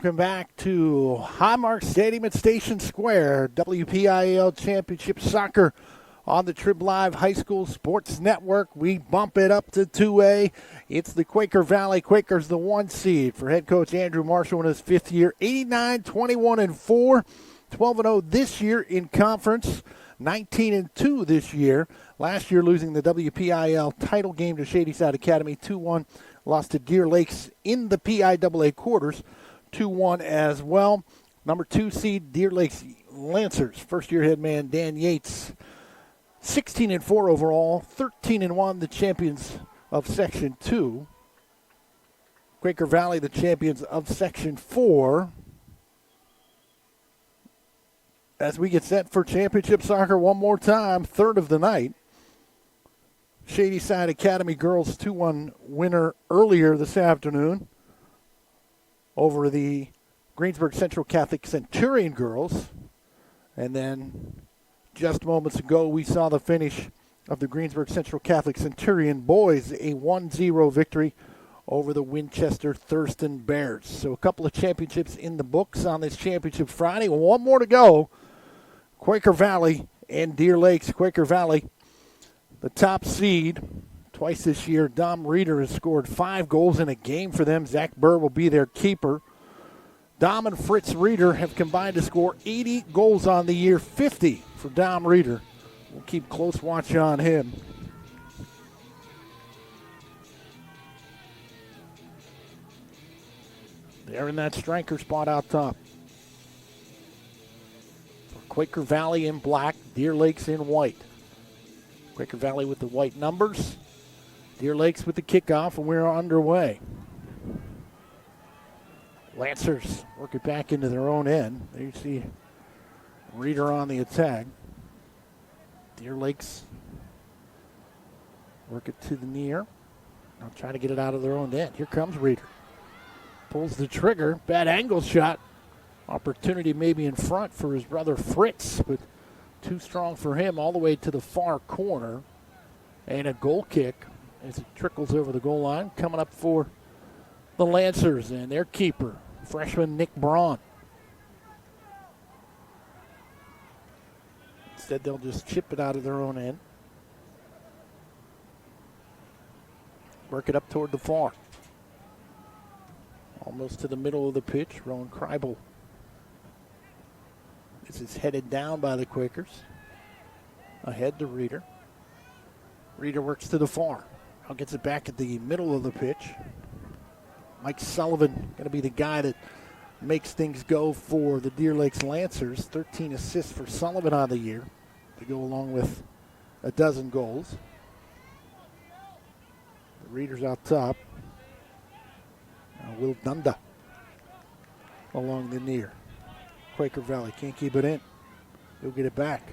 welcome back to Highmark Stadium at Station Square. WPIAL Championship Soccer on the Trib Live High School Sports Network. We bump it up to 2A. It's the Quaker Valley Quakers, the 1 seed for head coach Andrew Marshall in his 5th year. 89-21-4, 12-0 this year in conference, 19-2 this year. Last year losing the WPIAL title game to Shadyside Academy 2-1. Lost to Deer Lakes in the PIAA quarters, 2-1 as well. Number 2 seed, Deer Lakes Lancers. First-year head man Dan Yates, 16-4 overall, 13-1, the champions of Section 2. Quaker Valley, the champions of Section 4. As we get set for championship soccer one more time, third of the night. Shadyside Academy girls 2-1 winner earlier this afternoon over the Greensburg Central Catholic Centurion girls. And then just moments ago, we saw the finish of the Greensburg Central Catholic Centurion boys, a 1-0 victory over the Winchester Thurston Bears. So a couple of championships in the books on this championship Friday. One more to go. Quaker Valley and Deer Lakes. Quaker Valley, the top seed. Twice this year, Dom Reeder has scored 5 goals in a game for them. Zach Burr will be their keeper. Dom and Fritz Reeder have combined to score 80 goals on the year, 50 for Dom Reeder. We'll keep close watch on him. They're in that striker spot out top. Quaker Valley in black, Deer Lakes in white. Quaker Valley with the white numbers, Deer Lakes with the kickoff, and we're underway. Lancers work it back into their own end. There you see Reeder on the attack. Deer Lakes work it to the near. Now try to get it out of their own end. Here comes Reeder. Pulls the trigger. Bad angle shot. Opportunity maybe in front for his brother Fritz, but too strong for him all the way to the far corner. And a goal kick as it trickles over the goal line. Coming up for the Lancers and their keeper, freshman Nick Braun. Instead, they'll just chip it out of their own end. Work it up toward the far. Almost to the middle of the pitch. Rowan Kreibel. This is headed down by the Quakers. Ahead to Reeder. Reeder works to the far. Now gets it back at the middle of the pitch. Mike Sullivan going to be the guy that makes things go for the Deer Lakes Lancers. 13 assists for Sullivan on the year to go along with a dozen goals. The Reeder's out top. Now Will Dunda along the near. Quaker Valley can't keep it in. He'll get it back.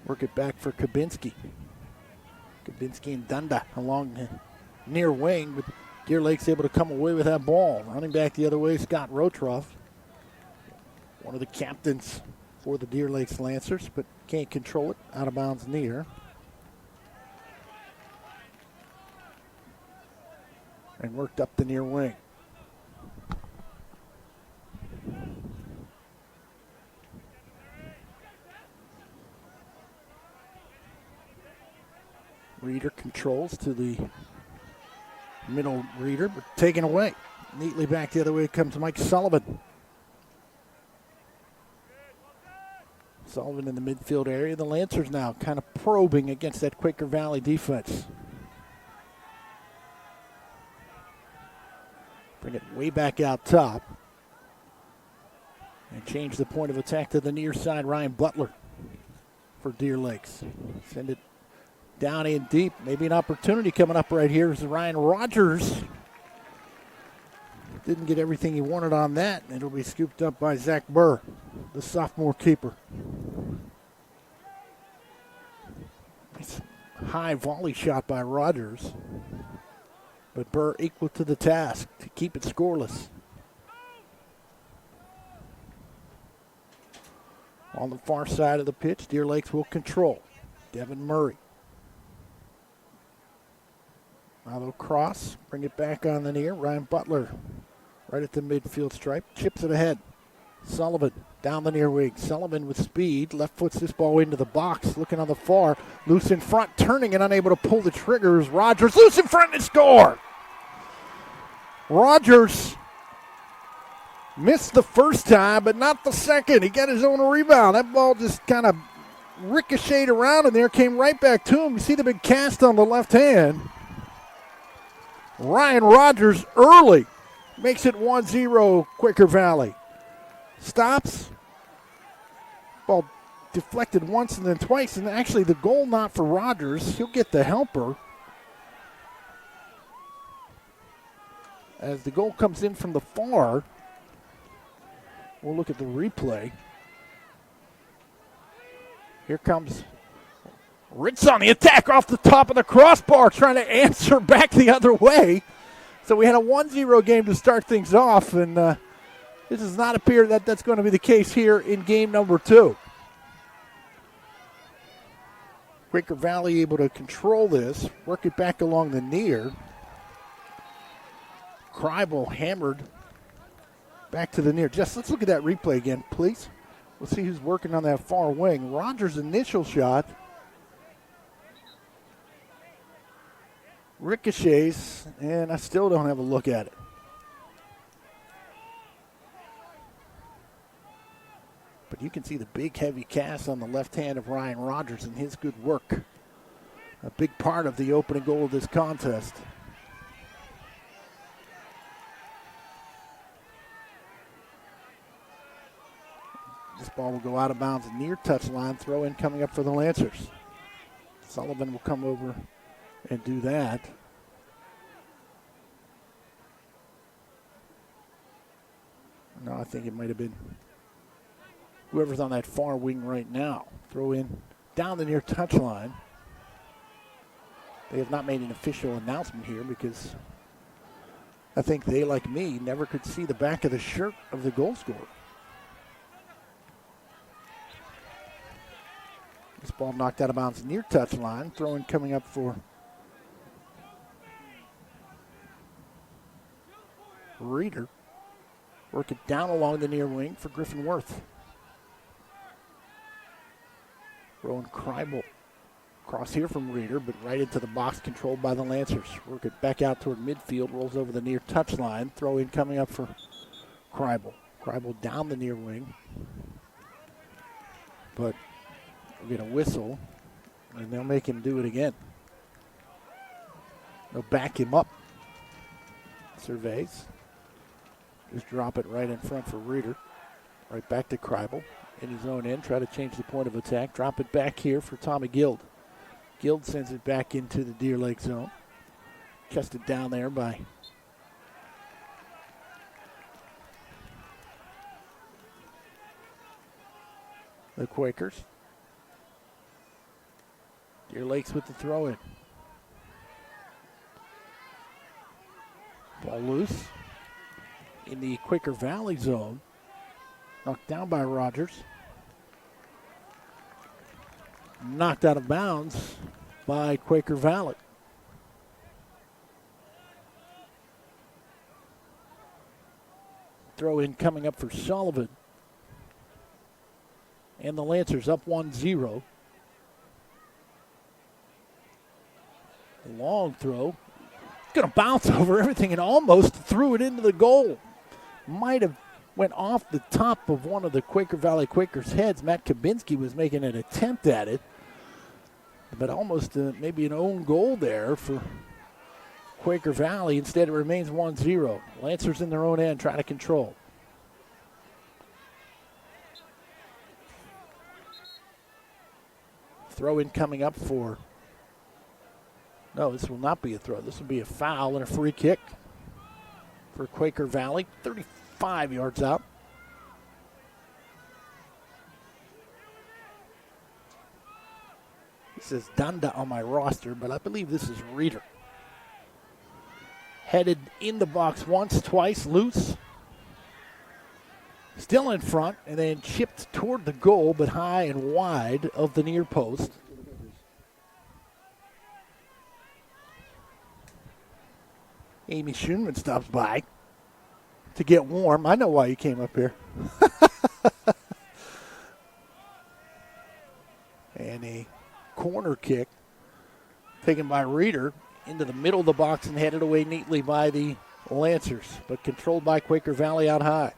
Work it back for Kabinski. Kabinski and Dunda along the near wing, but Deer Lakes able to come away with that ball. Running back the other way, Scott Rotroff, one of the captains for the Deer Lakes Lancers, but can't control it. Out of bounds near. And worked up the near wing. Reeder controls to the middle. Reeder, but taken away. Neatly back the other way comes Mike Sullivan. Sullivan in the midfield area. The Lancers now kind of probing against that Quaker Valley defense. Bring it way back out top. And change the point of attack to the near side. Ryan Butler for Deer Lakes. Send it down in deep. Maybe an opportunity coming up right here is Ryan Rogers. Didn't get everything he wanted on that. It'll be scooped up by Zach Burr, the sophomore keeper. Nice high volley shot by Rogers. But Burr equal to the task to keep it scoreless. On the far side of the pitch, Deer Lakes will control. Devin Murray. Now they'll cross, bring it back on the near. Ryan Butler Right at the midfield stripe. Chips it ahead. Sullivan down the near wing. Sullivan with speed. Left foots this ball into the box. Looking on the far. Loose in front. Turning and unable to pull the triggers. Rogers loose in front and score. Rogers missed the first time, but not the second. He got his own rebound. That ball just kind of ricocheted around in there, came right back to him. You see the big cast on the left hand. Ryan Rogers early makes it 1-0 Quaker Valley. Stops. Ball deflected once and then twice, and actually the goal not for Rogers. He'll get the helper. As the goal comes in from the far, we'll look at the replay. Here comes Ritz on the attack off the top of the crossbar, trying to answer back the other way. So we had a 1-0 game to start things off, and it does not appear that that's going to be the case here in game number 2. Quaker Valley able to control this, work it back along the near. Kreibel hammered back to the near. Jess, let's look at that replay again, please. We'll see who's working on that far wing. Rogers' initial shot ricochets, and I still don't have a look at it. But you can see the big heavy cast on the left hand of Ryan Rogers and his good work. A big part of the opening goal of this contest. This ball will go out of bounds near touchline. Throw in coming up for the Lancers. Sullivan will come over and do that. No, I think it might have been whoever's on that far wing right now. Throw in down the near touchline. They have not made an official announcement here because I think they, like me, never could see the back of the shirt of the goal scorer. This ball knocked out of bounds near touchline. Throw in coming up for Reeder. Work it down along the near wing for Griffin Worth. Rowan Kreibel cross here from Reeder, but right into the box controlled by the Lancers. Work it back out toward midfield, rolls over the near touchline. Throw in coming up for Kreibel. Kreibel down the near wing. But we'll get a whistle, and they'll make him do it again. They'll back him up. Surveys. Just drop it right in front for Reeder. Right back to Kreibel. In his own end, try to change the point of attack. Drop it back here for Tommy Guild. Guild sends it back into the Deer Lake zone. Chested down there by the Quakers. Deer Lakes with the throw in. Ball loose in the Quaker Valley zone. Knocked down by Rogers. Knocked out of bounds by Quaker Valley. Throw in coming up for Sullivan. And the Lancers up 1-0. Long throw. Going to bounce over everything and almost threw it into the goal. Might have went off the top of one of the Quaker Valley Quakers' heads. Matt Kabinski was making an attempt at it. But almost maybe an own goal there for Quaker Valley. Instead, it remains 1-0. Lancers in their own end trying to control. Throw in coming up for... No, this will not be a throw. This will be a foul and a free kick for Quaker Valley. 35 yards out. It says Dunda on my roster, but I believe this is Reeder. Headed in the box once, twice, loose. Still in front, and then chipped toward the goal, but high and wide of the near post. Amy Schoenman stops by. to get warm. I know why you came up here. And a corner kick taken by Reeder into the middle of the box and headed away neatly by the Lancers, but controlled by Quaker Valley out high.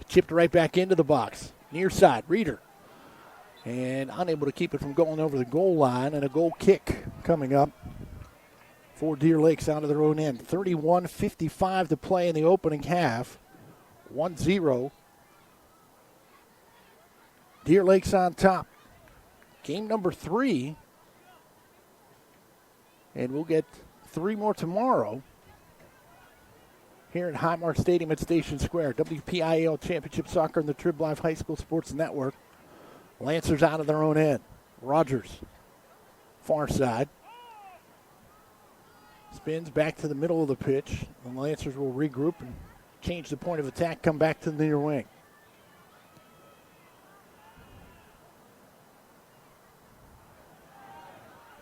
Chipped right back into the box. Near side, Reeder. And unable to keep it from going over the goal line, and a goal kick coming up for Deer Lakes out of their own end. 31:55 to play in the opening half. 1-0. Deer Lakes on top. Game number 3. And we'll get 3 more tomorrow here at Highmark Stadium at Station Square. WPIAL Championship Soccer and the Trib Live High School Sports Network. Lancers out of their own end. Rogers, far side. Spins back to the middle of the pitch. The Lancers will regroup and change the point of attack, come back to the near wing.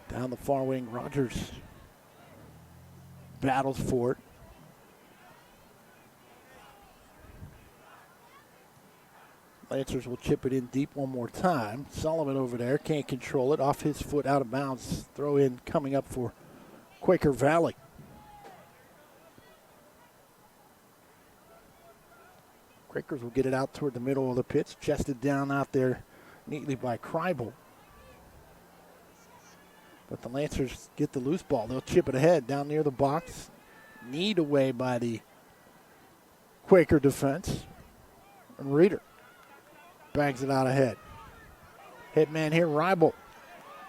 Down the far wing, Rogers battles for it. Lancers will chip it in deep one more time. Sullivan over there, can't control it. Off his foot, out of bounds. Throw in coming up for Quaker Valley. Quakers will get it out toward the middle of the pitch. Chested down out there neatly by Kreibel. But the Lancers get the loose ball. They'll chip it ahead down near the box. Kneed away by the Quaker defense. And Reeder bags it out ahead. Head man here, Reibel.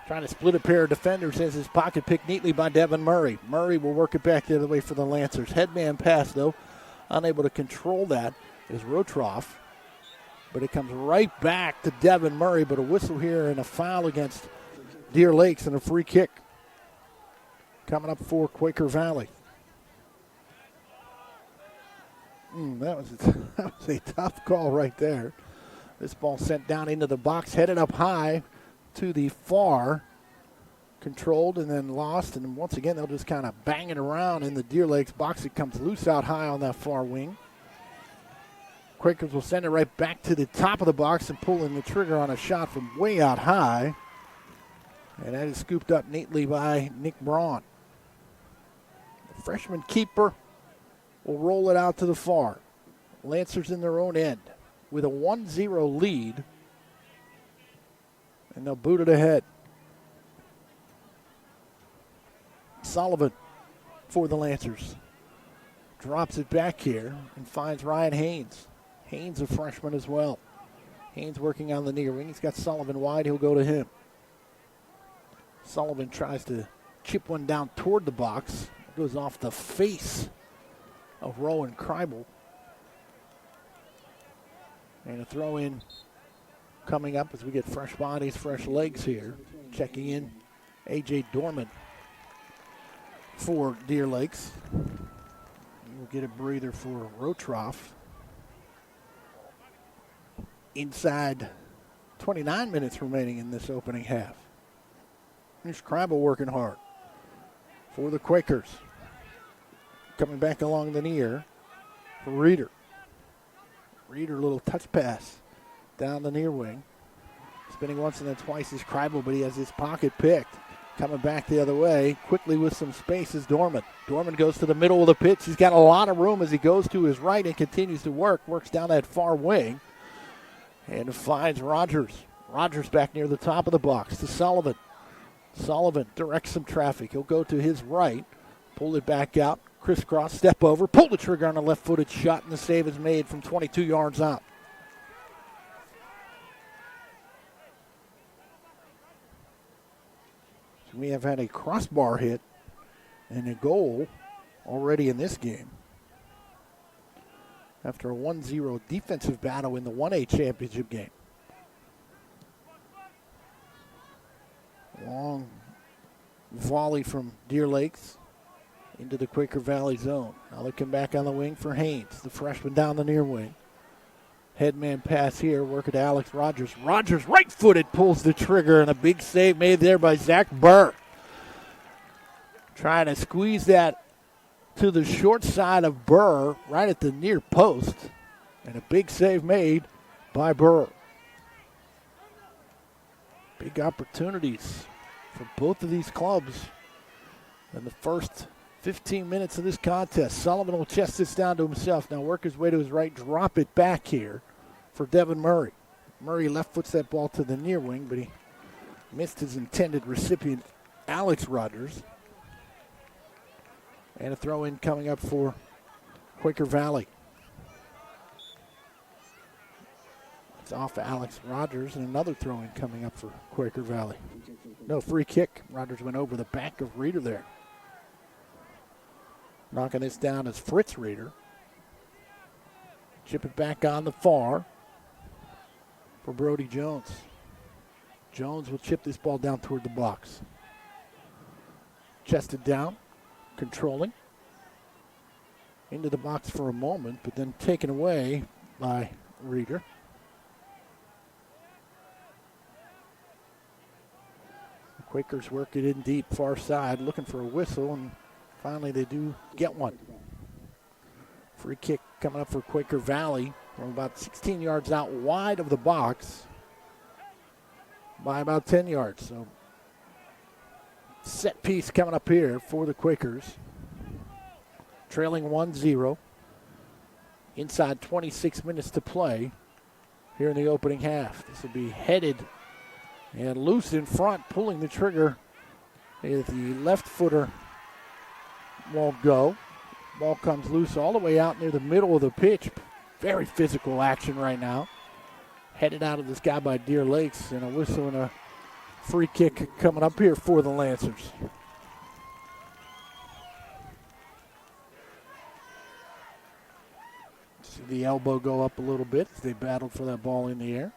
Trying to split a pair of defenders as his pocket picked neatly by Devin Murray. Murray will work it back the other way for the Lancers. Headman pass, though. Unable to control that is Rotroff. But it comes right back to Devin Murray. But a whistle here and a foul against Deer Lakes and a free kick coming up for Quaker Valley. That was a tough call right there. This ball sent down into the box, headed up high to the far. Controlled and then lost. And once again, they'll just kind of bang it around in the Deer Lakes box. It comes loose out high on that far wing. Quakers will send it right back to the top of the box and pull in the trigger on a shot from way out high. And that is scooped up neatly by Nick Braun. The freshman keeper will roll it out to the far. Lancers in their own end with a 1-0 lead. And they'll boot it ahead. Sullivan for the Lancers. Drops it back here and finds Ryan Haynes. Haynes a freshman as well. Haynes working on the near wing. He's got Sullivan wide. He'll go to him. Sullivan tries to chip one down toward the box. It goes off the face of Rowan Kreibel. And a throw in coming up as we get fresh bodies, fresh legs here. Checking in A.J. Dorman for Deer Lakes. We'll get a breather for Rotroff. Inside 29 minutes remaining in this opening half. Here's Kreibel working hard for the Quakers. Coming back along the near for Reeder. Reeder, a little touch pass down the near wing. Spinning once and then twice is Kreibel, but he has his pocket picked. Coming back the other way, quickly with some space is Dorman. Dorman goes to the middle of the pitch. He's got a lot of room as he goes to his right and continues to work. Works down that far wing and finds Rogers. Rogers back near the top of the box to Sullivan. Sullivan directs some traffic. He'll go to his right, pull it back out, crisscross, step over, pull the trigger on a left-footed shot, and the save is made from 22 yards out. So we have had a crossbar hit and a goal already in this game. After a 1-0 defensive battle in the 1A championship game. Long volley from Deer Lakes into the Quaker Valley zone. Now looking back on the wing for Haynes, the freshman down the near wing. Headman pass here, working to Alex Rogers. Rogers, right-footed, pulls the trigger, and a big save made there by Zach Burr. Trying to squeeze that to the short side of Burr, right at the near post. And a big save made by Burr. Big opportunities for both of these clubs in the first 15 minutes of this contest. Sullivan will chest this down to himself. Now work his way to his right, drop it back here for Devin Murray. Murray left foots that ball to the near wing, but he missed his intended recipient, Alex Rogers. And a throw in coming up for Quaker Valley. It's off Alex Rogers, and another throw in coming up for Quaker Valley. No, free kick. Rogers went over the back of Reeder there. Knocking this down is Fritz Reeder. Chip it back on the far for Brody Jones. Jones will chip this ball down toward the box. Chested down, controlling. Into the box for a moment, but then taken away by Reeder. The Quakers work it in deep, far side, looking for a whistle, and finally they do get one. Free kick coming up for Quaker Valley from about 16 yards out wide of the box by about 10 yards. So set piece coming up here for the Quakers. Trailing 1-0. Inside 26 minutes to play here in the opening half. This will be headed and loose in front, pulling the trigger. The left footer won't go. Ball comes loose all the way out near the middle of the pitch. Very physical action right now. Headed out of this guy by Deer Lakes, and a whistle and a free kick coming up here for the Lancers. See the elbow go up a little bit as they battled for that ball in the air.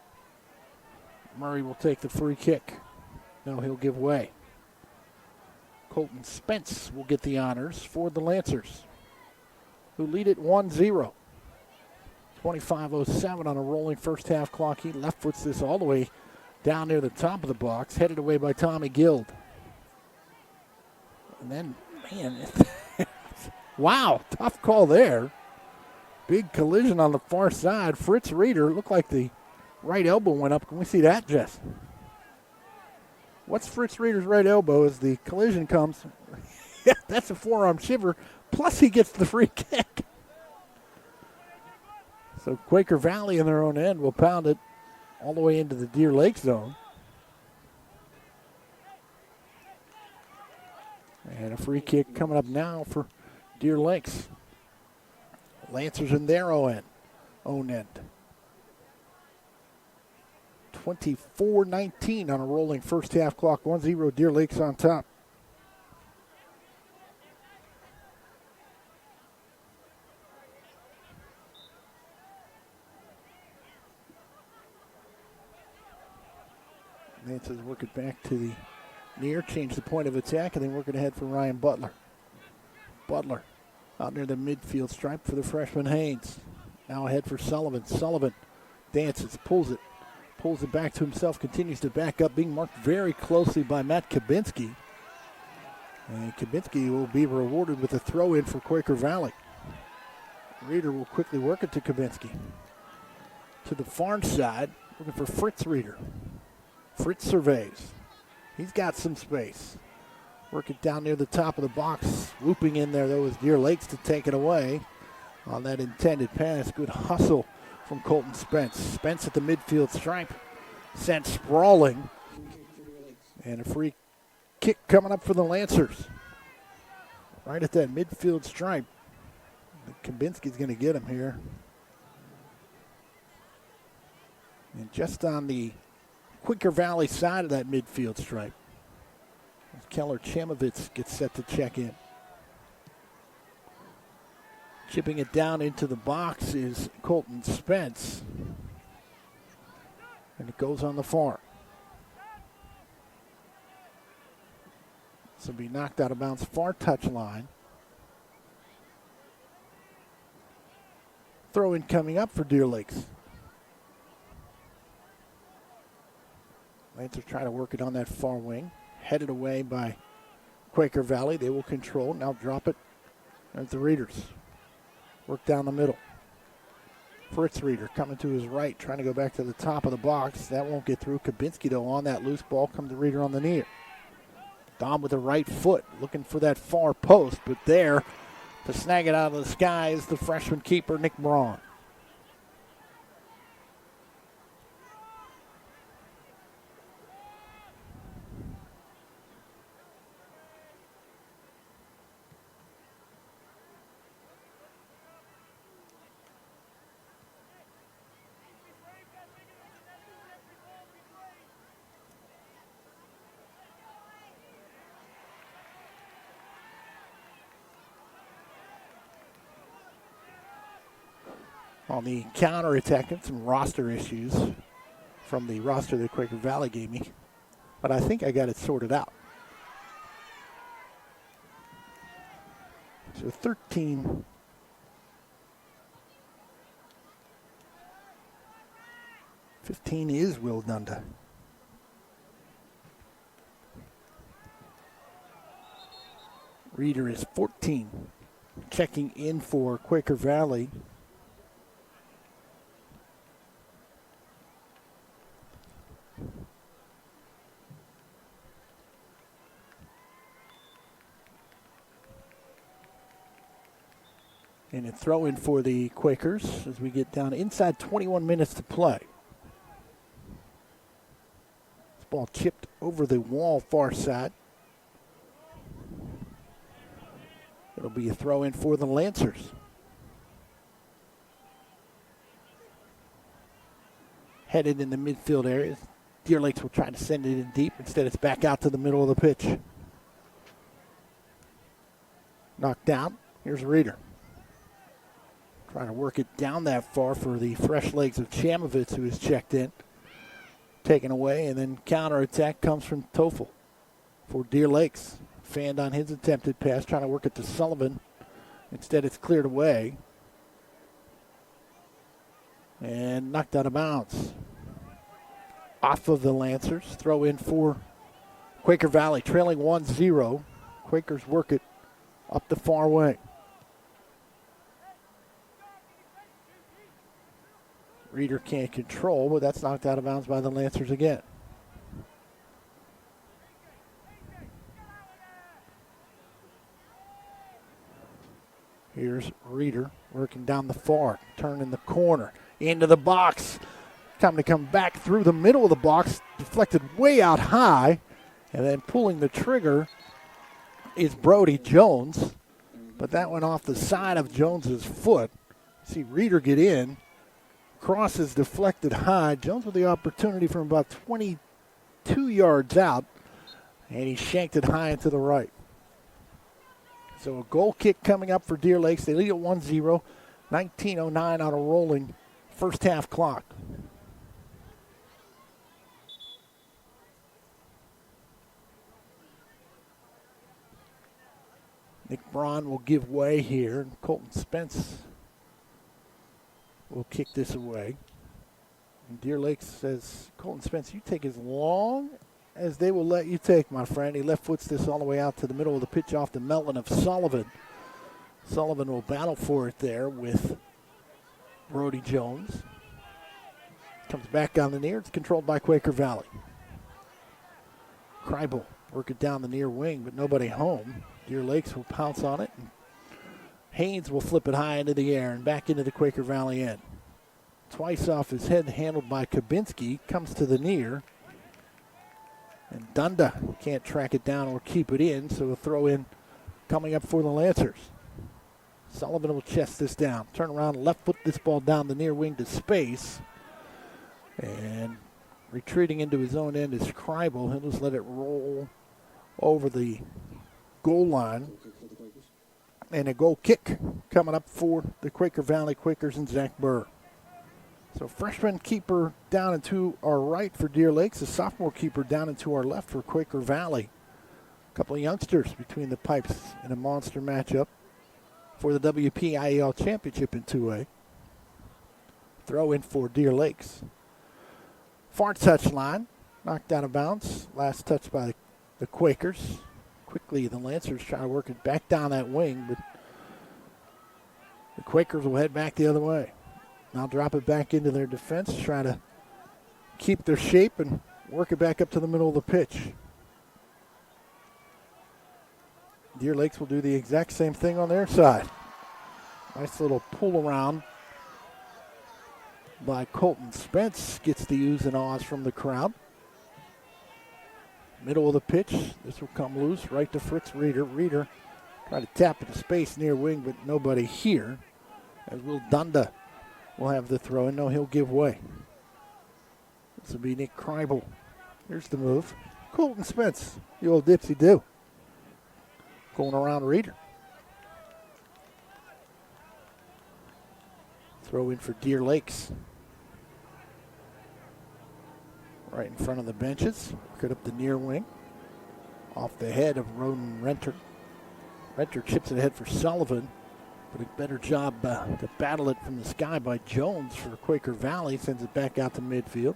Murray will take the free kick. No, he'll give way. Colton Spence will get the honors for the Lancers, who lead it 1-0. 25:07 on a rolling first half clock. He left foots this all the way down near the top of the box, headed away by Tommy Guild. And then, man, wow, tough call there. Big collision on the far side. Fritz Reeder, looked like the right elbow went up. Can we see that, Jess? What's Fritz Reeder's right elbow as the collision comes? Yeah, that's a forearm shiver. Plus he gets the free kick. So Quaker Valley in their own end will pound it all the way into the Deer Lake zone. And a free kick coming up now for Deer Lakes. Lancers in their own end. 24-19 on a rolling first half clock. 1-0 Deer Lakes on top. Lancers work it back to the near, change the point of attack, and then work it ahead for Ryan Butler. Butler out near the midfield stripe for the freshman Haynes. Now ahead for Sullivan. Sullivan dances, pulls it back to himself, continues to back up, being marked very closely by Matt Kabinski. And Kabinski will be rewarded with a throw-in for Quaker Valley. Reeder will quickly work it to Kabinski. To the far side, looking for Fritz Reeder. Fritz surveys. He's got some space. Work it down near the top of the box. Looping in there, though, is Deer Lakes to take it away on that intended pass. Good hustle from Colton Spence. Spence at the midfield stripe. Sent sprawling. And a free kick coming up for the Lancers. Right at that midfield stripe. Kabinski's going to get him here. And just on the Quaker Valley side of that midfield stripe, Keller Chamovitz gets set to check in. Chipping it down into the box is Colton Spence. And it goes on the far. This will be knocked out of bounds, far touch line. Throw in coming up for Deer Lakes. Lancers try to work it on that far wing. Headed away by Quaker Valley. They will control. Now drop it There's the Readers. Work down the middle. Fritz Reader coming to his right, trying to go back to the top of the box. That won't get through. Kabinski, though, on that loose ball, comes the Reader on the near. Dom with the right foot, looking for that far post, but there to snag it out of the sky is the freshman keeper, Nick Braun. On the counterattack, and some roster issues from the roster that Quaker Valley gave me, but I think I got it sorted out. So 13. '15 is Will Dunda. Reader is 14. Checking in for Quaker Valley. And a throw in for the Quakers as we get down inside 21 minutes to play. This ball chipped over the wall far side. It'll be a throw in for the Lancers. Headed in the midfield area. Deer Lakes will try to send it in deep. Instead, it's back out to the middle of the pitch. Knocked down. Here's Reader. Trying to work it down that far for the fresh legs of Chamovitz, who is checked in. Taken away, and then counterattack comes from Toffel for Deer Lakes. Fanned on his attempted pass, trying to work it to Sullivan. Instead, it's cleared away. And knocked out of bounds. Off of the Lancers. Throw in for Quaker Valley, trailing 1-0. Quakers work it up the far way. Reader can't control, but that's knocked out of bounds by the Lancers again. Here's Reader working down the far, turning the corner, into the box. Time to come back through the middle of the box, deflected way out high, and then pulling the trigger is Brody Jones, but that went off the side of Jones's foot. See Reader get in. Cross is deflected high. Jones with the opportunity from about 22 yards out, and he shanked it high and to the right. So a goal kick coming up for Deer Lakes. They lead at 1-0, 19:09 on a rolling first half clock. Nick Braun will give way here. Colton Spence will kick this away. And Deer Lakes says, Colton Spence, you take as long as they will let you take, my friend. He left foots this all the way out to the middle of the pitch off the melon of Sullivan. Sullivan will battle for it there with Brody Jones. Comes back on the near. It's controlled by Quaker Valley. Kreibel work it down the near wing, but nobody home. Deer Lakes will pounce on it. And Haynes will flip it high into the air and back into the Quaker Valley end. Twice off his head, handled by Kabinski. Comes to the near. And Dunda can't track it down or keep it in, so a throw in coming up for the Lancers. Sullivan will chest this down. Turn around, left foot this ball down the near wing to space. And retreating into his own end is Kreibel. He'll just let it roll over the goal line. And a goal kick coming up for the Quaker Valley Quakers and Zach Burr. So freshman keeper down into our right for Deer Lakes. A sophomore keeper down into our left for Quaker Valley. A couple of youngsters between the pipes in a monster matchup for the WPIAL championship in 2A. Throw in for Deer Lakes. Far touch line. Knocked out of bounds. Last touch by the Quakers. Quickly, the Lancers try to work it back down that wing, but The Quakers will head back the other way. Now drop it back into their defense, try to keep their shape and work it back up to the middle of the pitch. Deer Lakes will do the exact same thing on their side. Nice little pull around by Colton Spence. Gets the oohs and ahs from the crowd. Middle of the pitch. This will come loose right to Fritz Reeder. Reeder trying to tap into space near wing, but nobody here. As Will Dunda will have the throw, and no, he'll give way. This will be Nick Kreibel. Here's the move. Colton Spence, the old dipsy-do. Going around Reeder. Throw in for Deer Lakes. Right in front of the benches. Work it up the near wing. Off the head of Roden Renter. Renter chips it ahead for Sullivan. But a better job to battle it from the sky by Jones for Quaker Valley. Sends it back out to midfield.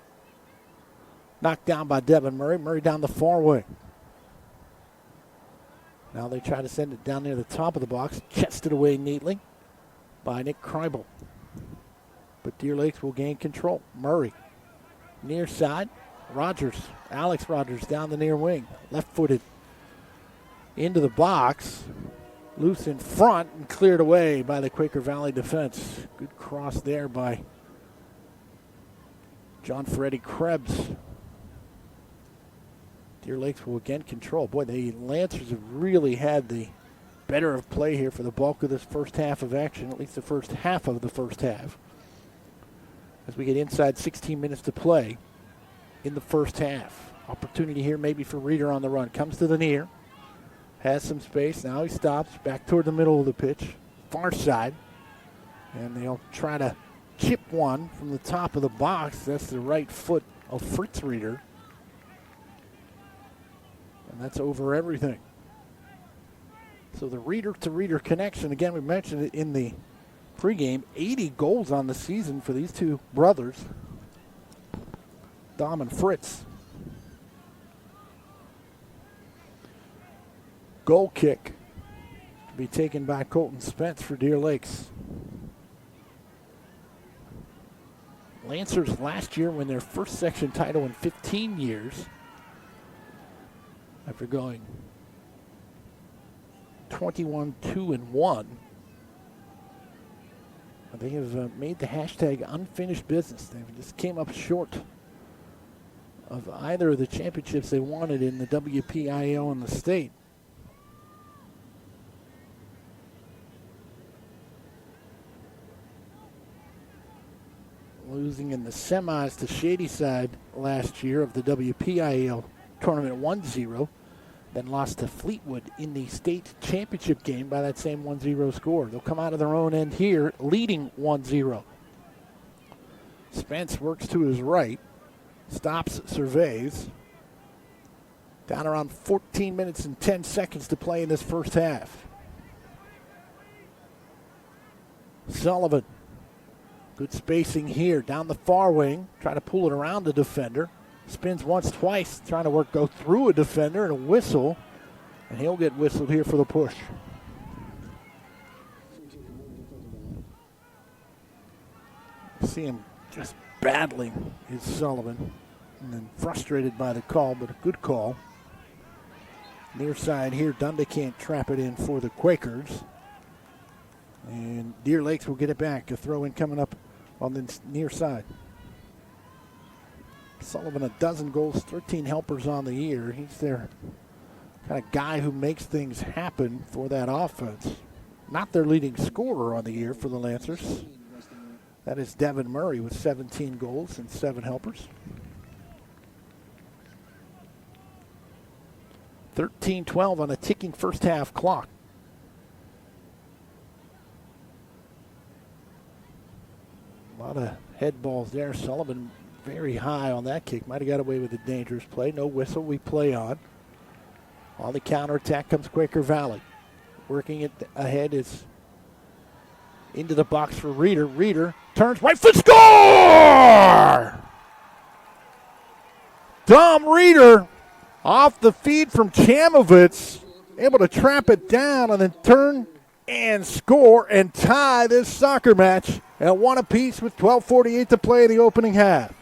Knocked down by Devin Murray. Murray down the far wing. Now they try to send it down near the top of the box. Chested away neatly by Nick Kreibel. But Deer Lakes will gain control. Murray. Near side. Rogers. Alex Rogers down the near wing. Left-footed into the box. Loose in front and cleared away by the Quaker Valley defense. Good cross there by John Freddie Krebs. Deer Lakes will again control. Boy, the Lancers have really had the better of play here for the bulk of this first half of action, at least the first half of the first half. As we get inside 16 minutes to play in the first half. Opportunity here maybe for Reeder on the run. Comes to the near. Has some space. Now he stops. Back toward the middle of the pitch. Far side. And they'll try to chip one from the top of the box. That's the right foot of Fritz Reeder. And that's over everything. So the Reeder-to-Reeder connection, again, we mentioned it in the pregame, 80 goals on the season for these two brothers, Dom and Fritz. Goal kick to be taken by Colton Spence for Deer Lakes. Lancers last year win their first section title in 15 years. After going 21-2-1, they have made the hashtag unfinished business. They just came up short of either of the championships they wanted in the WPIAL and the state. Losing in the semis to Shadyside last year of the WPIAL tournament 1-0. Then lost to Fleetwood in the state championship game by that same 1-0 score. They'll come out of their own end here, leading 1-0. Spence works to his right, stops, surveys. Down around 14 minutes and 10 seconds to play in this first half. Sullivan, good spacing here, down the far wing, trying to pull it around the defender. Spins once, twice, trying to go through a defender and a whistle. And he'll get whistled here for the push. See him just battling his Sullivan. And then frustrated by the call, but a good call. Near side here, Dunda can't trap it in for the Quakers. And Deer Lakes will get it back. A throw in coming up on the near side. Sullivan, a dozen goals, 13 helpers on the year. He's their kind of guy who makes things happen for that offense. Not their leading scorer on the year for the Lancers. That is Devin Murray with 17 goals and 7 helpers. 13-12 on a ticking first half clock. A lot of head balls there. Sullivan very high on that kick. Might have got away with a dangerous play. No whistle. We play on. On the counterattack comes Quaker Valley. Working it ahead is into the box for Reeder. Reeder turns right foot, score! Dom Reeder off the feed from Chamovitz, able to trap it down and then turn and score and tie this soccer match at 1 apiece with 12:48 to play in the opening half.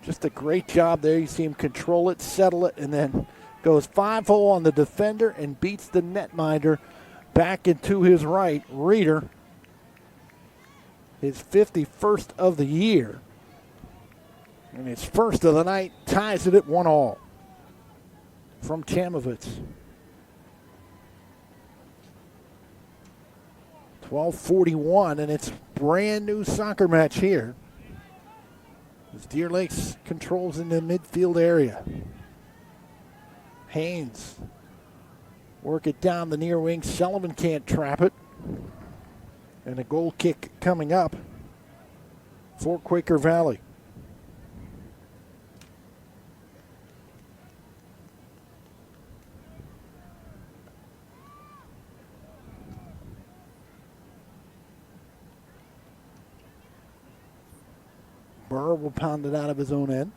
Just a great job there. You see him control it, settle it, and then goes 5-0 on the defender and beats the netminder back into his right. Reeder, his 51st of the year, and his first of the night, ties it at 1-1 from Chamovitz. 12:41, and it's brand new soccer match here as Deer Lakes controls in the midfield area. Haynes work it down the near wing. Sullivan can't trap it. And a goal kick coming up for Quaker Valley. Burr will pound it out of his own end.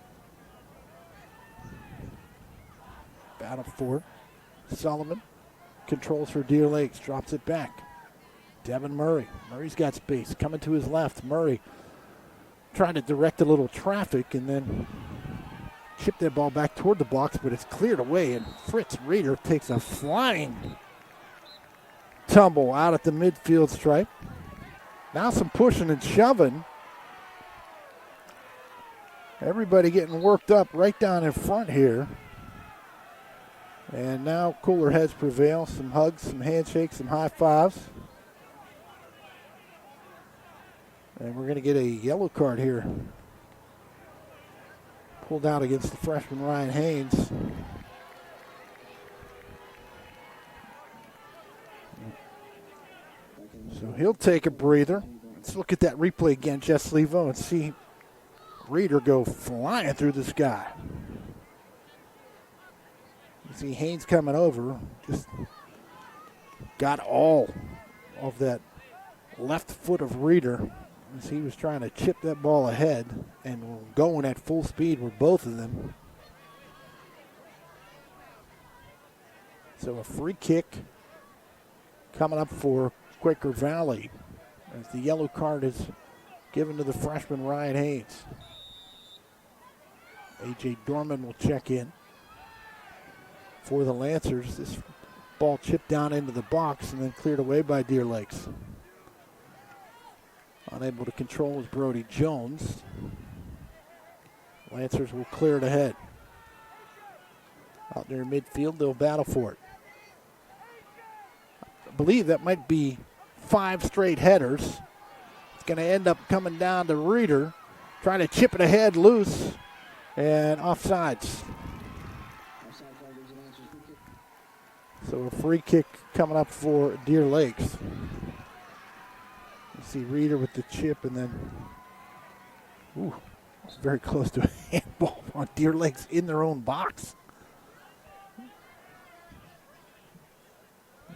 Battle for it. Sullivan controls for Deer Lakes, drops it back. Devin Murray. Murray's got space. Coming to his left. Murray trying to direct a little traffic and then chip that ball back toward the box, but it's cleared away, and Fritz Reeder takes a flying tumble out at the midfield stripe. Now some pushing and shoving. Everybody getting worked up right down in front here. And now cooler heads prevail. Some hugs, some handshakes, some high fives. And we're going to get a yellow card here. Pulled out against the freshman Ryan Haynes. So he'll take a breather. Let's look at that replay again, Jess Levo, and see Reeder go flying through the sky. You see Haynes coming over, just got all of that left foot of Reeder as he was trying to chip that ball ahead and going at full speed with both of them. So a free kick coming up for Quaker Valley as the yellow card is given to the freshman Ryan Haynes. A.J. Dorman will check in for the Lancers. This ball chipped down into the box and then cleared away by Deer Lakes. Unable to control is Brody Jones. Lancers will clear it ahead. Out there in midfield, they'll battle for it. I believe that might be 5 straight headers. It's going to end up coming down to Reeder, trying to chip it ahead loose. And offsides. So a free kick coming up for Deer Lakes. You see Reeder with the chip and then, it's very close to a handball on Deer Lakes in their own box.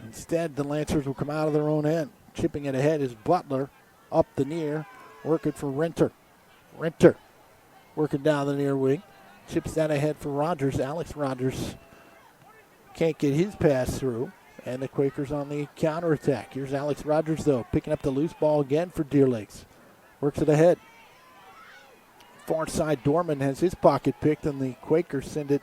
Instead, the Lancers will come out of their own end. Chipping it ahead is Butler up the near, working for Renter. Renter working down the near wing. Chips that ahead for Rogers. Alex Rogers can't get his pass through. And the Quakers on the counterattack. Here's Alex Rogers, though, picking up the loose ball again for Deer Lakes. Works it ahead. Far side, Dorman has his pocket picked, and the Quakers send it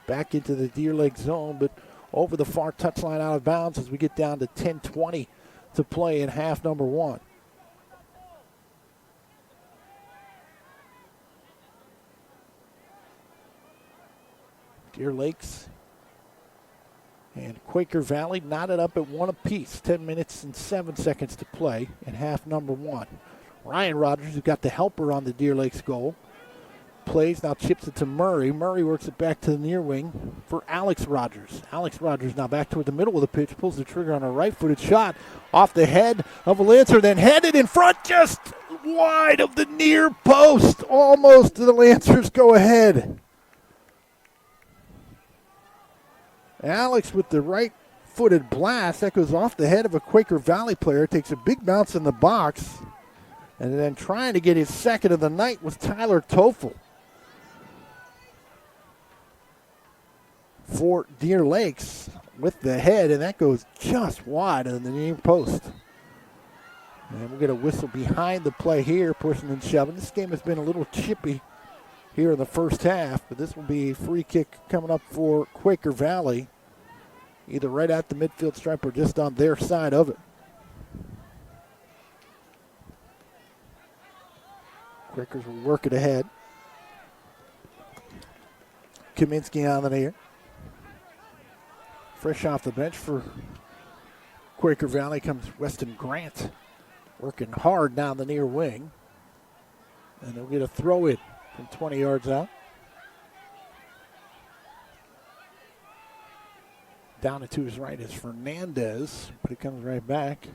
back into the Deer Lake zone, but over the far touchline out of bounds as we get down to 10:20 to play in half number 1. Deer Lakes and Quaker Valley knotted up at 1 apiece. 10 minutes and 7 seconds to play in half number 1. Ryan Rogers, who got the helper on the Deer Lakes goal, plays, now chips it to Murray. Murray works it back to the near wing for Alex Rogers. Alex Rogers now back toward the middle of the pitch, pulls the trigger on a right-footed shot off the head of a Lancer, then headed in front just wide of the near post. Almost the Lancers go ahead. Alex with the right-footed blast. That goes off the head of a Quaker Valley player. Takes a big bounce in the box. And then trying to get his second of the night was Tyler Toffel. for Deer Lakes with the head, and that goes just wide of the near post. And we'll get a whistle behind the play here, pushing and shoving. This game has been a little chippy here in the first half, but this will be a free kick coming up for Quaker Valley, either right at the midfield stripe or just on their side of it. Quakers will work it ahead. Kaminsky on the near. Fresh off the bench for Quaker Valley comes Weston Grant, working hard down the near wing. And they'll get a throw in from 20 yards out. Down and to his right is Fernandez, but he comes right back.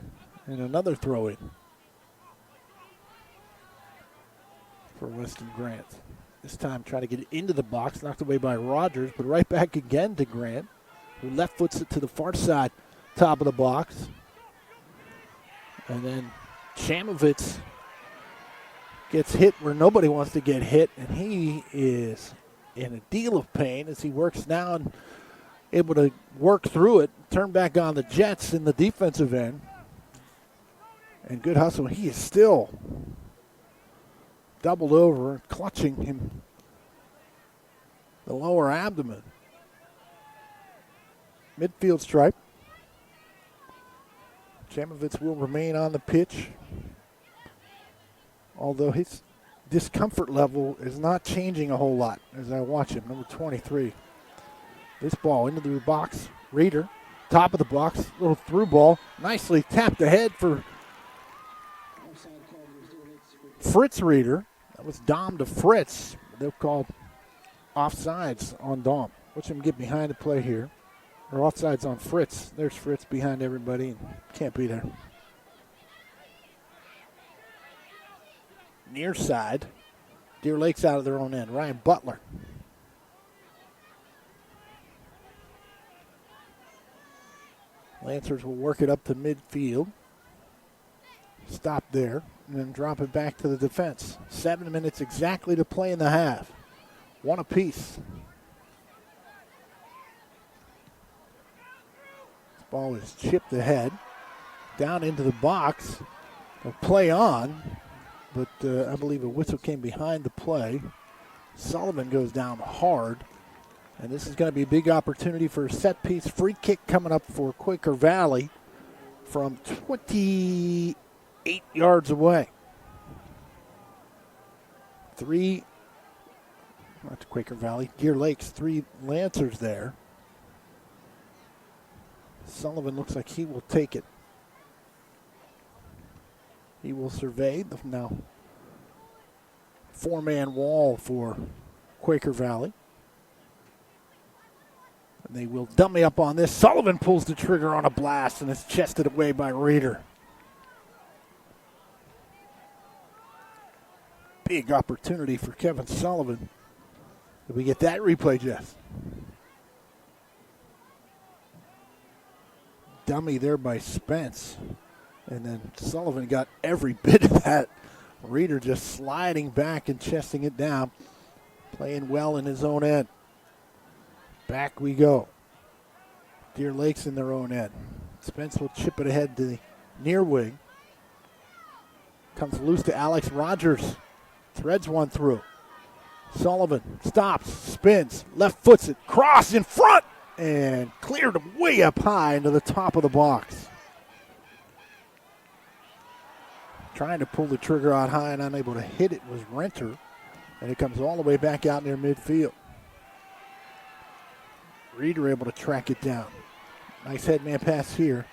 And another throw in for Weston Grant. This time trying to get it into the box, knocked away by Rogers, but right back again to Grant, who left foots it to the far side, top of the box. And then Chamovitz gets hit where nobody wants to get hit, and he is in a deal of pain as he works down, able to work through it, turn back on the Jets in the defensive end. And good hustle. He is still doubled over, clutching him the lower abdomen. Midfield stripe. Chamovitz will remain on the pitch, although his discomfort level is not changing a whole lot as I watch him. Number 23. This ball into the box. Reeder, top of the box, little through ball. Nicely tapped ahead for Fritz Reeder. That was Dom to Fritz. They'll call offsides on Dom. Watch him get behind the play here. Or offsides on Fritz. There's Fritz behind everybody and can't be there. Near side. Deer Lake's out of their own end. Ryan Butler. Lancers will work it up to midfield. Stop there and then drop it back to the defense. 7 minutes exactly to play in the half. One apiece. This ball is chipped ahead. Down into the box. They'll play on, but I believe a whistle came behind the play. Sullivan goes down hard. And this is going to be a big opportunity for a set-piece free kick coming up for Quaker Valley from 28 yards away. Not Quaker Valley, Deer Lakes, 3 Lancers there. Sullivan looks like he will take it. He will survey the now 4-man wall for Quaker Valley. And they will dummy up on this. Sullivan pulls the trigger on a blast and is chested away by Reeder. Big opportunity for Kevin Sullivan. Did we get that replay, Jess? Dummy there by Spence. And then Sullivan got every bit of that. Reeder just sliding back and chesting it down. Playing well in his own end. Back we go. Deer Lakes in their own end. Spence will chip it ahead to the near wing. Comes loose to Alex Rogers. Threads one through. Sullivan stops, spins, left foots it, cross in front, and cleared way up high into the top of the box. Trying to pull the trigger out high and unable to hit it was Renter, and it comes all the way back out near midfield. Reeder able to track it down. Nice headman pass here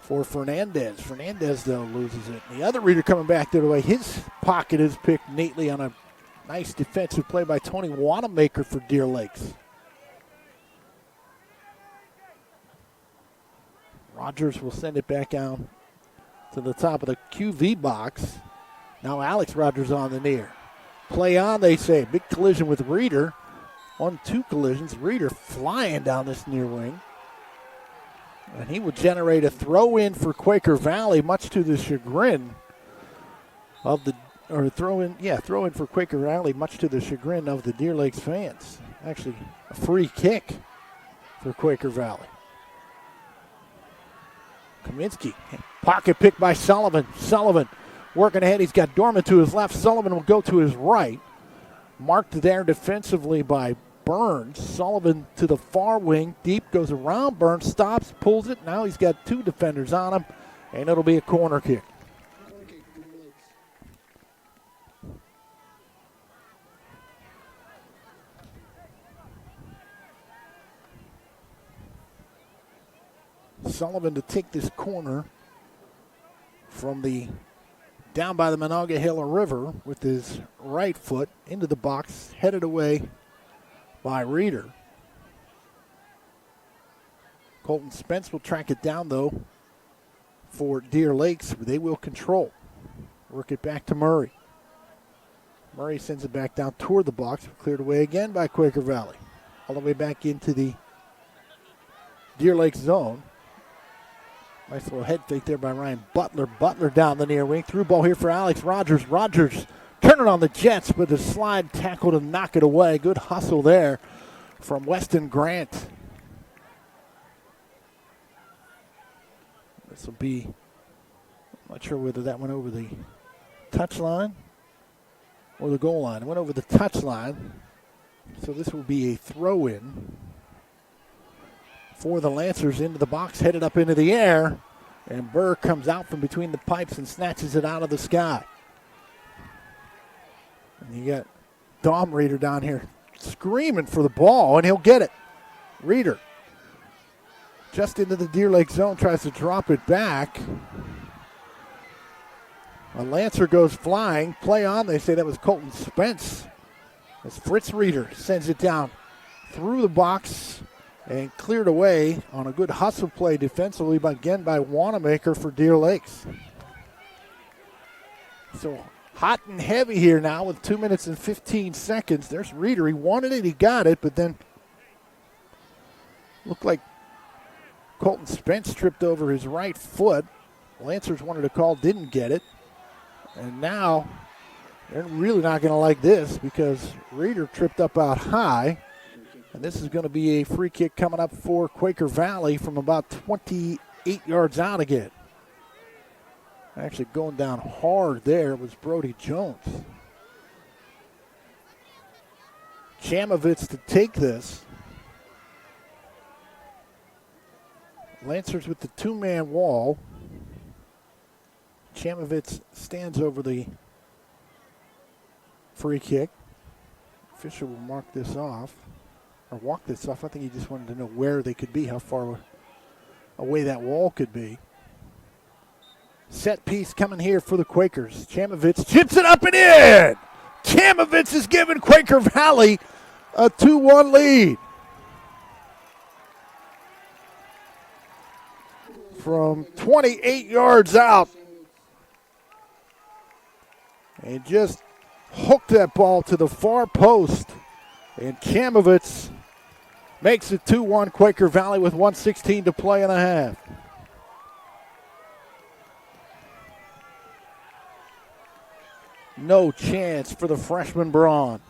for Fernandez. Fernandez, though, loses it. The other Reeder coming back the other way. His pocket is picked neatly on a nice defensive play by Tony Wanamaker for Deer Lakes. Rogers will send it back down to the top of the QV box. Now Alex Rogers on the near. Play on, they say. Big collision with Reeder. 1-2 collisions. Reeder flying down this near wing. And he will generate a throw in for Quaker Valley, much to the chagrin of the, or throw in for Quaker Valley, much to the chagrin of the Deer Lakes fans. Actually, a free kick for Quaker Valley. Kaminsky, pocket pick by Sullivan. Sullivan working ahead. He's got Dorman to his left. Sullivan will go to his right. Marked there defensively by Burns. Sullivan to the far wing. Deep goes around Burns, stops, pulls it. Now he's got two defenders on him, and it'll be a corner kick. Sullivan to take this corner from the down by the Monongahela River with his right foot into the box, headed away by Reeder. Colton Spence will track it down, though, for Deer Lakes. They will control. Work it back to Murray. Murray sends it back down toward the box. Cleared away again by Quaker Valley. All the way back into the Deer Lakes zone. Nice little head fake there by Ryan Butler. Butler down the near wing. Through ball here for Alex Rogers. Rogers turning on the Jets, but the slide tackle to knock it away. Good hustle there from Weston Grant. This will be, I'm not sure whether that went over the touchline or the goal line. It went over the touchline. So this will be a throw-in for the Lancers into the box, headed up into the air, and Burr comes out from between the pipes and snatches it out of the sky. And you got Dom Reeder down here screaming for the ball, and he'll get it. Reeder just into the Deer Lake zone, tries to drop it back. A Lancer goes flying. Play on, they say that was Colton Spence. As Fritz Reeder sends it down through the box and cleared away on a good hustle play defensively, again by Wanamaker for Deer Lakes. So hot and heavy here now with 2 minutes and 15 seconds. There's Reeder. He wanted it, he got it, but then looked like Colton Spence tripped over his right foot. Lancers wanted a call, didn't get it. And now they're really not going to like this because Reeder tripped up out high. And this is going to be a free kick coming up for Quaker Valley from about 28 yards out again. Actually going down hard there was Brody Jones. Chamovitz to take this. Lancers with the two-man wall. Chamovitz stands over the free kick. Fisher will mark this off. Or walk this off. I think he just wanted to know where they could be, how far away that wall could be. Set piece coming here for the Quakers. Chamovitz chips it up and in! Chamovitz is giving Quaker Valley a 2-1 lead. From 28 yards out. And just hooked that ball to the far post. And Chamovitz makes it 2-1 Quaker Valley with 1:16 to play in the half. No chance for the freshman Braun.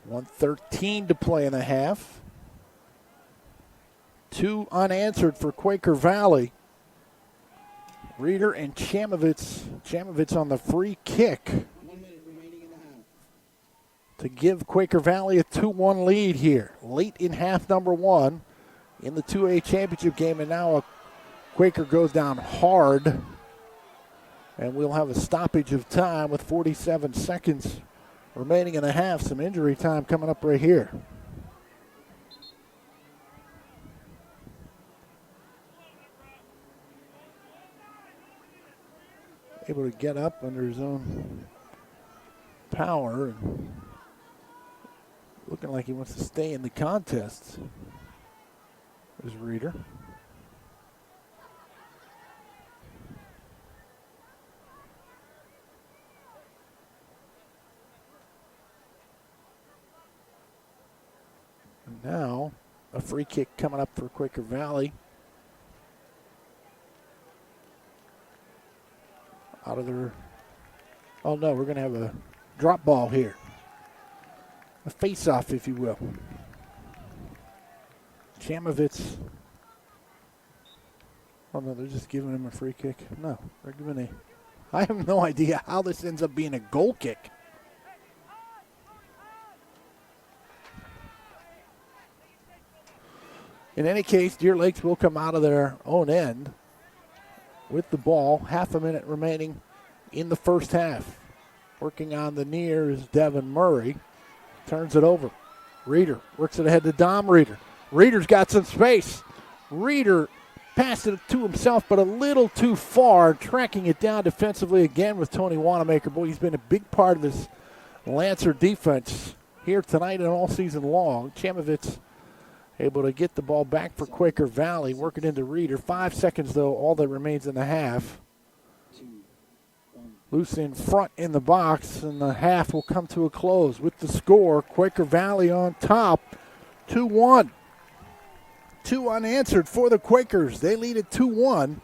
$1:13 to play in the half. 2 unanswered for Quaker Valley. Reeder and Chamovitz. Chamovitz on the free kick 1 minute remaining in the half. to give Quaker Valley a 2-1 lead here. Late in half number 1 in the 2A championship game, and now a Quaker goes down hard. And we'll have a stoppage of time with 47 seconds remaining in the half. Some injury time coming up right here. Able to get up under his own power. And looking like he wants to stay in the contest. There's Reeder. And now a free kick coming up for Quaker Valley. out of their, oh no, we're going to have a drop ball here. A face-off, if you will. Chamovitz. Oh no, they're just giving him a free kick. No, they're giving I have no idea how this ends up being a goal kick. In any case, Deer Lakes will come out of their own end with the ball. Half a minute remaining in the first half. Working on the near is Devin Murray. Turns it over. Reeder works it ahead to Dom Reeder. Reeder's got some space. Reeder passed it to himself, but a little too far. Tracking it down defensively again with Tony Wanamaker. Boy, he's been a big part of this Lancer defense here tonight and all season long. Chamovitz able to get the ball back for Quaker Valley. Working into Reeder. 5 seconds, though, all that remains in the half. Loose in front in the box, and the half will come to a close with the score. Quaker Valley on top, 2-1. 2 unanswered for the Quakers. They lead at 2-1.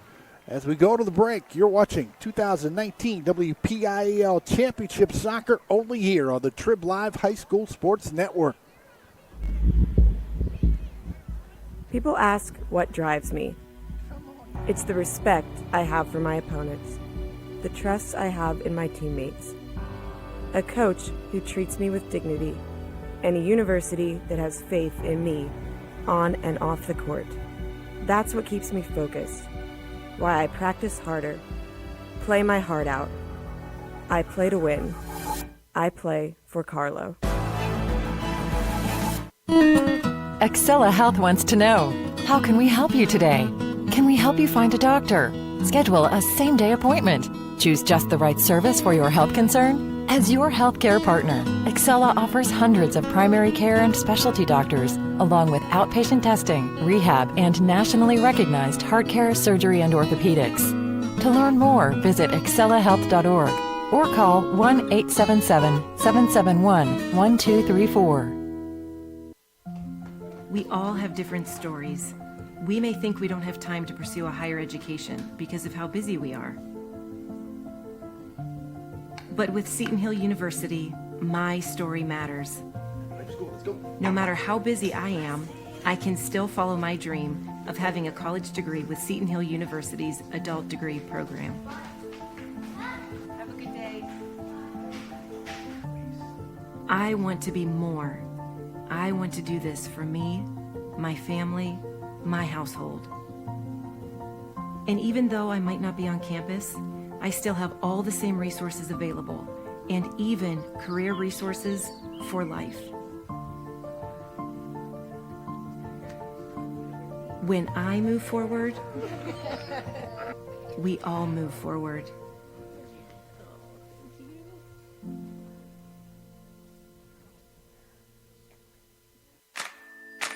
As we go to the break, you're watching 2019 WPIAL Championship Soccer only here on the Trib Live High School Sports Network. People ask what drives me. It's the respect I have for my opponents, the trust I have in my teammates, a coach who treats me with dignity, and a university that has faith in me on and off the court. That's what keeps me focused, why I practice harder, play my heart out. I play to win. I play for Carlo. Excella Health wants to know, how can we help you today? Can we help you find a doctor? Schedule a same-day appointment. Choose just the right service for your health concern? As your healthcare partner, Excella offers hundreds of primary care and specialty doctors, along with outpatient testing, rehab, and nationally recognized heart care, surgery, and orthopedics. To learn more, visit excellahealth.org or call 1-877-771-1234. We all have different stories. We may think we don't have time to pursue a higher education because of how busy we are. But with Seton Hill University, my story matters. No matter how busy I am, I can still follow my dream of having a college degree with Seton Hill University's adult degree program. Have a good day. I want to be more. I want to do this for me, my family, my household. And even though I might not be on campus, I still have all the same resources available, and even career resources for life. When I move forward, we all move forward.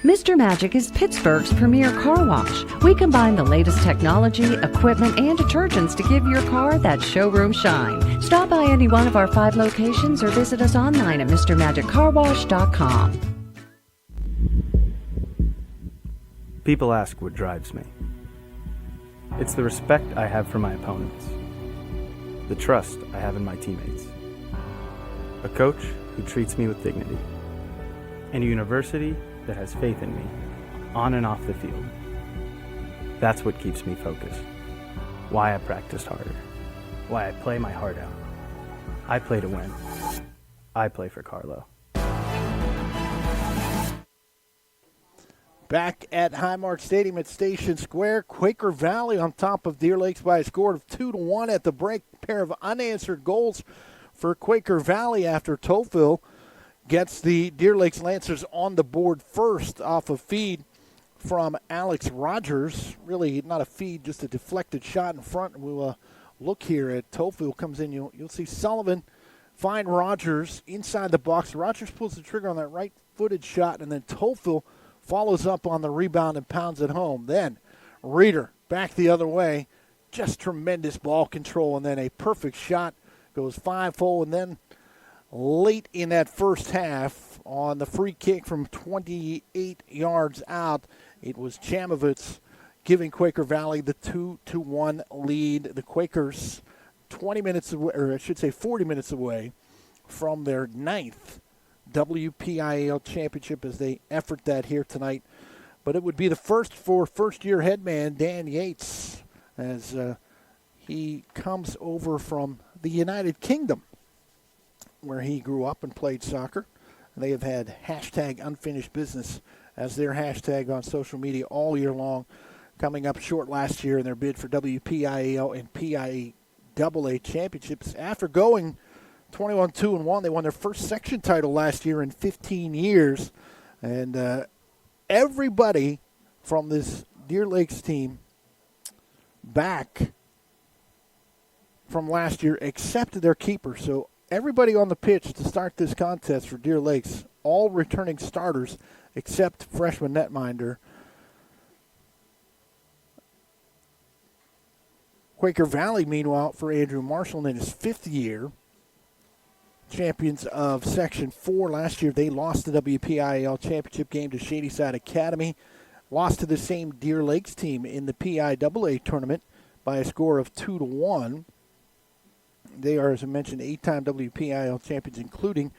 Mr. Magic is Pittsburgh's premier car wash. We combine the latest technology, equipment, and detergents to give your car that showroom shine. Stop by any one of our 5 locations or visit us online at MrMagicCarWash.com. People ask what drives me. It's the respect I have for my opponents, the trust I have in my teammates, a coach who treats me with dignity, and a university that has faith in me, on and off the field. That's what keeps me focused. Why I practiced harder. Why I play my heart out. I play to win. I play for Carlo. Back at Highmark Stadium at Station Square, Quaker Valley on top of Deer Lakes by a score of 2-1 at the break. Pair of unanswered goals for Quaker Valley after Tofil gets the Deer Lakes Lancers on the board first off a feed from Alex Rogers. Really not a feed, just a deflected shot in front. We'll look here at Tofil comes in. You'll see Sullivan find Rogers inside the box. Rogers pulls the trigger on that right-footed shot, and then Tofil follows up on the rebound and pounds it home. Then Reeder back the other way. Just tremendous ball control, and then a perfect shot. Goes 5-0, and then late in that first half on the free kick from 28 yards out, it was Chamovitz giving Quaker Valley the 2-1 lead. The Quakers 20 minutes away, or I should say 40 minutes away from their 9th WPIAL championship as they effort that here tonight. But it would be the first for first-year headman Dan Yates as he comes over from the United Kingdom, where he grew up and played soccer. They have had hashtag unfinished business as their hashtag on social media all year long, coming up short last year in their bid for WPIAL and PIAA championships. After going 21-2-1, they won their first section title last year in 15 years. And everybody from this Deer Lakes team back from last year except their keeper. So everybody on the pitch to start this contest for Deer Lakes, all returning starters except freshman netminder. Quaker Valley, meanwhile, for Andrew Marshall in his 5th year. Champions of Section 4. Last year they lost the WPIAL championship game to Shadyside Academy. Lost to the same Deer Lakes team in the PIAA tournament by a score of 2-1. They are, as I mentioned, 8-time WPIAL champions, including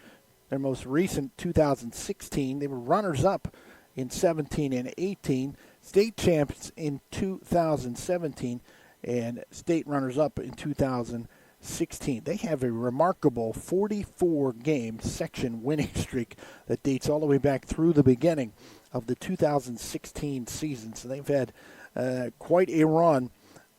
their most recent 2016. They were runners-up in 17 and 18, state champs in 2017, and state runners-up in 2016. They have a remarkable 44-game section winning streak that dates all the way back through the beginning of the 2016 season. So they've had quite a run.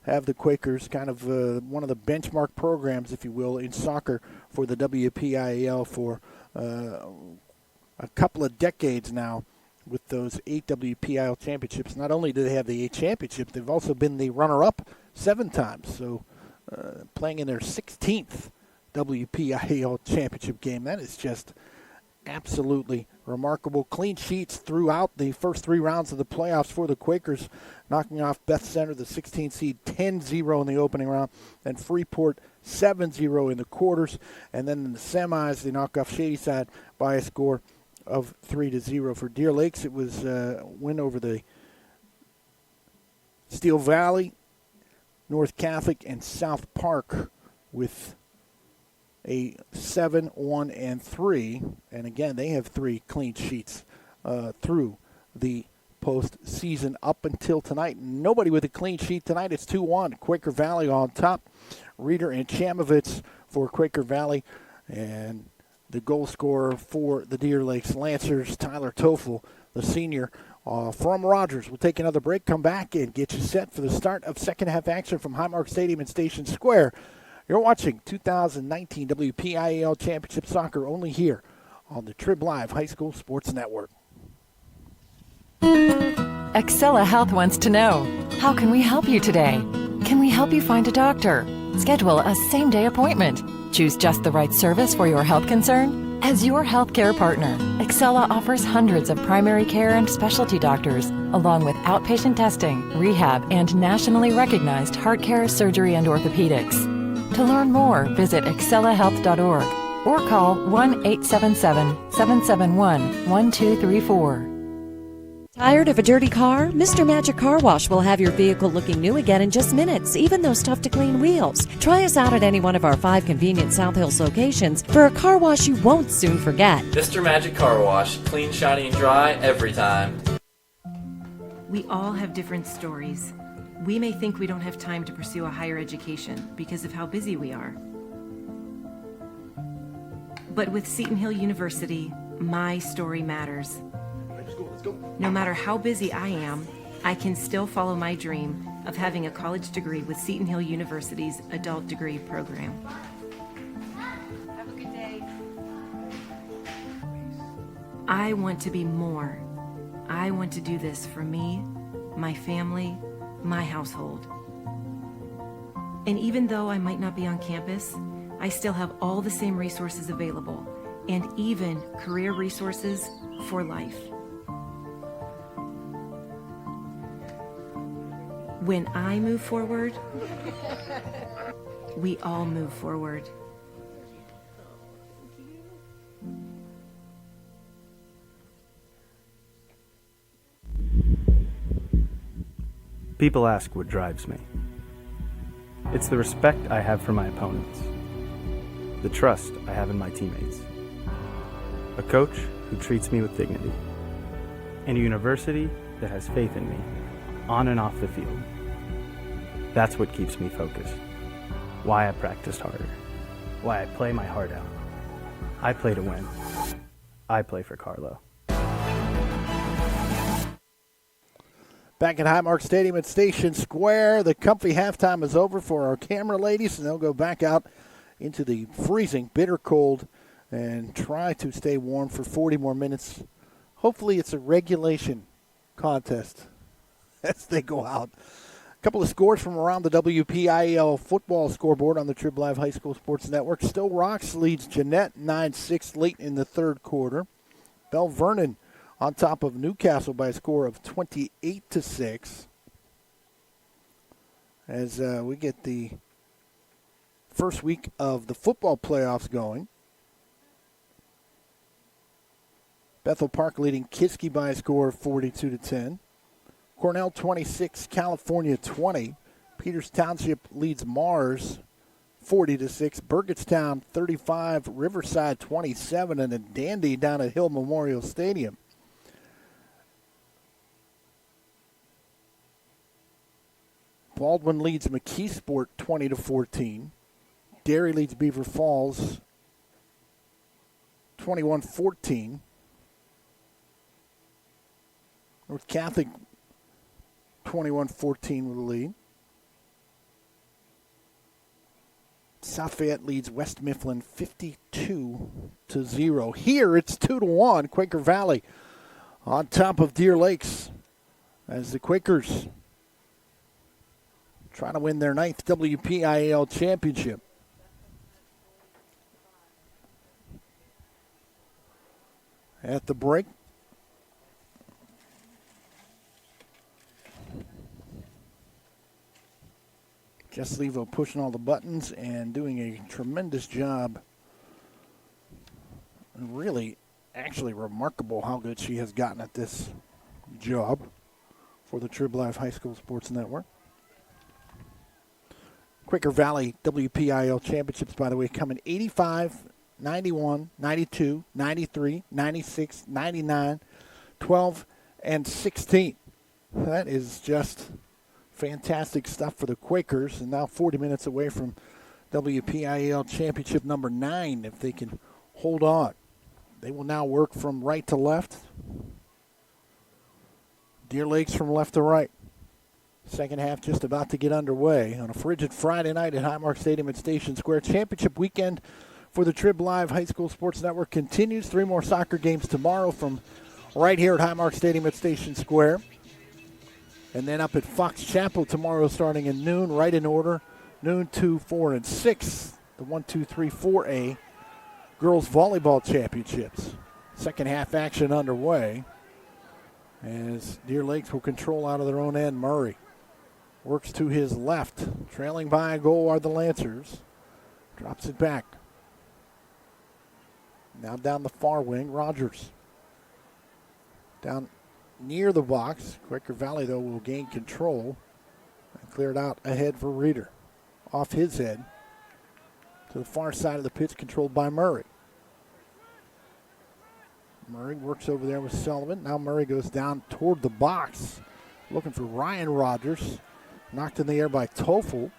Have the Quakers, kind of one of the benchmark programs, if you will, in soccer for the WPIAL for a couple of decades now with those 8 WPIAL championships. Not only do they have the 8 championships, they've also been the runner-up 7 times. So playing in their 16th WPIAL championship game. That is just absolutely remarkable. Clean sheets throughout the first 3 rounds of the playoffs for the Quakers, knocking off Beth Center, the 16 seed, 10-0 in the opening round, and Freeport 7-0 in the quarters. And then in the semis, they knock off Shadyside by a score of 3-0. For Deer Lakes, it was a win over the Steel Valley, North Catholic, and South Park with a 7-1-3, and again, they have 3 clean sheets through the postseason up until tonight. Nobody with a clean sheet tonight. It's 2-1. Quaker Valley on top. Reeder and Chamovitz for Quaker Valley, and the goal scorer for the Deer Lakes Lancers, Tyler Toffel, the senior from Rogers. We'll take another break, come back, and get you set for the start of second half action from Highmark Stadium in Station Square. You're watching 2019 WPIAL Championship Soccer only here on the Trib Live High School Sports Network. Excella Health wants to know, how can we help you today? Can we help you find a doctor? Schedule a same-day appointment. Choose just the right service for your health concern? As your healthcare partner, Excella offers hundreds of primary care and specialty doctors, along with outpatient testing, rehab, and nationally recognized heart care, surgery, and orthopedics. To learn more, visit excellahealth.org or call 1-877-771-1234. Tired of a dirty car? Mr. Magic Car Wash will have your vehicle looking new again in just minutes, even those tough-to-clean wheels. Try us out at any one of our 5 convenient South Hills locations for a car wash you won't soon forget. Mr. Magic Car Wash, clean, shiny, and dry every time. We all have different stories. We may think we don't have time to pursue a higher education because of how busy we are. But with Seton Hill University, my story matters. No matter how busy I am, I can still follow my dream of having a college degree with Seton Hill University's adult degree program. Have a good day. I want to be more. I want to do this for me, my family, my household. And even though I might not be on campus, I still have all the same resources available, and even career resources for life. When I move forward, we all move forward. People ask what drives me. It's the respect I have for my opponents. The trust I have in my teammates. A coach who treats me with dignity. And a university that has faith in me, on and off the field. That's what keeps me focused. Why I practiced harder. Why I play my heart out. I play to win. I play for Carlo. Back at Highmark Stadium at Station Square, the comfy halftime is over for our camera ladies, and they'll go back out into the freezing, bitter cold and try to stay warm for 40 more minutes. Hopefully it's a regulation contest as they go out. A couple of scores from around the WPIAL football scoreboard on the Trib Live High School Sports Network. Still Rocks leads Jeanette 9-6 late in the third quarter. Bell Vernon on top of Newcastle by a score of 28-6. As we get the first week of the football playoffs going. Bethel Park leading Kiski by a score of 42-10. Cornell 26, California 20. Peters Township leads Mars 40-6. Burgettstown 35, Riverside 27, and a dandy down at Hill Memorial Stadium. Baldwin leads McKeesport 20-14. Derry leads Beaver Falls 21-14. North Catholic 21-14 with a lead. South Fayette leads West Mifflin 52-0. Here it's 2-1. Quaker Valley on top of Deer Lakes as the Quakers trying to win their 9th WPIAL championship. At the break, Jess Levo pushing all the buttons and doing a tremendous job. And really, actually remarkable how good she has gotten at this job for the Trib Live High School Sports Network. Quaker Valley WPIAL championships, by the way, coming 85, 91, 92, 93, 96, 99, 12, and 16. That is just fantastic stuff for the Quakers, and now 40 minutes away from WPIAL championship number 9 if they can hold on. They will now work from right to left. Deer Lakes from left to right. Second half just about to get underway on a frigid Friday night at Highmark Stadium at Station Square. Championship weekend for the Trib Live High School Sports Network continues. 3 more soccer games tomorrow from right here at Highmark Stadium at Station Square. And then up at Fox Chapel tomorrow starting at noon, right in order. Noon, 2, 4, and 6. The 1, 2, 3, 4A Girls Volleyball Championships. Second half action underway as Deer Lakes will control out of their own end. Murray works to his left. Trailing by a goal are the Lancers. Drops it back. Now down the far wing, Rogers. Down near the box. Quaker Valley, though, will gain control. And clear it out ahead for Reeder. Off his head. To the far side of the pitch, controlled by Murray. Murray works over there with Sullivan. Now Murray goes down toward the box. Looking for Ryan Rogers. Knocked in the air by Toffel.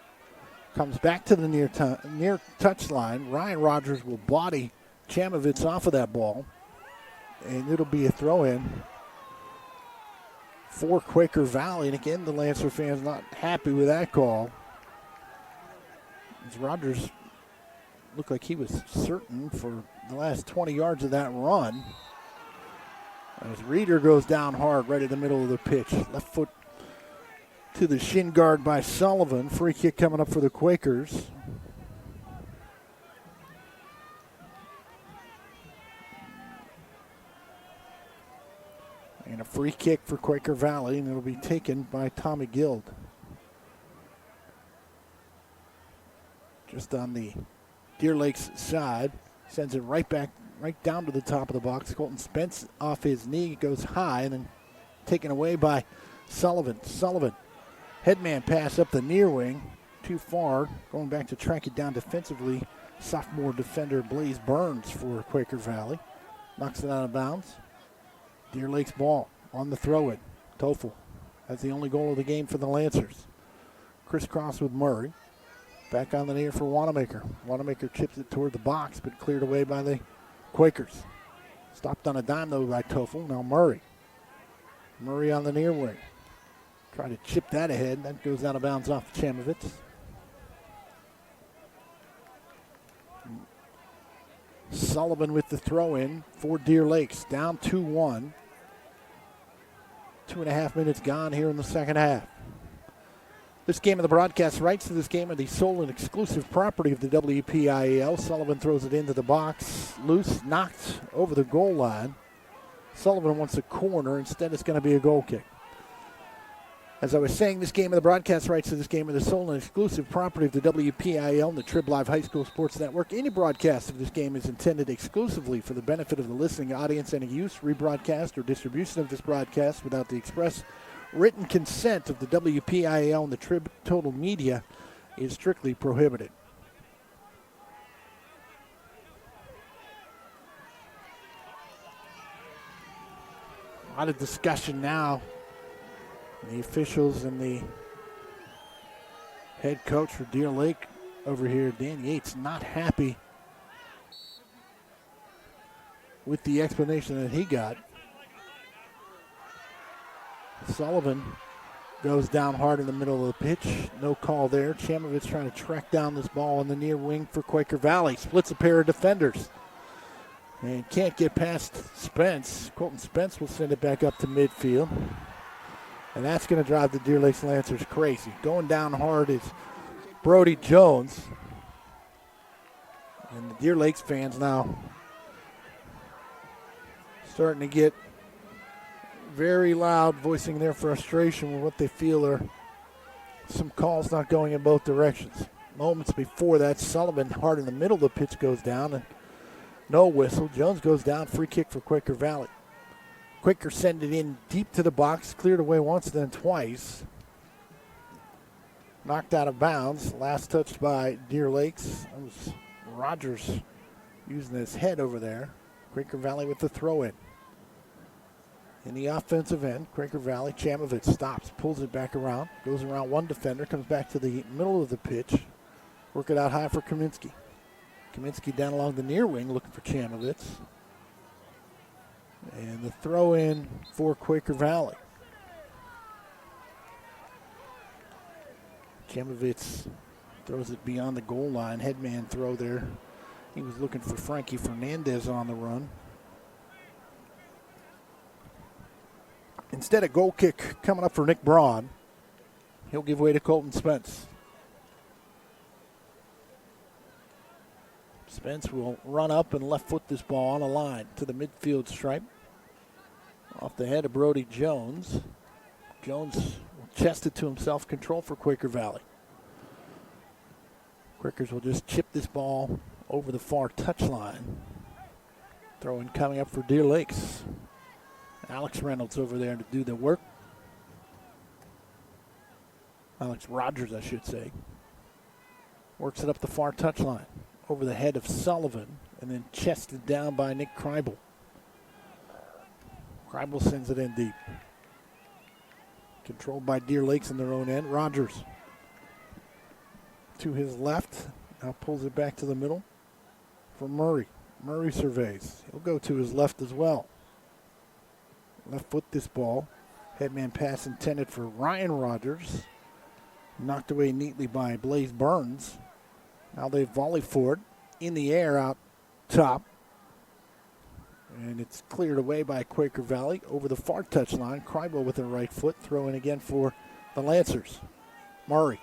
Comes back to the near touch line. Ryan Rogers will body Chamovitz off of that ball. And it'll be a throw-in for Quaker Valley. And again, the Lancer fans not happy with that call. As Rogers looked like he was certain for the last 20 yards of that run. As Reeder goes down hard right in the middle of the pitch. Left foot to the shin guard by Sullivan. Free kick coming up for the Quakers. And a free kick for Quaker Valley, and it'll be taken by Tommy Guild. Just on the Deer Lakes side. Sends it right back, right down to the top of the box. Colton Spence off his knee, goes high, and then taken away by Sullivan. Sullivan, headman pass up the near wing too far. Going back to track it down defensively, sophomore defender Blaze Burns for Quaker Valley. Knocks it out of bounds. Deer Lake's ball on the throw-in. Toffel has the only goal of the game for the Lancers. Crisscross with Murray. Back on the near for Wanamaker. Wanamaker chips it toward the box, but cleared away by the Quakers. Stopped on a dime, though, by Toffel. Now Murray. Murray on the near wing. Trying to chip that ahead. That goes out of bounds off Chamovitz. Sullivan with the throw-in for Deer Lakes. Down 2-1. 2.5 minutes gone here in the second half. This game of the broadcast rights to this game are the sole and exclusive property of the WPIAL. Sullivan throws it into the box. Loose, knocked over the goal line. Sullivan wants a corner. Instead, it's going to be a goal kick. As I was saying, this game of the broadcast rights to this game are the sole and exclusive property of the WPIAL and the Trib Live High School Sports Network. Any broadcast of this game is intended exclusively for the benefit of the listening audience. Any use, rebroadcast, or distribution of this broadcast without the express written consent of the WPIAL and the Trib Total Media is strictly prohibited. A lot of discussion now. The officials and the head coach for Deer Lake over here, Dan Yates, not happy with the explanation that he got. Sullivan goes down hard in the middle of the pitch. No call there. Chamovitz trying to track down this ball on the near wing for Quaker Valley. Splits a pair of defenders. And can't get past Spence. Colton Spence will send it back up to midfield. And that's going to drive the Deer Lakes Lancers crazy. Going down hard is Brody Jones. And the Deer Lakes fans now starting to get very loud, voicing their frustration with what they feel are some calls not going in both directions. Moments before that, Sullivan hard in the middle of the pitch goes down, and no whistle. Jones goes down, free kick for Quaker Valley. Quaker send it in deep to the box, cleared away once, then twice. Knocked out of bounds. Last touched by Deer Lakes. That was Rogers using his head over there. Quaker Valley with the throw-in. In the offensive end, Quaker Valley, Chamovitz stops, pulls it back around, goes around one defender, comes back to the middle of the pitch. Work it out high for Kaminsky. Kaminsky down along the near wing looking for Chamovitz. And the throw in for Quaker Valley. Chamovitz throws it beyond the goal line. Headman throw there. He was looking for Frankie Fernandez on the run. Instead, a goal kick coming up for Nick Braun. He'll give way to Colton Spence. Spence will run up and left foot this ball on a line to the midfield stripe. Off the head of Brody Jones. Jones will chest it to himself. Control for Quaker Valley. Quakers will just chip this ball over the far touchline. Throw in coming up for Deer Lakes. Alex Reynolds over there to do the work. Alex Rogers, I should say. Works it up the far touchline. Over the head of Sullivan. And then chested down by Nick Kreibel. Kreibel sends it in deep. Controlled by Deer Lakes in their own end. Rogers to his left. Now pulls it back to the middle for Murray. Murray surveys. He'll go to his left as well. Left foot this ball. Headman pass intended for Ryan Rogers. Knocked away neatly by Blaze Burns. Now they volley for it in the air out top. And it's cleared away by Quaker Valley over the far touchline. Kreibel with the right foot. Throw in again for the Lancers. Murray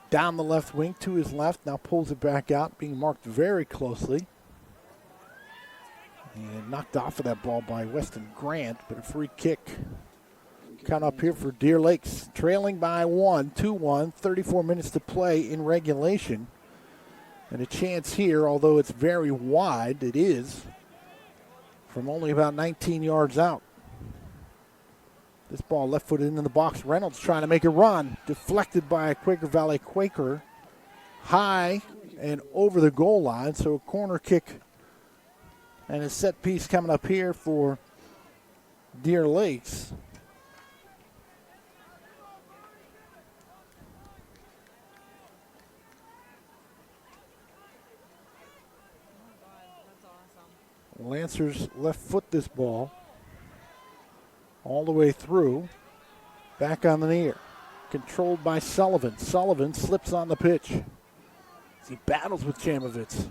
down the left wing to his left. Now pulls it back out, being marked very closely. And knocked off of that ball by Weston Grant, but a free kick coming up here for Deer Lakes. Trailing by 2-1, 34 minutes to play in regulation. And a chance here, although it's very wide, it is from only about 19 yards out. This ball left footed into the box. Reynolds trying to make a run. Deflected by a Quaker Valley Quaker. High and over the goal line. So a corner kick and a set piece coming up here for Deer Lakes. Lancers left foot this ball all the way through. Back on the near. Controlled by Sullivan. Sullivan slips on the pitch as he battles with Chamovitz.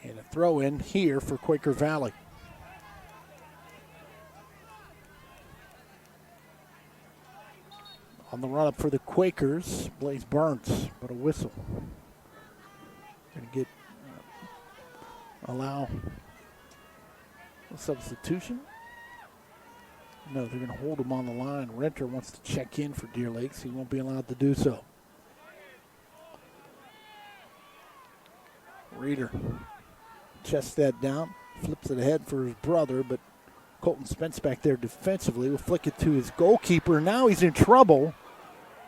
And a throw in here for Quaker Valley. On the run up for the Quakers, Blaze Burns, but a whistle. Going to allow a substitution. No, they're going to hold him on the line. Renter wants to check in for Deer Lakes. He won't be allowed to do so. Reeder chests that down, flips it ahead for his brother, but Colton Spence back there defensively will flick it to his goalkeeper. Now he's in trouble.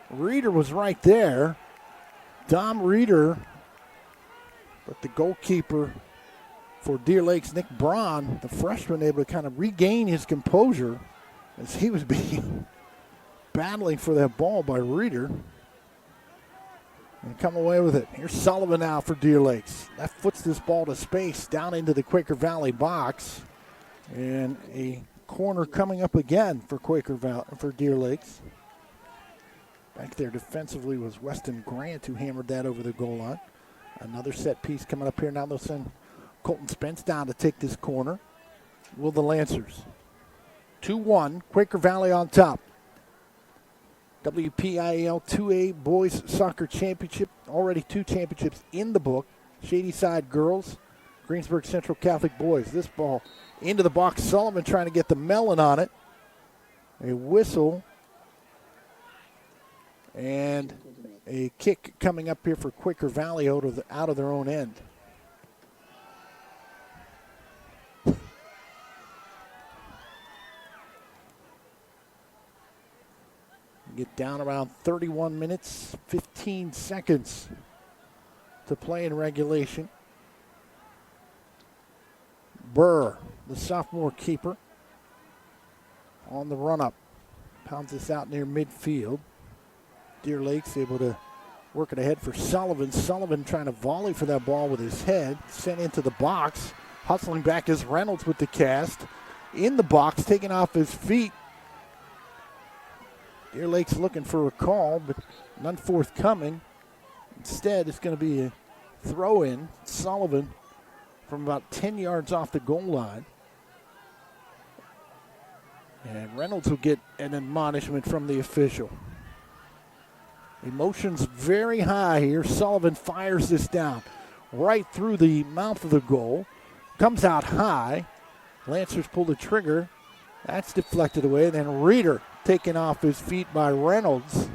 Reeder was right there. Dom Reeder, but the goalkeeper for Deer Lakes, Nick Braun, the freshman, able to kind of regain his composure as he was being battling for that ball by Reeder. And come away with it. Here's Sullivan now for Deer Lakes. Left foots this ball to space down into the Quaker Valley box. And a corner coming up again for for Deer Lakes. Back there defensively was Weston Grant, who hammered that over the goal line. Another set piece coming up here. Now they'll send Colton Spence down to take this corner. Will the Lancers? 2-1, Quaker Valley on top. WPIAL 2A Boys Soccer Championship. Already 2 championships in the book. Shady Side Girls, Greensburg Central Catholic Boys. This ball into the box. Sullivan trying to get the melon on it. A whistle. And a kick coming up here for Quaker Valley out of their own end. Get down around 31 minutes, 15 seconds to play in regulation. Burr, the sophomore keeper, on the run-up. Pounds this out near midfield. Deer Lakes able to work it ahead for Sullivan. Sullivan trying to volley for that ball with his head. Sent into the box. Hustling back is Reynolds with the cast. In the box, taking off his feet. Deer Lakes looking for a call, but none forthcoming. Instead, it's going to be a throw-in. Sullivan from about 10 yards off the goal line. And Reynolds will get an admonishment from the official. Emotions very high here. Sullivan fires this down right through the mouth of the goal. Comes out high. Lancers pull the trigger. That's deflected away. Then Reeder taken off his feet by Reynolds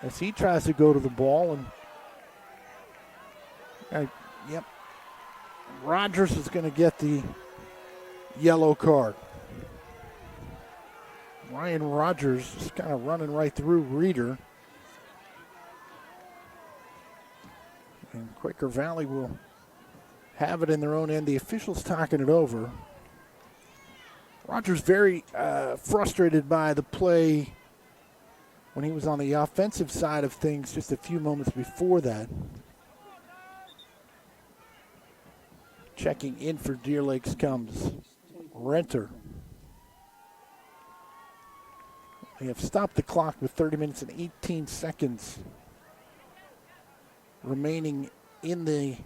as he tries to go to the ball. And Rogers is going to get the yellow card. Ryan Rogers is kind of running right through Reeder. And Quaker Valley will have it in their own end. The officials talking it over. Rogers very frustrated by the play when he was on the offensive side of things just a few moments before that. Checking in for Deer Lakes comes Renter. They have stopped the clock with 30 minutes and 18 seconds remaining in the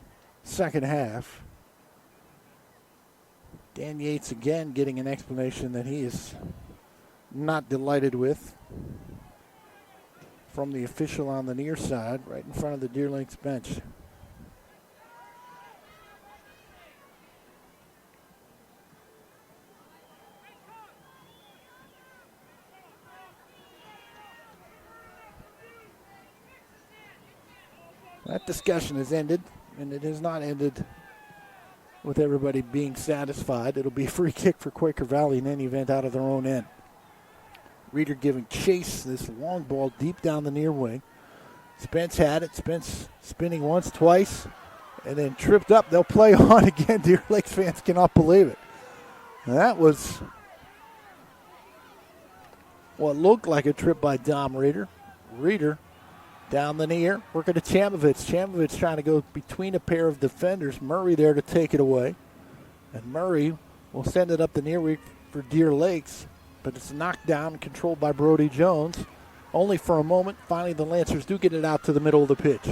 second half. Dan Yates again getting an explanation that he is not delighted with from the official on the near side, right in front of the Deer Lakes bench. That discussion has ended, and it has not ended with everybody being satisfied. It'll be a free kick for Quaker Valley in any event out of their own end. Reeder giving chase, this long ball deep down the near wing. Spence had it. Spence spinning once, twice, and then tripped up. They'll play on again. Deer Lakes fans cannot believe it. And that was what looked like a trip by Dom Reeder. Reeder down the near, working to Chamovitz. Chamovitz trying to go between a pair of defenders. Murray there to take it away. And Murray will send it up the near wing for Deer Lakes. But it's knocked down and controlled by Brody Jones. Only for a moment. Finally, the Lancers do get it out to the middle of the pitch.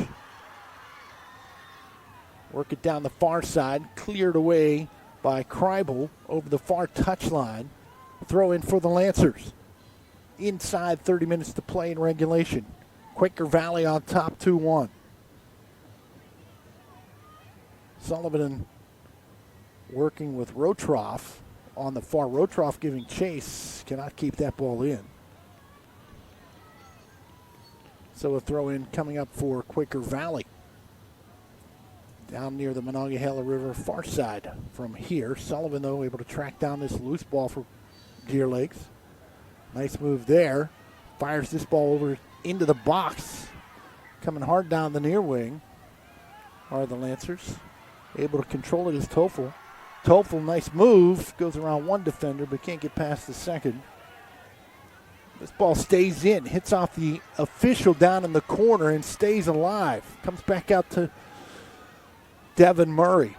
Work it down the far side. Cleared away by Kreibel over the far touchline. Throw in for the Lancers. Inside 30 minutes to play in regulation. Quaker Valley on top 2-1. Sullivan working with Rotroff on the far. Rotroff giving chase. Cannot keep that ball in. So a throw in coming up for Quaker Valley. Down near the Monongahela River far side from here. Sullivan, though, able to track down this loose ball for Deer Lakes. Nice move there. Fires this ball over into the box. Coming hard down the near wing are the Lancers. Able to control it is Toffel. Toffel, nice move. Goes around one defender, but can't get past the second. This ball stays in. Hits off the official down in the corner and stays alive. Comes back out to Devin Murray.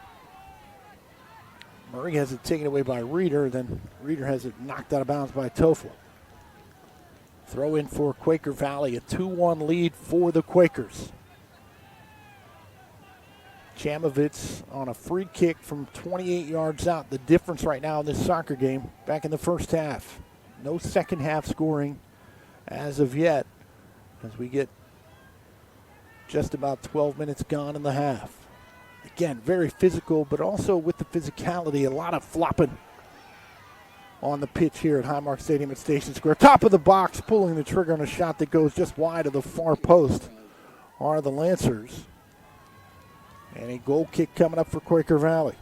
Murray has it taken away by Reeder. Then Reeder has it knocked out of bounds by Toffel. Throw in for Quaker Valley, a 2-1 lead for the Quakers. Chamovitz on a free kick from 28 yards out. The difference right now in this soccer game back in the first half. No second half scoring as of yet, as we get just about 12 minutes gone in the half. Again, very physical, but also with the physicality, a lot of flopping on the pitch here at Highmark Stadium at Station Square. Top of the box, pulling the trigger on a shot that goes just wide of the far post are the Lancers. And a goal kick coming up for Quaker Valley.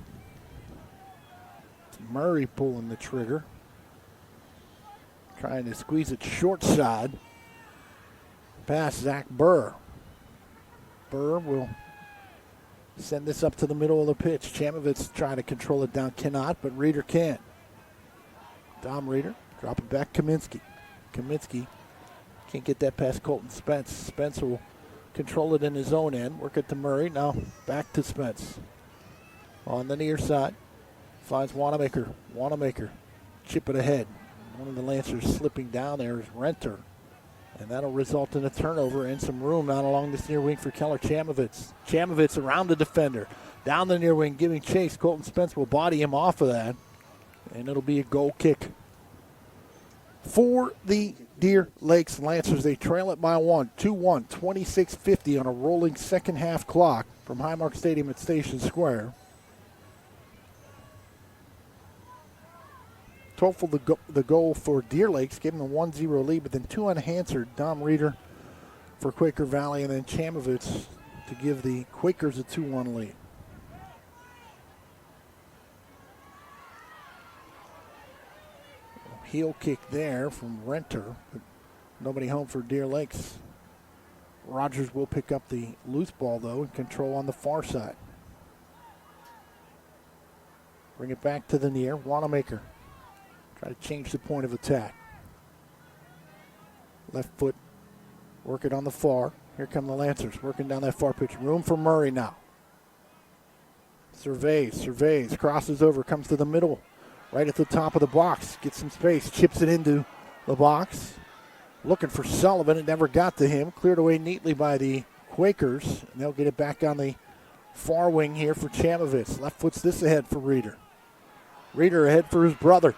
It's Murray pulling the trigger. Trying to squeeze it short side. Pass Zach Burr. Burr will send this up to the middle of the pitch. Chamovitz trying to control it down, cannot, but Reeder can. Dom Reeder, dropping back Kaminsky. Kaminsky can't get that past Colton Spence. Spence will control it in his own end. Work it to Murray. Now back to Spence. On the near side. Finds Wanamaker. Wanamaker. Chip it ahead. One of the Lancers slipping down there is Renter. And that'll result in a turnover and some room out along this near wing for Keller Chamovitz. Chamovitz around the defender. Down the near wing giving chase. Colton Spence will body him off of that. And it'll be a goal kick for the Deer Lakes Lancers. They trail it by 2-1, 26:50 on a rolling second half clock from Highmark Stadium at Station Square. Toffel the goal for Deer Lakes, giving them a 1-0 lead, but then two unanswered. Dom Reeder for Quaker Valley, and then Chamovitz to give the Quakers a 2-1 lead. Heel kick there from Renter, but nobody home for Deer Lakes. Rogers will pick up the loose ball, though, and control on the far side. Bring it back to the near. Wanamaker. Try to change the point of attack. Left foot. Work it on the far. Here come the Lancers working down that far pitch. Room for Murray now. Surveys. Crosses over. Comes to the middle. Right at the top of the box. Gets some space. Chips it into the box. Looking for Sullivan. It never got to him. Cleared away neatly by the Quakers. And they'll get it back on the far wing here for Chamovitz. Left foot's this ahead for Reeder. Reeder ahead for his brother.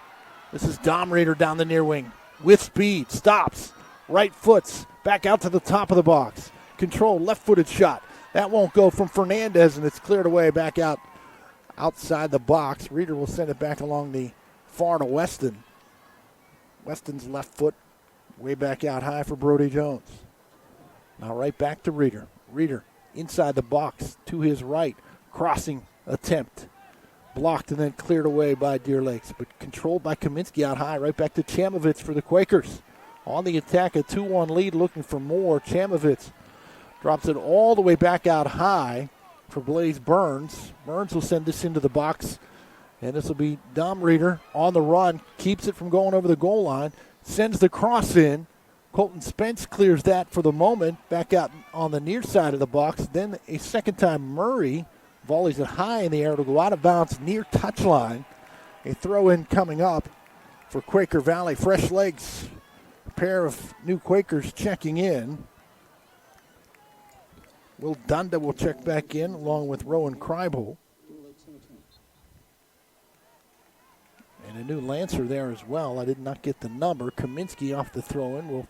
This is Dom Reeder down the near wing. With speed. Stops. Right foot's back out to the top of the box. Control. Left-footed shot. That won't go from Fernandez, and it's cleared away back out outside the box. Reeder will send it back along the far to Weston. Weston's left foot way back out high for Brody Jones. Now right back to Reeder. Reeder inside the box to his right. Crossing attempt. blocked and then cleared away by Deer Lakes, but controlled by Kaminsky out high. Right back to Chamovitz for the Quakers. On the attack, a 2-1 lead, looking for more. Chamovitz drops it all the way back out high for Blaze Burns. Burns will send this into the box, and this will be Dom Reeder on the run. Keeps it from going over the goal line. Sends the cross in. Colton Spence clears that for the moment. Back out on the near side of the box. Then a second time Murray volleys it high in the air to go out of bounds near touchline. A throw-in coming up for Quaker Valley. Fresh legs. A pair of new Quakers checking in. Will Dunda will check back in along with Rowan Kreibel. And a new Lancer there as well. I did not get the number. Kaminsky off the throw-in will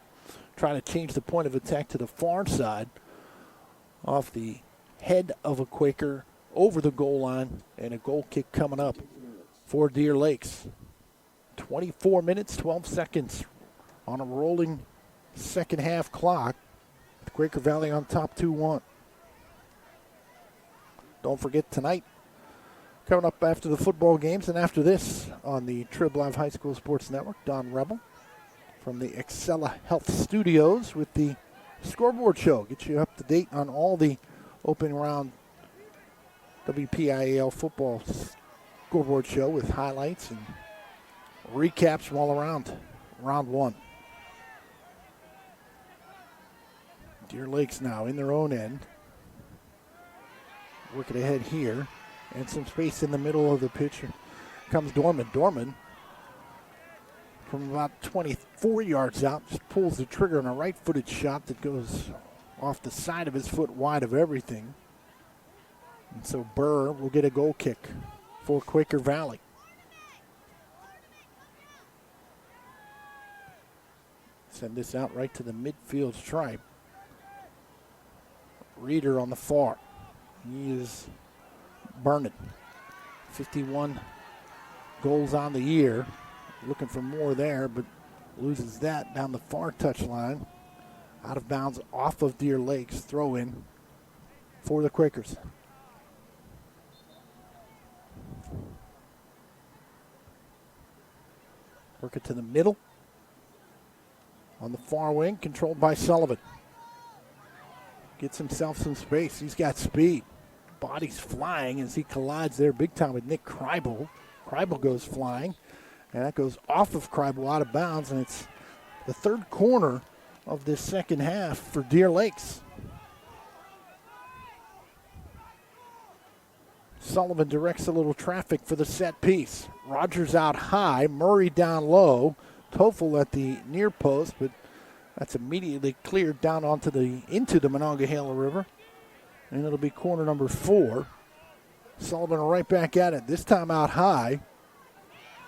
try to change the point of attack to the far side. Off the head of a Quaker over the goal line, and a goal kick coming up for Deer Lakes. 24 minutes, 12 seconds on a rolling second half clock. With Quaker Valley on top 2-1. Don't forget tonight, coming up after the football games and after this on the Trib Live High School Sports Network, Don Rebel from the Excella Health Studios with the Scoreboard Show. Get you up to date on all the opening round WPIAL football Scoreboard Show with highlights and recaps from all around round one. Deer Lakes now in their own end. Working ahead here. And some space in the middle of the pitch. Comes Dorman. Dorman, from about 24 yards out, just pulls the trigger on a right-footed shot that goes off the side of his foot wide of everything. And so Burr will get a goal kick for Quaker Valley. Send this out right to the midfield stripe. Reeder on the far. He is burning. 51 goals on the year. Looking for more there, but loses that down the far touchline. Out of bounds off of Deer Lakes. Throw in for the Quakers. Work it to the middle. On the far wing, controlled by Sullivan. Gets himself some space. He's got speed. Body's flying as he collides there big time with Nick Kreibel. Kreibel goes flying, and that goes off of Kreibel out of bounds, and it's the third corner of this second half for Deer Lakes. Sullivan directs a little traffic for the set piece. Rogers out high, Murray down low, Toffel at the near post, but that's immediately cleared down into the Monongahela River. And it'll be corner number 4. Sullivan right back at it, this time out high.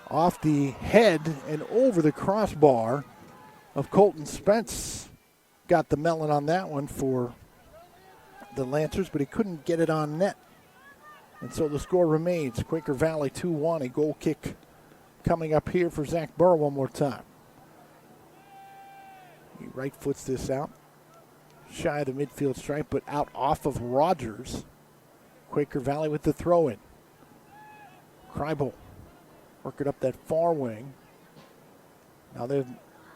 Off the head and over the crossbar of Colton Spence. Got the melon on that one for the Lancers, but he couldn't get it on net. And so the score remains Quaker Valley 2-1. A goal kick coming up here for Zach Burr one more time. He right foots this out. Shy of the midfield stripe, but out off of Rogers. Quaker Valley with the throw-in. Kreibel working up that far wing. Now they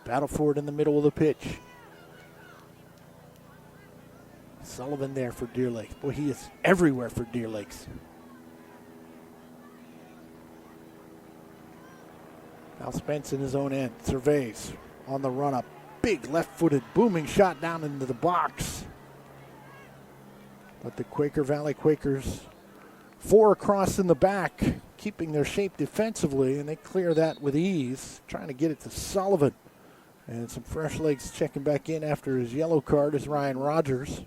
battle for it in the middle of the pitch. Sullivan there for Deer Lakes. Boy, he is everywhere for Deer Lakes. Now Spence in his own end. Surveys on the run-up. Big left-footed booming shot down into the box. But the Quaker Valley Quakers, 4 across in the back, keeping their shape defensively, and they clear that with ease, trying to get it to Sullivan. And some fresh legs checking back in after his yellow card is Ryan Rogers.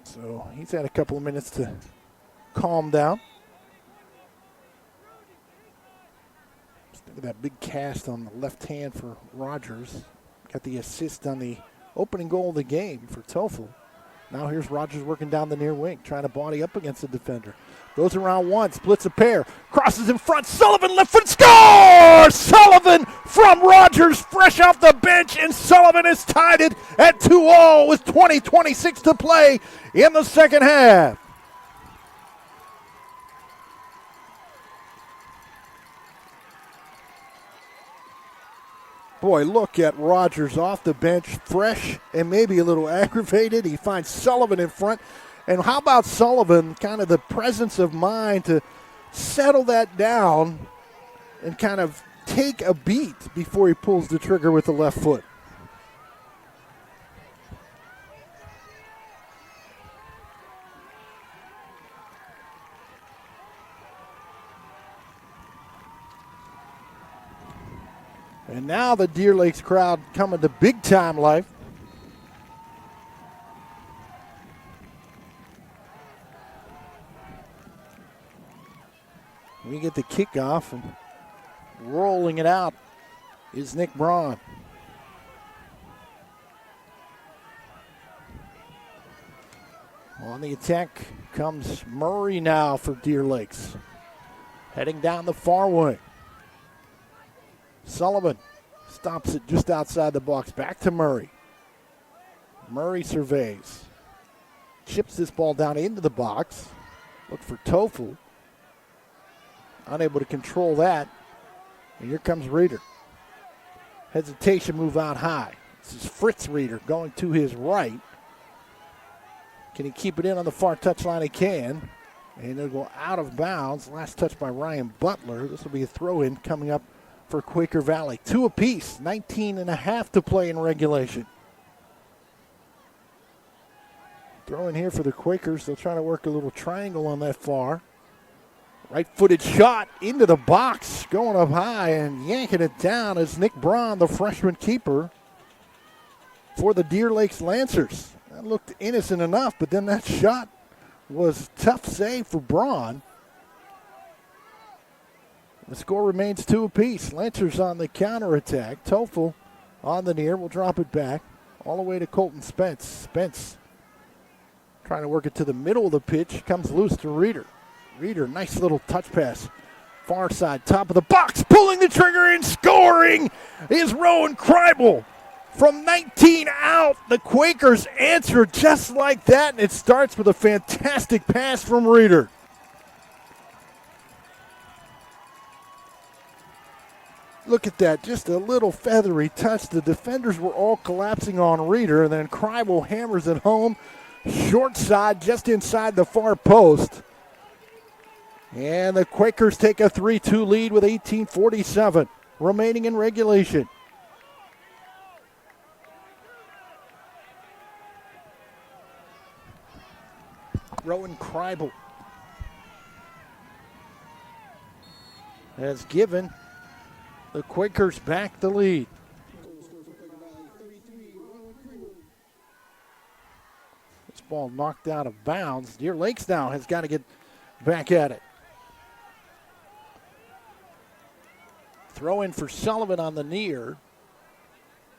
So he's had a couple of minutes to calm down. Look at that big cast on the left hand for Rogers. Got the assist on the opening goal of the game for Toffel. Now here's Rogers working down the near wing, trying to body up against the defender. Goes around one, splits a pair, crosses in front. Sullivan left foot scores! Sullivan from Rogers, fresh off the bench, and Sullivan has tied it at 2-2 with 20:26 to play in the second half. Boy, look at Rogers off the bench, fresh and maybe a little aggravated. He finds Sullivan in front. And how about Sullivan, kind of the presence of mind to settle that down and kind of take a beat before he pulls the trigger with the left foot. And now the Deer Lakes crowd coming to big time life. We get the kickoff, and rolling it out is Nick Braun. On the attack comes Murray now for Deer Lakes. Heading down the far way. Sullivan stops it just outside the box. Back to Murray. Murray surveys. Chips this ball down into the box. Look for Tofu. Unable to control that. And here comes Reeder. Hesitation move out high. This is Fritz Reeder going to his right. Can he keep it in on the far touchline? He can. And it'll go out of bounds. Last touch by Ryan Butler. This will be a throw-in coming up for Quaker Valley. 2 apiece, 19.5 to play in regulation. Throw in here for the Quakers. They'll try to work a little triangle on that far. Right-footed shot into the box, going up high and yanking it down is Nick Braun, the freshman keeper for the Deer Lakes Lancers. That looked innocent enough, but then that shot was a tough save for Braun. The score remains 2 apiece. Lancers on the counterattack. Tofu on the near will drop it back all the way to Colton Spence. Spence trying to work it to the middle of the pitch. Comes loose to Reeder. Reeder, nice little touch pass. Far side, top of the box. Pulling the trigger and scoring is Rowan Kreibel. From 19 out, the Quakers answer just like that, and it starts with a fantastic pass from Reeder. Look at that, just a little feathery touch. The defenders were all collapsing on Reeder, and then Kreibel hammers it home. Short side, just inside the far post. And the Quakers take a 3-2 lead with 18:47 remaining in regulation. Rowan Kreibel has given the Quakers back the lead. This ball knocked out of bounds. Deer Lakes now has got to get back at it. Throw in for Sullivan on the near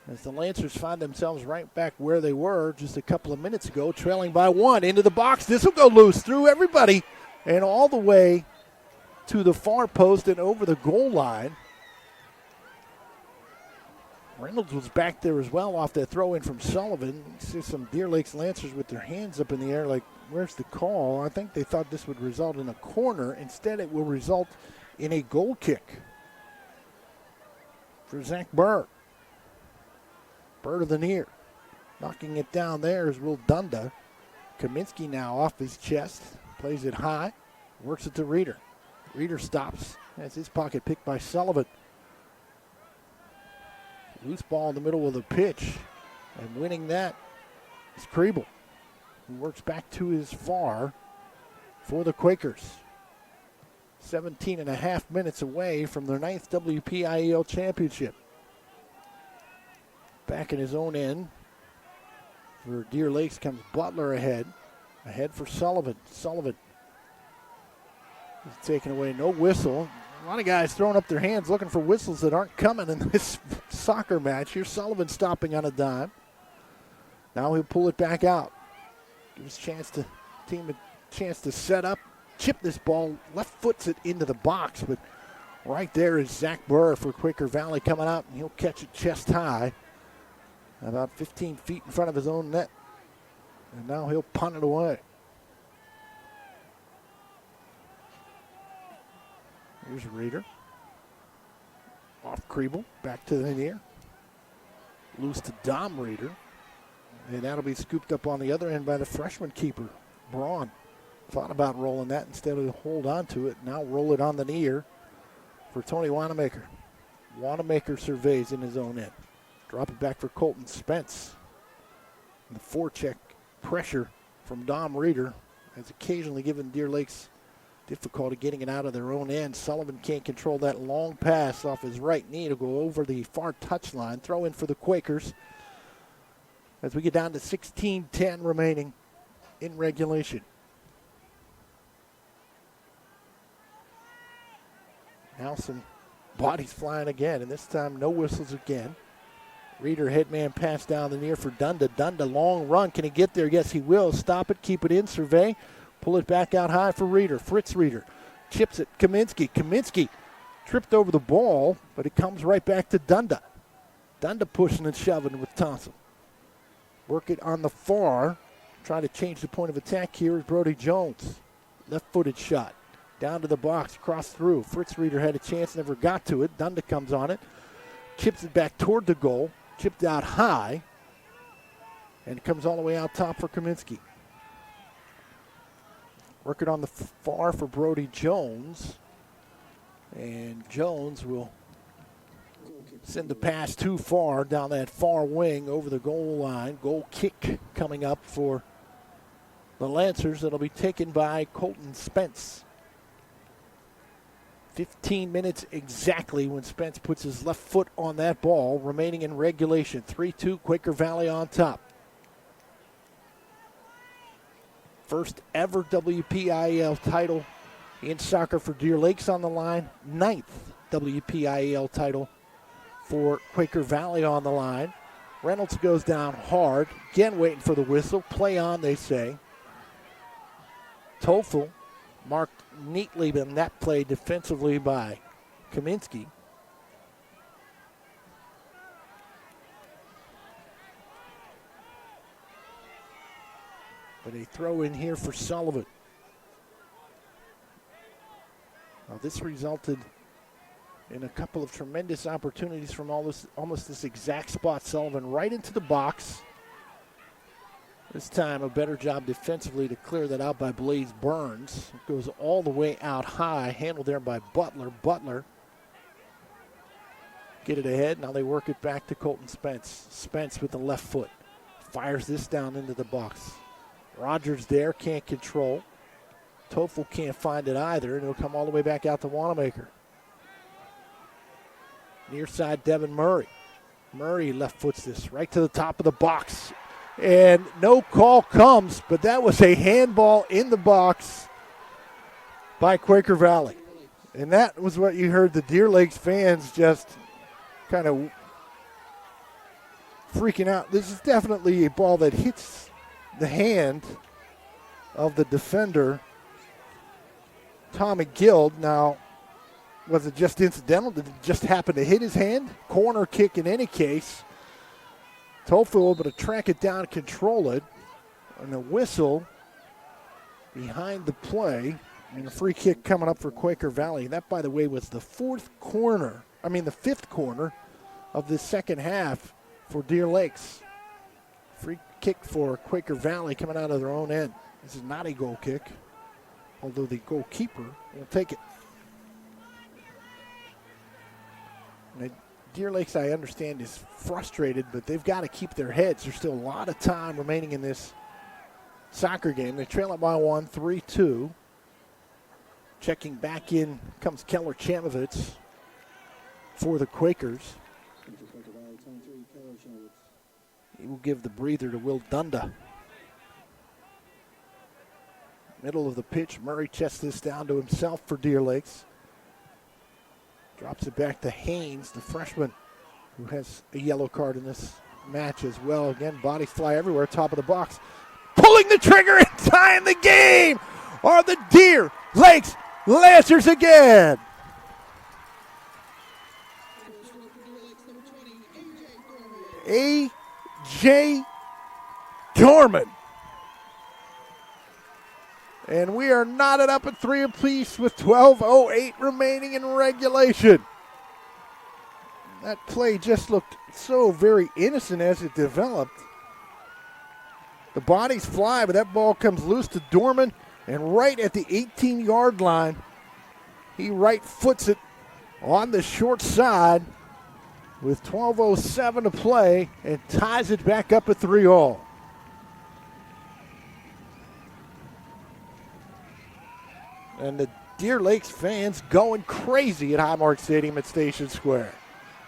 as the Lancers find themselves right back where they were just a couple of minutes ago, trailing by 1 into the box. This will go loose through everybody and all the way to the far post and over the goal line. Reynolds was back there as well off that throw in from Sullivan. You see some Deer Lakes Lancers with their hands up in the air like, where's the call? I think they thought this would result in a corner. Instead, it will result in a goal kick for Zach Burr. Burr to the near. Knocking it down there is Will Dunda. Kaminsky now off his chest. Plays it high. Works it to Reeder. Reeder stops. Has his pocket picked by Sullivan. Loose ball in the middle of the pitch. And winning that is Kreibel, who works back to his far for the Quakers. 17.5 minutes away from their 9th WPIAL championship. Back in his own end for Deer Lakes comes Butler ahead. Ahead for Sullivan. Sullivan is taken away. No whistle. A lot of guys throwing up their hands looking for whistles that aren't coming in this soccer match. Here's Sullivan stopping on a dime. Now he'll pull it back out. Give his team a chance to set up. Chip this ball. Left foots it into the box. But right there is Zach Burr for Quaker Valley coming out. And he'll catch it chest high. About 15 feet in front of his own net. And now he'll punt it away. Here's Reeder. Off Kreibel. Back to the near. Loose to Dom Reeder. And that'll be scooped up on the other end by the freshman keeper, Braun. Thought about rolling that instead of hold on to it. Now roll it on the near for Tony Wanamaker. Wanamaker surveys in his own end. Drop it back for Colton Spence. And the forecheck pressure from Dom Reeder has occasionally given Deer Lakes difficulty getting it out of their own end. Sullivan can't control that long pass off his right knee to go over the far touchline. Throw in for the Quakers as we get down to 16:10 remaining in regulation. Now some bodies flying again, and this time no whistles again. Reeder headman pass down the near for Dunda. Dunda, long run. Can he get there? Yes, he will. Stop it, keep it in, survey. Pull it back out high for Reeder. Fritz Reeder chips it. Kaminsky. Kaminsky tripped over the ball, but it comes right back to Dunda. Dunda pushing and shoving with Thompson. Work it on the far. Trying to change the point of attack here is Brody Jones. Left-footed shot. Down to the box, cross through. Fritz Reeder had a chance, never got to it. Dunda comes on it. Chips it back toward the goal. Chipped out high. And it comes all the way out top for Kaminsky. Work it on the far for Brody Jones. And Jones will send the pass too far down that far wing over the goal line. Goal kick coming up for the Lancers. It'll be taken by Colton Spence. 15 minutes exactly when Spence puts his left foot on that ball, remaining in regulation. 3-2, Quaker Valley on top. First ever WPIAL title in soccer for Deer Lakes on the line. 9th WPIAL title for Quaker Valley on the line. Reynolds goes down hard. Again waiting for the whistle. Play on, they say. Toffel marked neatly in that play defensively by Kaminsky. But a throw in here for Sullivan. Now this resulted in a couple of tremendous opportunities from almost this exact spot. Sullivan right into the box. This time a better job defensively to clear that out by Blaze Burns. It goes all the way out high, handled there by Butler. Butler get it ahead. Now they work it back to Colton Spence. Spence with the left foot. Fires this down into the box. Rogers there, can't control. Toffel can't find it either, and it'll come all the way back out to Wanamaker. Near side, Devin Murray. Murray left foots this right to the top of the box. And no call comes, but that was a handball in the box by Quaker Valley. And that was what you heard the Deer Lakes fans just kind of freaking out. This is definitely a ball that hits the hand of the defender, Tommy Guild. Now, was it just incidental? Did it just happen to hit his hand? Corner kick in any case. Toffel able to track it down, control it, and a whistle behind the play, and a free kick coming up for Quaker Valley. That, by the way, was the fifth corner of the second half for Deer Lakes. Free kick for Quaker Valley coming out of their own end. This is not a goal kick, although the goalkeeper will take it. And Deer Lakes, I understand, is frustrated, but they've got to keep their heads. There's still a lot of time remaining in this soccer game. They trail it by 1, 3-2. Checking back in comes Keller Chamovitz for the Quakers. He will give the breather to Will Dunda. Middle of the pitch, Murray chests this down to himself for Deer Lakes. Drops it back to Haynes, the freshman, who has a yellow card in this match as well. Again, bodies fly everywhere, top of the box. Pulling the trigger and tying the game are the Deer Lakes Lancers again. A.J. Dorman. And we are knotted up at 3 apiece with 12:08 remaining in regulation. That play just looked so very innocent as it developed. The bodies fly, but that ball comes loose to Dorman, and right at the 18-yard line, he right foots it on the short side with 12:07 to play and ties it back up at 3-all. And the Deer Lakes fans going crazy at Highmark Stadium at Station Square.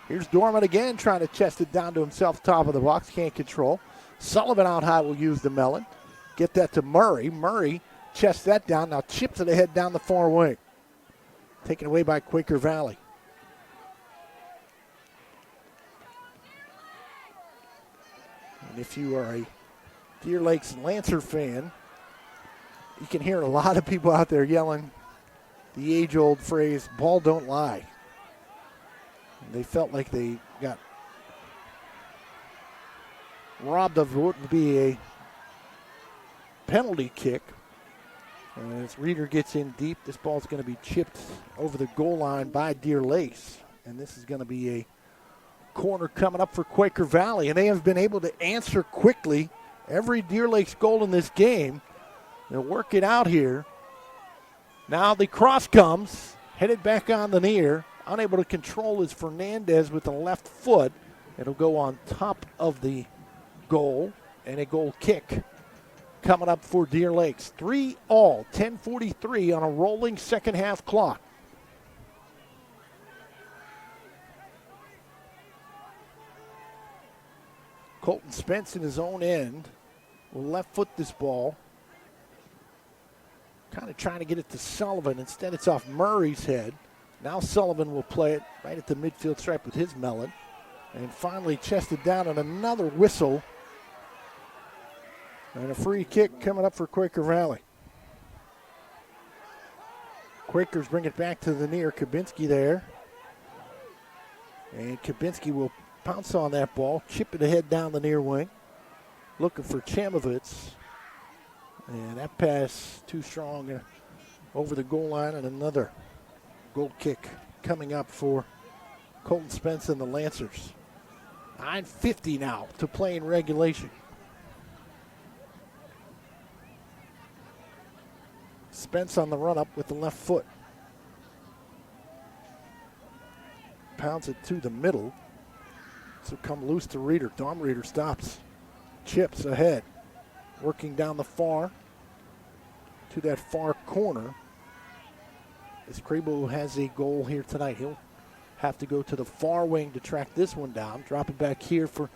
Here's Dorman again trying to chest it down to himself, top of the box, can't control. Sullivan out high will use the melon. Get that to Murray. Murray chests that down, now chips it ahead down the far wing. Taken away by Quaker Valley. And if you are a Deer Lakes Lancer fan, you can hear a lot of people out there yelling the age-old phrase, ball don't lie. And they felt like they got robbed of what would be a penalty kick. And as Reeder gets in deep, this ball's going to be chipped over the goal line by Deer Lakes. And this is going to be a corner coming up for Quaker Valley. And they have been able to answer quickly every Deer Lakes goal in this game. They'll work it out here. Now the cross comes, headed back on the near. Unable to control is Fernandez with the left foot. It'll go on top of the goal, and a goal kick coming up for Deer Lakes. 3-all, 10:43 on a rolling second half clock. Colton Spence in his own end will left foot this ball. Kind of trying to get it to Sullivan. Instead, it's off Murray's head. Now Sullivan will play it right at the midfield stripe with his melon. And finally chested down on another whistle. And a free kick coming up for Quaker Valley. Quakers bring it back to the near. Kabinski there. And Kabinski will pounce on that ball, chip it ahead down the near wing. Looking for Chamovitz. And that pass too strong over the goal line, and another goal kick coming up for Colton Spence and the Lancers. 9:50 now to play in regulation. Spence on the run up with the left foot. Pounds it to the middle. So come loose to Reeder. Dom Reeder stops. Chips ahead. Working down the far to that far corner. As Crebo has a goal here tonight. He'll have to go to the far wing to track this one down. Drop it back here for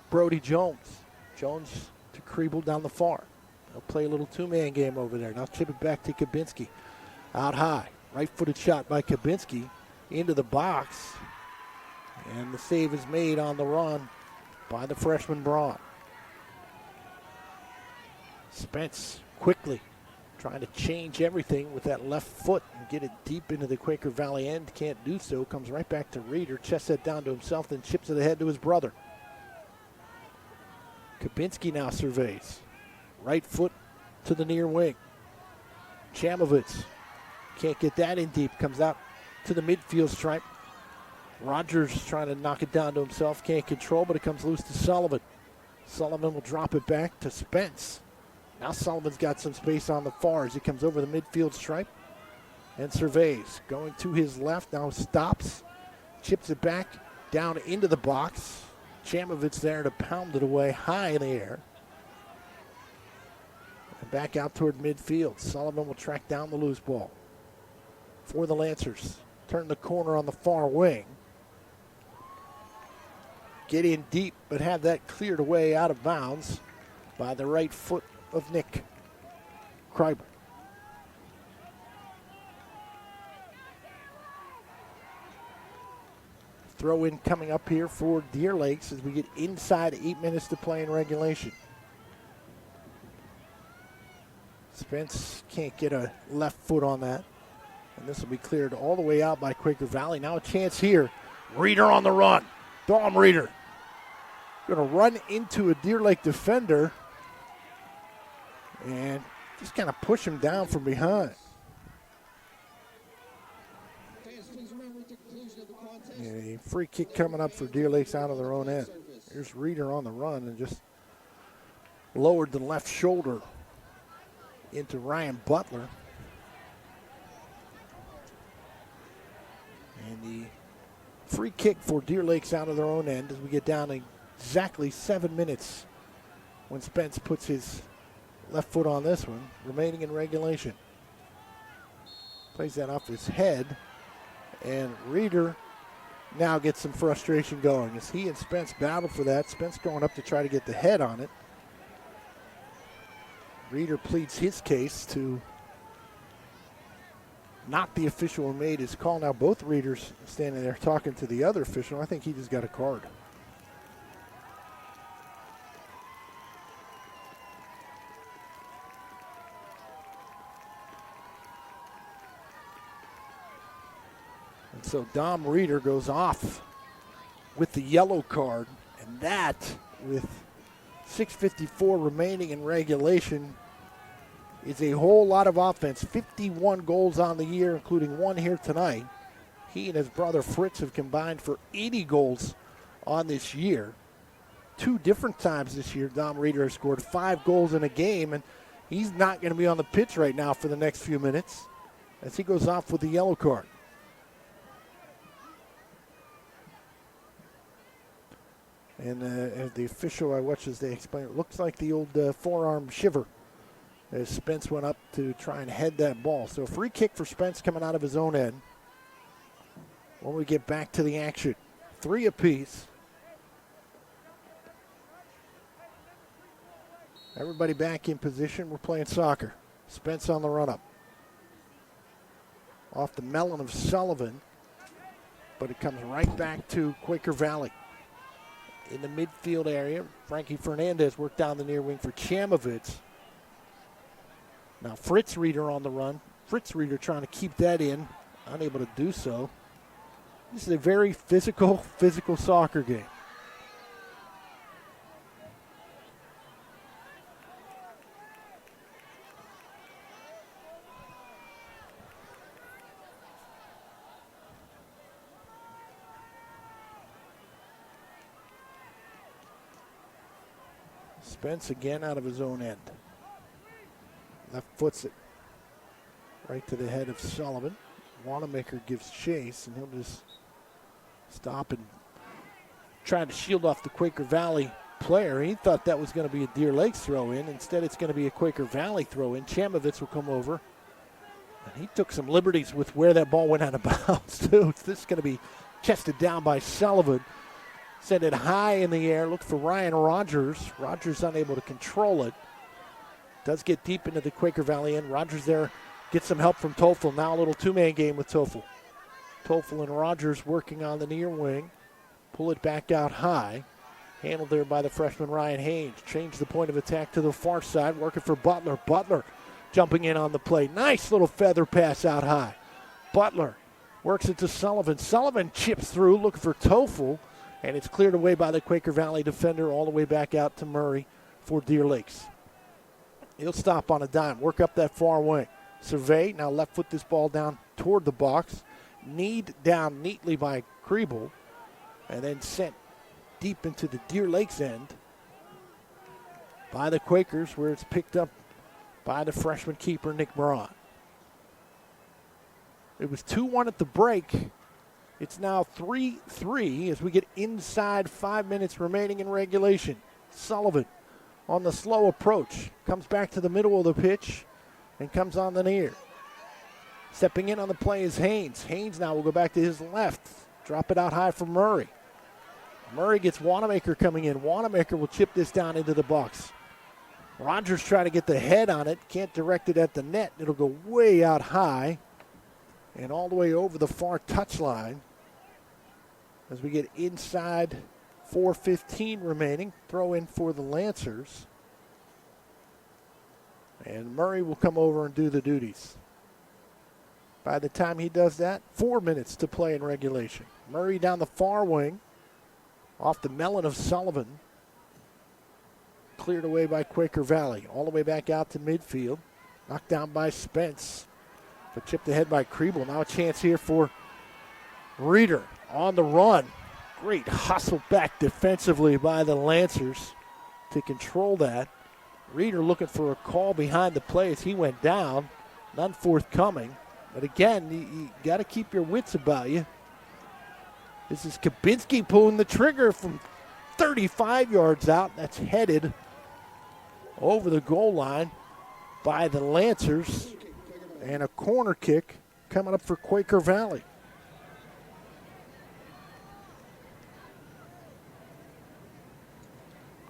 Brody Jones. Jones to Crebo down the far. They'll play a little two-man game over there. Now chip it back to Kabinski. Out high. Right-footed shot by Kabinski into the box. And the save is made on the run by the freshman Braun. Spence quickly trying to change everything with that left foot and get it deep into the Quaker Valley end. Can't do so. Comes right back to Reeder. Chests it down to himself, then chips it ahead to his brother. Kabinski now surveys. Right foot to the near wing. Chamovitz can't get that in deep. Comes out to the midfield stripe. Rogers trying to knock it down to himself. Can't control, but it comes loose to Sullivan. Sullivan will drop it back to Spence. Now Sullivan's got some space on the far as he comes over the midfield stripe and surveys. Going to his left, now stops. Chips it back down into the box. Chamovitz there to pound it away high in the air. And back out toward midfield. Sullivan will track down the loose ball for the Lancers. Turn the corner on the far wing. Get in deep, but have that cleared away out of bounds by the right foot of Nick Kreiber. Throw in coming up here for Deer Lakes as we get inside 8 minutes to play in regulation. Spence can't get a left foot on that. And this will be cleared all the way out by Quaker Valley. Now a chance here. Reeder on the run. Dom Reeder. Going to run into a Deer Lake defender and just kind of push him down from behind. Please remember at the conclusion of the contest. A free kick coming up for Deer Lakes out of their own end. Here's Reeder on the run and just lowered the left shoulder into Ryan Butler. And the free kick for Deer Lakes out of their own end as we get down to exactly 7 minutes when Spence puts his left foot on this one, remaining in regulation. Plays that off his head, and Reeder now gets some frustration going as he and Spence battle for that. Spence going up to try to get the head on it. Reeder pleads his case to not the official who made his call. Now both Reeders standing there talking to the other official. I think he just got a card. And so Dom Reeder goes off with the yellow card, and that, with 6:54 remaining in regulation, is a whole lot of offense. 51 goals on the year, including one here tonight. He and his brother Fritz have combined for 80 goals on this year. 2 different times this year, Dom Reeder has scored 5 goals in a game, and he's not going to be on the pitch right now for the next few minutes as he goes off with the yellow card. And as the official I watched as they explain, it looks like the old forearm shiver as Spence went up to try and head that ball. So a free kick for Spence coming out of his own end. When we get back to the action, 3 apiece. Everybody back in position. We're playing soccer. Spence on the run-up. Off the melon of Sullivan, but it comes right back to Quaker Valley. In the midfield area, Frankie Fernandez worked down the near wing for Chamovitz. Now Fritz Reeder on the run. Fritz Reeder trying to keep that in, unable to do so. This is a very physical soccer game. Spence again out of his own end. Left foots it right to the head of Sullivan. Wanamaker gives chase, and he'll just stop and try to shield off the Quaker Valley player. He thought that was going to be a Deer Lakes throw-in. Instead, it's going to be a Quaker Valley throw-in. Chamovitz will come over. And he took some liberties with where that ball went out of bounds, too. This is going to be chested down by Sullivan. Sent it high in the air. Looked for Ryan Rogers. Rogers unable to control it. Does get deep into the Quaker Valley end. Rogers there gets some help from Toffel. Now a little 2-man game with Toffel. Toffel and Rogers working on the near wing. Pull it back out high. Handled there by the freshman Ryan Haynes. Change the point of attack to the far side. Working for Butler. Butler jumping in on the play. Nice little feather pass out high. Butler works it to Sullivan. Sullivan chips through looking for Toffel. And it's cleared away by the Quaker Valley defender all the way back out to Murray for Deer Lakes. He'll stop on a dime, work up that far wing. Survey, now left foot this ball down toward the box. Kneed down neatly by Kriebel. And then sent deep into the Deer Lakes end by the Quakers, where it's picked up by the freshman keeper, Nick Moran. It was 2-1 at the break. It's now 3-3 as we get inside 5 minutes remaining in regulation. Sullivan on the slow approach. Comes back to the middle of the pitch and comes on the near. Stepping in on the play is Haynes. Haynes now will go back to his left. Drop it out high for Murray. Murray gets Wanamaker coming in. Wanamaker will chip this down into the box. Rogers trying to get the head on it. Can't direct it at the net. It'll go way out high and all the way over the far touchline as we get inside 4:15 remaining. Throw in for the Lancers. And Murray will come over and do the duties. By the time he does that, 4 minutes to play in regulation. Murray down the far wing, off the melon of Sullivan. Cleared away by Quaker Valley. All the way back out to midfield. Knocked down by Spence. But chipped ahead by Kriebel. Now a chance here for Reeder on the run. Great hustle back defensively by the Lancers to control that. Reeder looking for a call behind the play as he went down. None forthcoming. But again, you got to keep your wits about you. This is Kabinski pulling the trigger from 35 yards out. That's headed over the goal line by the Lancers. And a corner kick coming up for Quaker Valley.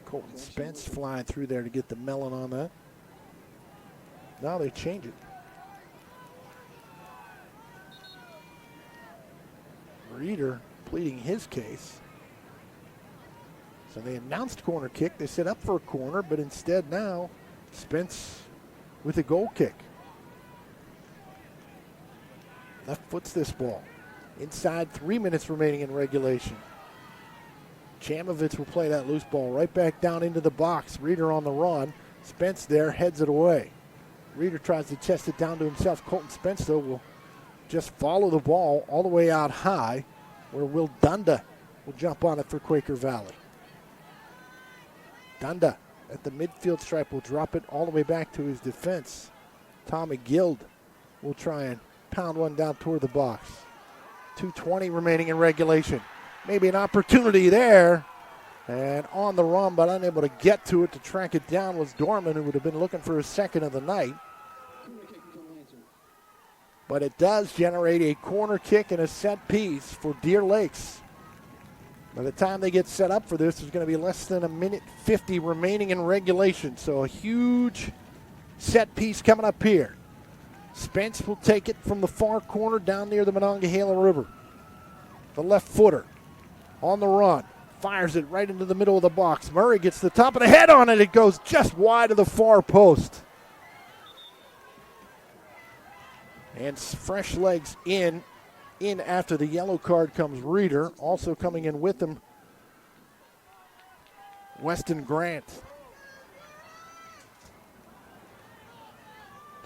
Colton Spence flying through there to get the melon on that. Now they change it. Reeder pleading his case. So they announced corner kick. They set up for a corner, but instead now Spence with a goal kick. Left foots this ball. Inside 3 minutes remaining in regulation. Chamovitz will play that loose ball right back down into the box. Reeder on the run. Spence there heads it away. Reeder tries to chest it down to himself. Colton Spence, though, will just follow the ball all the way out high, where Will Dunda will jump on it for Quaker Valley. Dunda at the midfield stripe will drop it all the way back to his defense. Tommy Guild will try and pound one down toward the box. 2:20 remaining in regulation. Maybe an opportunity there. And on the run, but unable to get to it to track it down was Dorman, who would have been looking for his second of the night. But it does generate a corner kick and a set piece for Deer Lakes. By the time they get set up for this, there's going to be less than 1:50 remaining in regulation. So a huge set piece coming up here. Spence will take it from the far corner down near the Monongahela River. The left footer on the run. Fires it right into the middle of the box. Murray gets the top of the head on it. It goes just wide of the far post. And fresh legs in after the yellow card comes Reeder. Also coming in with him, Weston Grant.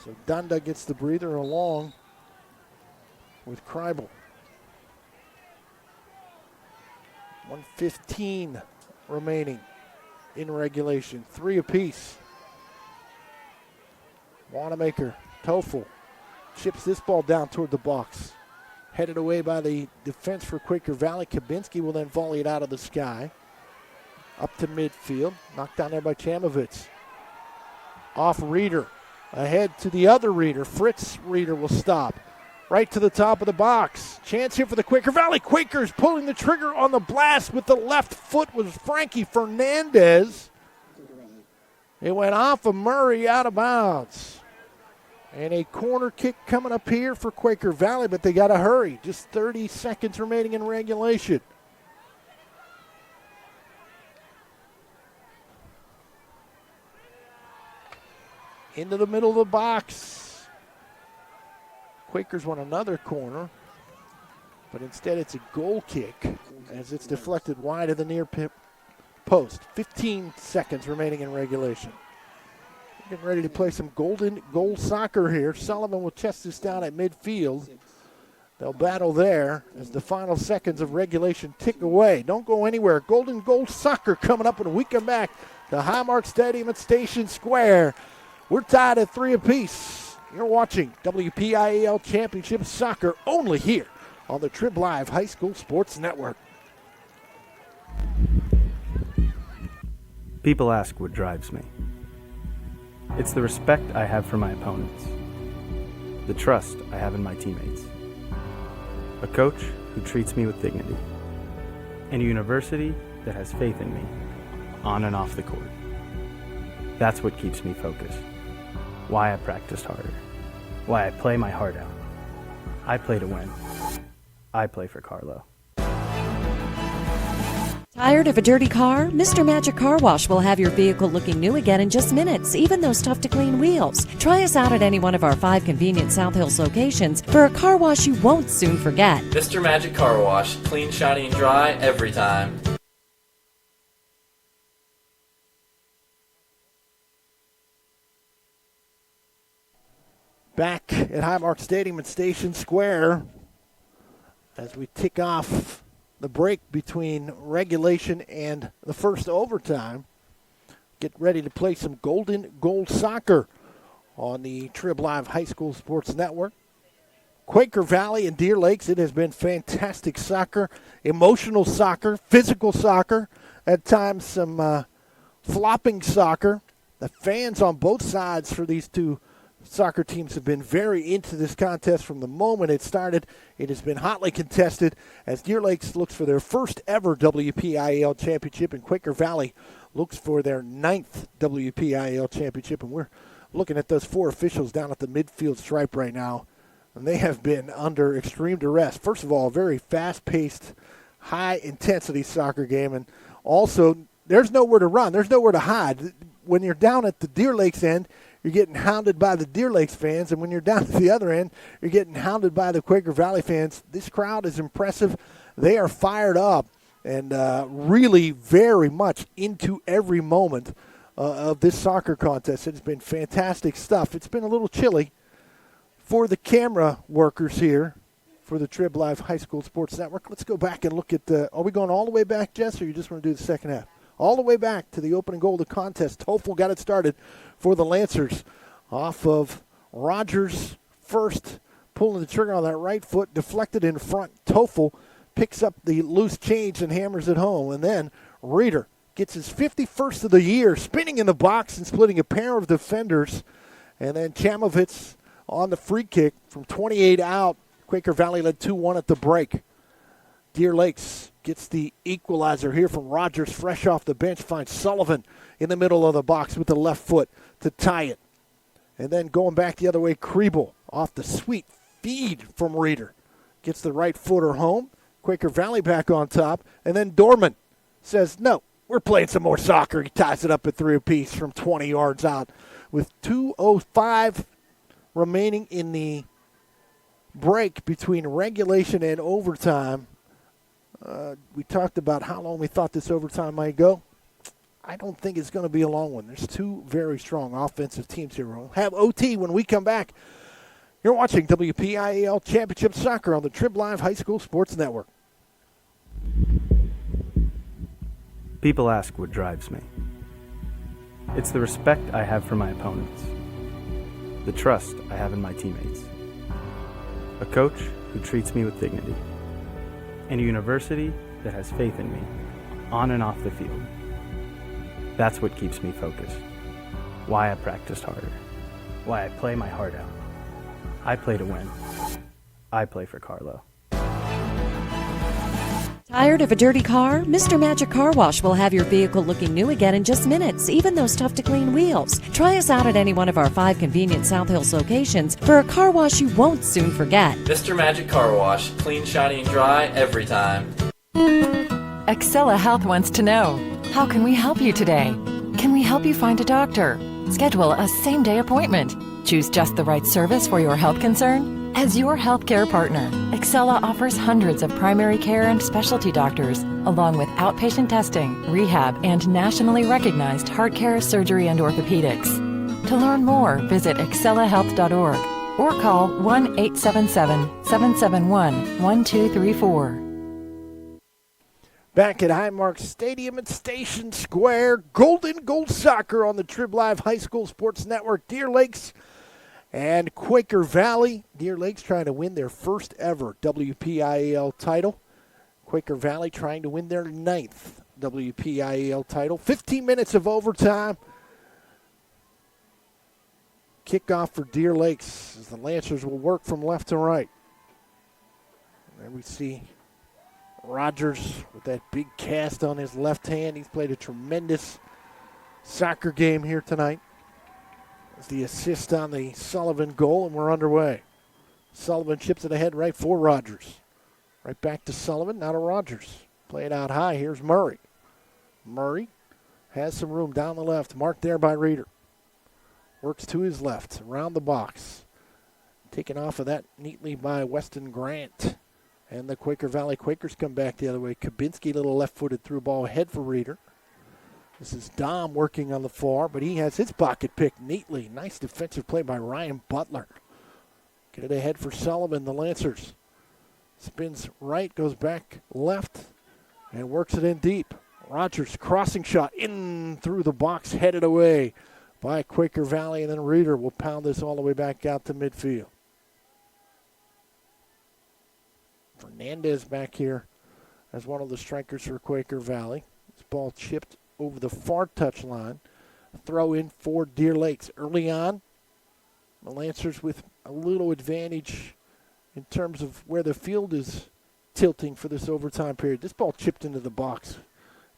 So Dunda gets the breather along with Kreibel. 1:15 remaining in regulation. 3 apiece. Wanamaker, Toffel chips this ball down toward the box. Headed away by the defense for Quaker Valley. Kabinski will then volley it out of the sky. Up to midfield. Knocked down there by Chamovitz. Off Reeder. Ahead to the other Reeder. Fritz Reeder will stop. Right to the top of the box. Chance here for the Quaker Valley. Quakers pulling the trigger on the blast with the left foot was Frankie Fernandez. It went off of Murray out of bounds. And a corner kick coming up here for Quaker Valley, but they got to hurry. Just 30 seconds remaining in regulation. Into the middle of the box. Quakers want another corner, but instead it's a goal kick as it's deflected wide of the near post. 15 seconds remaining in regulation. Getting ready to play some goal soccer here. Sullivan will chest this down at midfield. They'll battle there as the final seconds of regulation tick away. Don't go anywhere. Golden goal soccer coming up when we come back to Highmark Stadium at Station Square. We're tied at 3 apiece. You're watching WPIAL Championship Soccer only here on the Trib Live High School Sports Network. People ask what drives me. It's the respect I have for my opponents, the trust I have in my teammates, a coach who treats me with dignity, and a university that has faith in me, on and off the court. That's what keeps me focused. Why I practiced harder. Why I play my heart out. I play to win. I play for Carlo. Tired of a dirty car? Mr. Magic Car Wash will have your vehicle looking new again in just minutes, even those tough to clean wheels. Try us out at any one of our 5 convenient South Hills locations for a car wash you won't soon forget. Mr. Magic Car Wash. Clean, shiny, and dry every time. Back at Highmark Stadium at Station Square. as we tick off the break between regulation and the first overtime. Get ready to play some Golden Goal Soccer on the Trib Live High School Sports Network. Quaker Valley and Deer Lakes, it has been fantastic soccer, emotional soccer, physical soccer, at times some flopping soccer. The fans on both sides for these two soccer teams have been very into this contest from the moment it started. It has been hotly contested as Deer Lakes looks for their first ever WPIAL championship and Quaker Valley looks for their 9th WPIAL championship. And we're looking at those four officials down at the midfield stripe right now, and they have been under extreme duress. First of all, a very fast-paced, high-intensity soccer game, and also there's nowhere to run. There's nowhere to hide. When you're down at the Deer Lakes end, you're getting hounded by the Deer Lakes fans, and when you're down at the other end, you're getting hounded by the Quaker Valley fans. This crowd is impressive. They are fired up and really very much into every moment of this soccer contest. It's been fantastic stuff. It's been a little chilly for the camera workers here for the Trib Live High School Sports Network. Let's go back and look at are we going all the way back, Jess, or you just want to do the second half? All the way back to the opening goal of the contest. Toffel got it started for the Lancers off of Rogers first, pulling the trigger on that right foot, deflected in front. Toffel picks up the loose change and hammers it home. And then Reeder gets his 51st of the year, spinning in the box and splitting a pair of defenders. And then Chamovitz on the free kick from 28 out. Quaker Valley led 2-1 at the break. Deer Lakes gets the equalizer here from Rogers, fresh off the bench, finds Sullivan in the middle of the box with the left foot to tie it. And then going back the other way, Kriebel off the sweet feed from Reeder. Gets the right footer home. Quaker Valley back on top. And then Dorman says, no, we're playing some more soccer. He ties it up at 3 apiece from 20 yards out with 2:05 remaining in the break between regulation and overtime. We talked about how long we thought this overtime might go. I don't think it's going to be a long one. There's two very strong offensive teams here. We'll have OT when we come back. You're watching WPIAL Championship Soccer on the Trib Live High School Sports Network. People ask what drives me. It's the respect I have for my opponents, the trust I have in my teammates, a coach who treats me with dignity, and a university that has faith in me, on and off the field. That's what keeps me focused. Why I practiced harder. Why I play my heart out. I play to win. I play for Carlo. Tired of a dirty car? Mr. Magic Car Wash will have your vehicle looking new again in just minutes, even those tough-to-clean wheels. Try us out at any one of our 5 convenient South Hills locations for a car wash you won't soon forget. Mr. Magic Car Wash. Clean, shiny, and dry every time. Excella Health wants to know, how can we help you today? Can we help you find a doctor? Schedule a same-day appointment. Choose just the right service for your health concern? As your healthcare partner, Excella offers hundreds of primary care and specialty doctors, along with outpatient testing, rehab, and nationally recognized heart care, surgery, and orthopedics. To learn more, visit excellahealth.org or call 1-877-771-1234. Back at Highmark Stadium at Station Square, Golden Goal Soccer on the Trib Live High School Sports Network. Deer Lakes and Quaker Valley. Deer Lakes trying to win their first ever WPIAL title. Quaker Valley trying to win their 9th WPIAL title. 15 minutes of overtime. Kickoff for Deer Lakes as the Lancers will work from left to right. There we see Rogers with that big cast on his left hand. He's played a tremendous soccer game here tonight. The assist on the Sullivan goal, and we're underway. Sullivan chips it ahead right for Rogers. Right back to Sullivan, now to Rogers. Play it out high. Here's Murray. Murray has some room down the left, marked there by Reeder. Works to his left, around the box. Taken off of that neatly by Weston Grant. And the Quaker Valley Quakers come back the other way. Kabinski, little left-footed through ball ahead for Reeder. This is Dom working on the far, but he has his pocket picked neatly. Nice defensive play by Ryan Butler. Get it ahead for Sullivan, the Lancers. Spins right, goes back left, and works it in deep. Rogers crossing shot in through the box, headed away by Quaker Valley, and then Reeder will pound this all the way back out to midfield. Fernandez back here as one of the strikers for Quaker Valley. This ball chipped over the far touchline. Throw in for Deer Lakes. Early on, the Lancers with a little advantage in terms of where the field is tilting for this overtime period. This ball chipped into the box.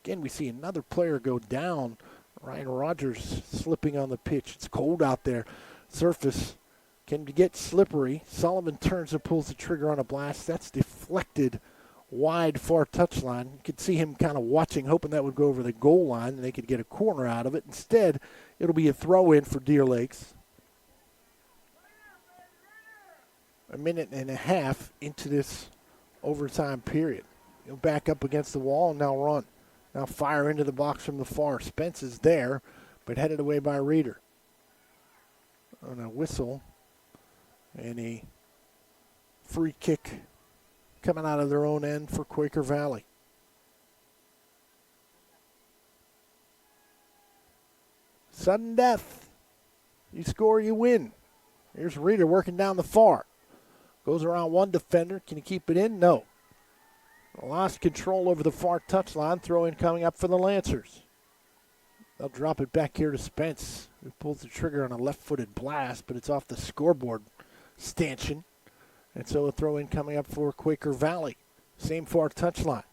Again, we see another player go down. Ryan Rogers slipping on the pitch. It's cold out there. Surface can get slippery. Sullivan turns and pulls the trigger on a blast. That's deflected wide far touchline. You could see him kind of watching, hoping that would go over the goal line and they could get a corner out of it. Instead, it'll be a throw-in for Deer Lakes. A minute and a half into this overtime period. He'll back up against the wall and now run. Now fire into the box from the far. Spence is there, but headed away by Reeder. On a whistle and a free kick coming out of their own end for Quaker Valley. Sudden death. You score, you win. Here's Reeder working down the far. Goes around one defender. Can he keep it in? No. Lost control over the far touchline. Throw in coming up for the Lancers. They'll drop it back here to Spence, who pulls the trigger on a left-footed blast, but it's off the scoreboard stanchion. And so a throw in coming up for Quaker Valley. Same far touchline.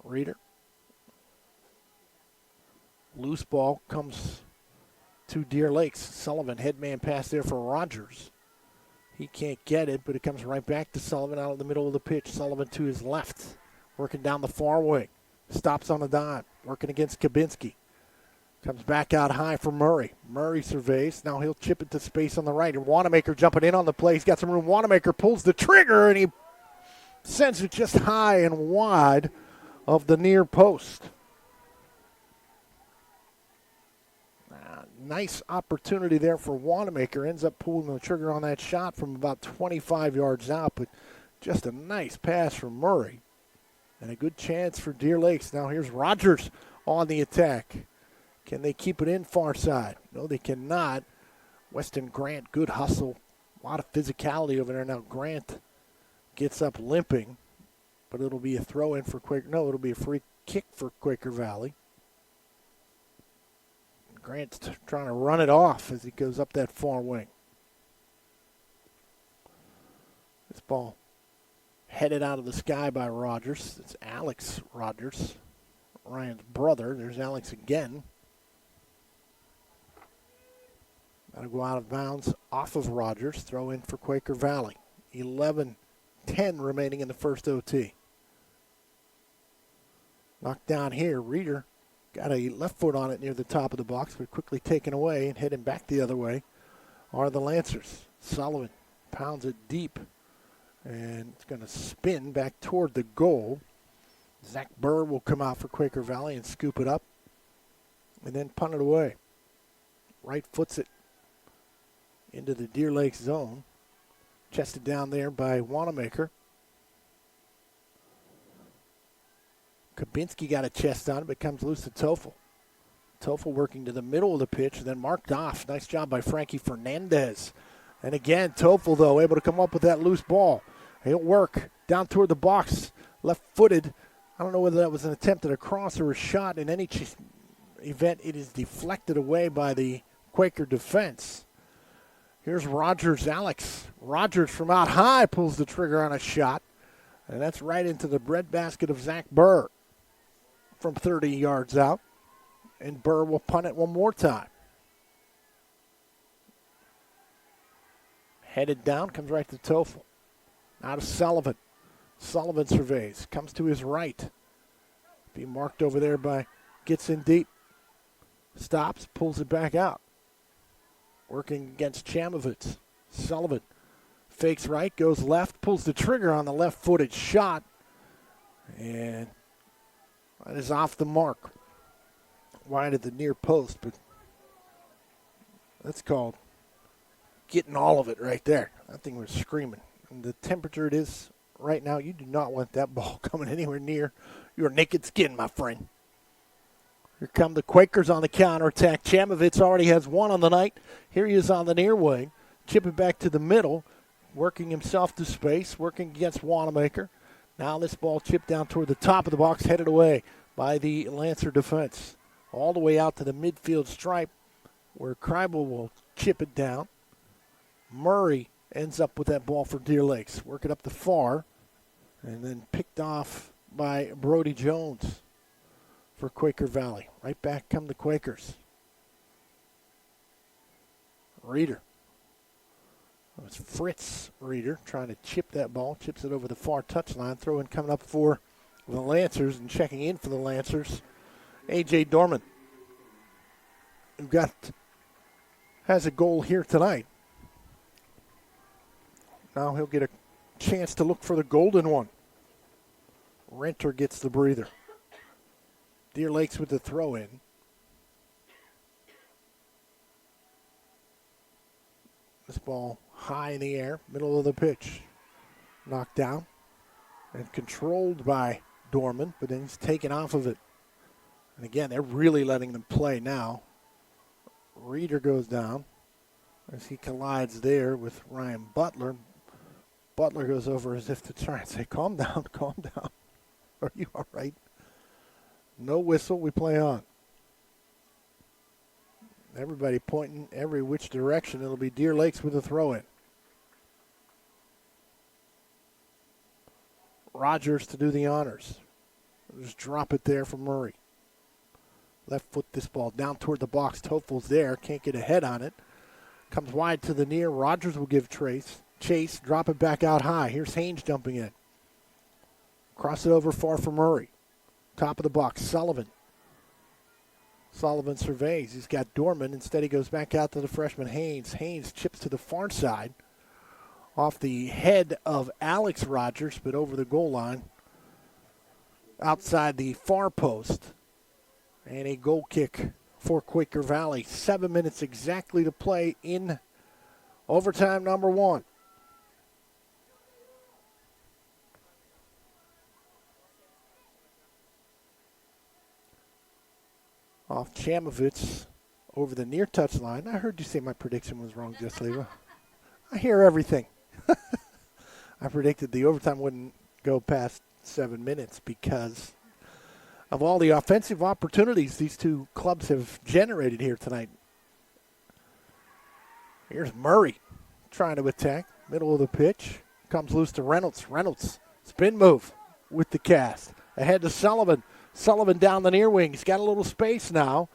Reeder. Loose ball comes to Deer Lakes. Sullivan, headman pass there for Rogers. He can't get it, but it comes right back to Sullivan out of the middle of the pitch. Sullivan to his left, working down the far wing. Stops on a dime, working against Kabinski. Comes back out high for Murray. Murray surveys. Now he'll chip it to space on the right. And Wanamaker jumping in on the play. He's got some room. Wanamaker pulls the trigger, and he sends it just high and wide of the near post. Nice opportunity there for Wanamaker. Ends up pulling the trigger on that shot from about 25 yards out, but just a nice pass from Murray. And a good chance for Deer Lakes. Now here's Rogers on the attack. Can they keep it in far side? No, they cannot. Weston Grant, good hustle. A lot of physicality over there. Now Grant gets up limping, but it'll be a throw-in for Quaker. No, it'll be a free kick for Quaker Valley. Grant's trying to run it off as he goes up that far wing. This ball headed out of the sky by Rogers. It's Alex Rogers, Ryan's brother. There's Alex again. That'll go out of bounds off of Rogers. Throw in for Quaker Valley. 11-10 remaining in the first OT. Knocked down here. Reeder got a left foot on it near the top of the box, but quickly taken away and heading back the other way are the Lancers. Sullivan pounds it deep, and it's going to spin back toward the goal. Zach Burr will come out for Quaker Valley and scoop it up and then punt it away. Right foots it into the Deer Lake zone. Chested down there by Wanamaker. Kabinski got a chest on it, but comes loose to Toffel. Toffel working to the middle of the pitch, then marked off. Nice job by Frankie Fernandez. And again, Toffel, though, able to come up with that loose ball. He'll work down toward the box, left-footed. I don't know whether that was an attempt at a cross or a shot. In any event, it is deflected away by the Quaker defense. Here's Rogers, Alex. Rogers from out high pulls the trigger on a shot, and that's right into the breadbasket of Zach Burr from 30 yards out. And Burr will punt it one more time. Headed down, comes right to Toffel. Now to Sullivan. Sullivan surveys, comes to his right. Be marked over there by, gets in deep. Stops, pulls it back out. Working against Chamovitz. Sullivan fakes right, goes left, pulls the trigger on the left-footed shot. And that is off the mark. Wide at the near post, but that's called getting all of it right there. That thing was screaming. And the temperature it is right now, you do not want that ball coming anywhere near your naked skin, my friend. Here come the Quakers on the counterattack. Chamovitz already has one on the night. Here he is on the near wing. Chip it back to the middle, working himself to space, working against Wanamaker. Now this ball chipped down toward the top of the box, headed away by the Lancer defense. All the way out to the midfield stripe where Kreibel will chip it down. Murray ends up with that ball for Deer Lakes. Work it up the far and then picked off by Brody Jones for Quaker Valley. Right back come the Quakers. Reeder. It was Fritz Reeder trying to chip that ball. Chips it over the far touchline. Throw in coming up for the Lancers and checking in for the Lancers. A.J. Dorman, who has a goal here tonight. Now he'll get a chance to look for the golden one. Renter gets the breather. Deer Lakes with the throw in. This ball high in the air, middle of the pitch. Knocked down and controlled by Dorman, but then he's taken off of it. And again, they're really letting them play now. Reeder goes down as he collides there with Ryan Butler. Butler goes over as if to try and say, calm down, calm down. Are you all right? No whistle, we play on. Everybody pointing every which direction. It'll be Deer Lakes with a throw-in. Rogers to do the honors. Just drop it there for Murray. Left foot this ball down toward the box. Tofel's there. Can't get a head on it. Comes wide to the near. Rogers will give chase. Drop it back out high. Here's Haynes jumping in. Cross it over far for Murray. Top of the box. Sullivan surveys. He's got Dorman. Instead, he goes back out to the freshman Haynes. Haynes chips to the far side. Off the head of Alex Rogers, but over the goal line. Outside the far post. And a goal kick for Quaker Valley. 7 minutes exactly to play in overtime number 1. Off Chamovitz over the near touchline. I heard you say my prediction was wrong, Jess Leva. I hear everything. I predicted the overtime wouldn't go past 7 minutes because of all the offensive opportunities these two clubs have generated here tonight. Here's Murray trying to attack. Middle of the pitch. Comes loose to Reynolds. Reynolds, spin move with the cast. Ahead to Sullivan. Sullivan down the near wing. He's got a little space now.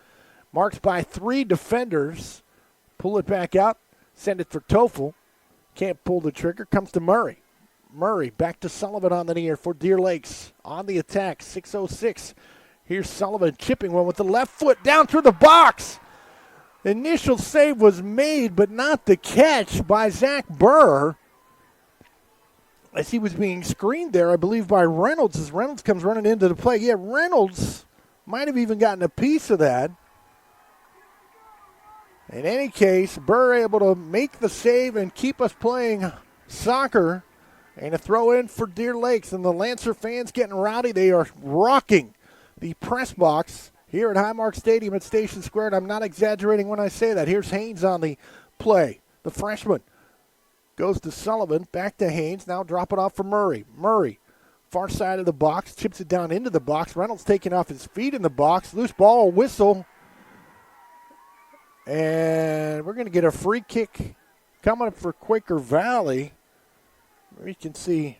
Marked by 3 defenders. Pull it back out. Send it for Toffel. Can't pull the trigger. Comes to Murray. Murray back to Sullivan on the near for Deer Lakes. On the attack, 6:06. Here's Sullivan chipping one with the left foot down through the box. Initial save was made, but not the catch by Zach Burr. As he was being screened there, I believe, by Reynolds. As Reynolds comes running into the play. Yeah, Reynolds might have even gotten a piece of that. In any case, Burr able to make the save and keep us playing soccer. And a throw in for Deer Lakes. And the Lancer fans getting rowdy. They are rocking the press box here at Highmark Stadium at Station Square. And I'm not exaggerating when I say that. Here's Haynes on the play. The freshman goes to Sullivan. Back to Haynes. Now drop it off for Murray. Murray, far side of the box. Chips it down into the box. Reynolds taking off his feet in the box. Loose ball, whistle. And we're going to get a free kick coming up for Quaker Valley. We can see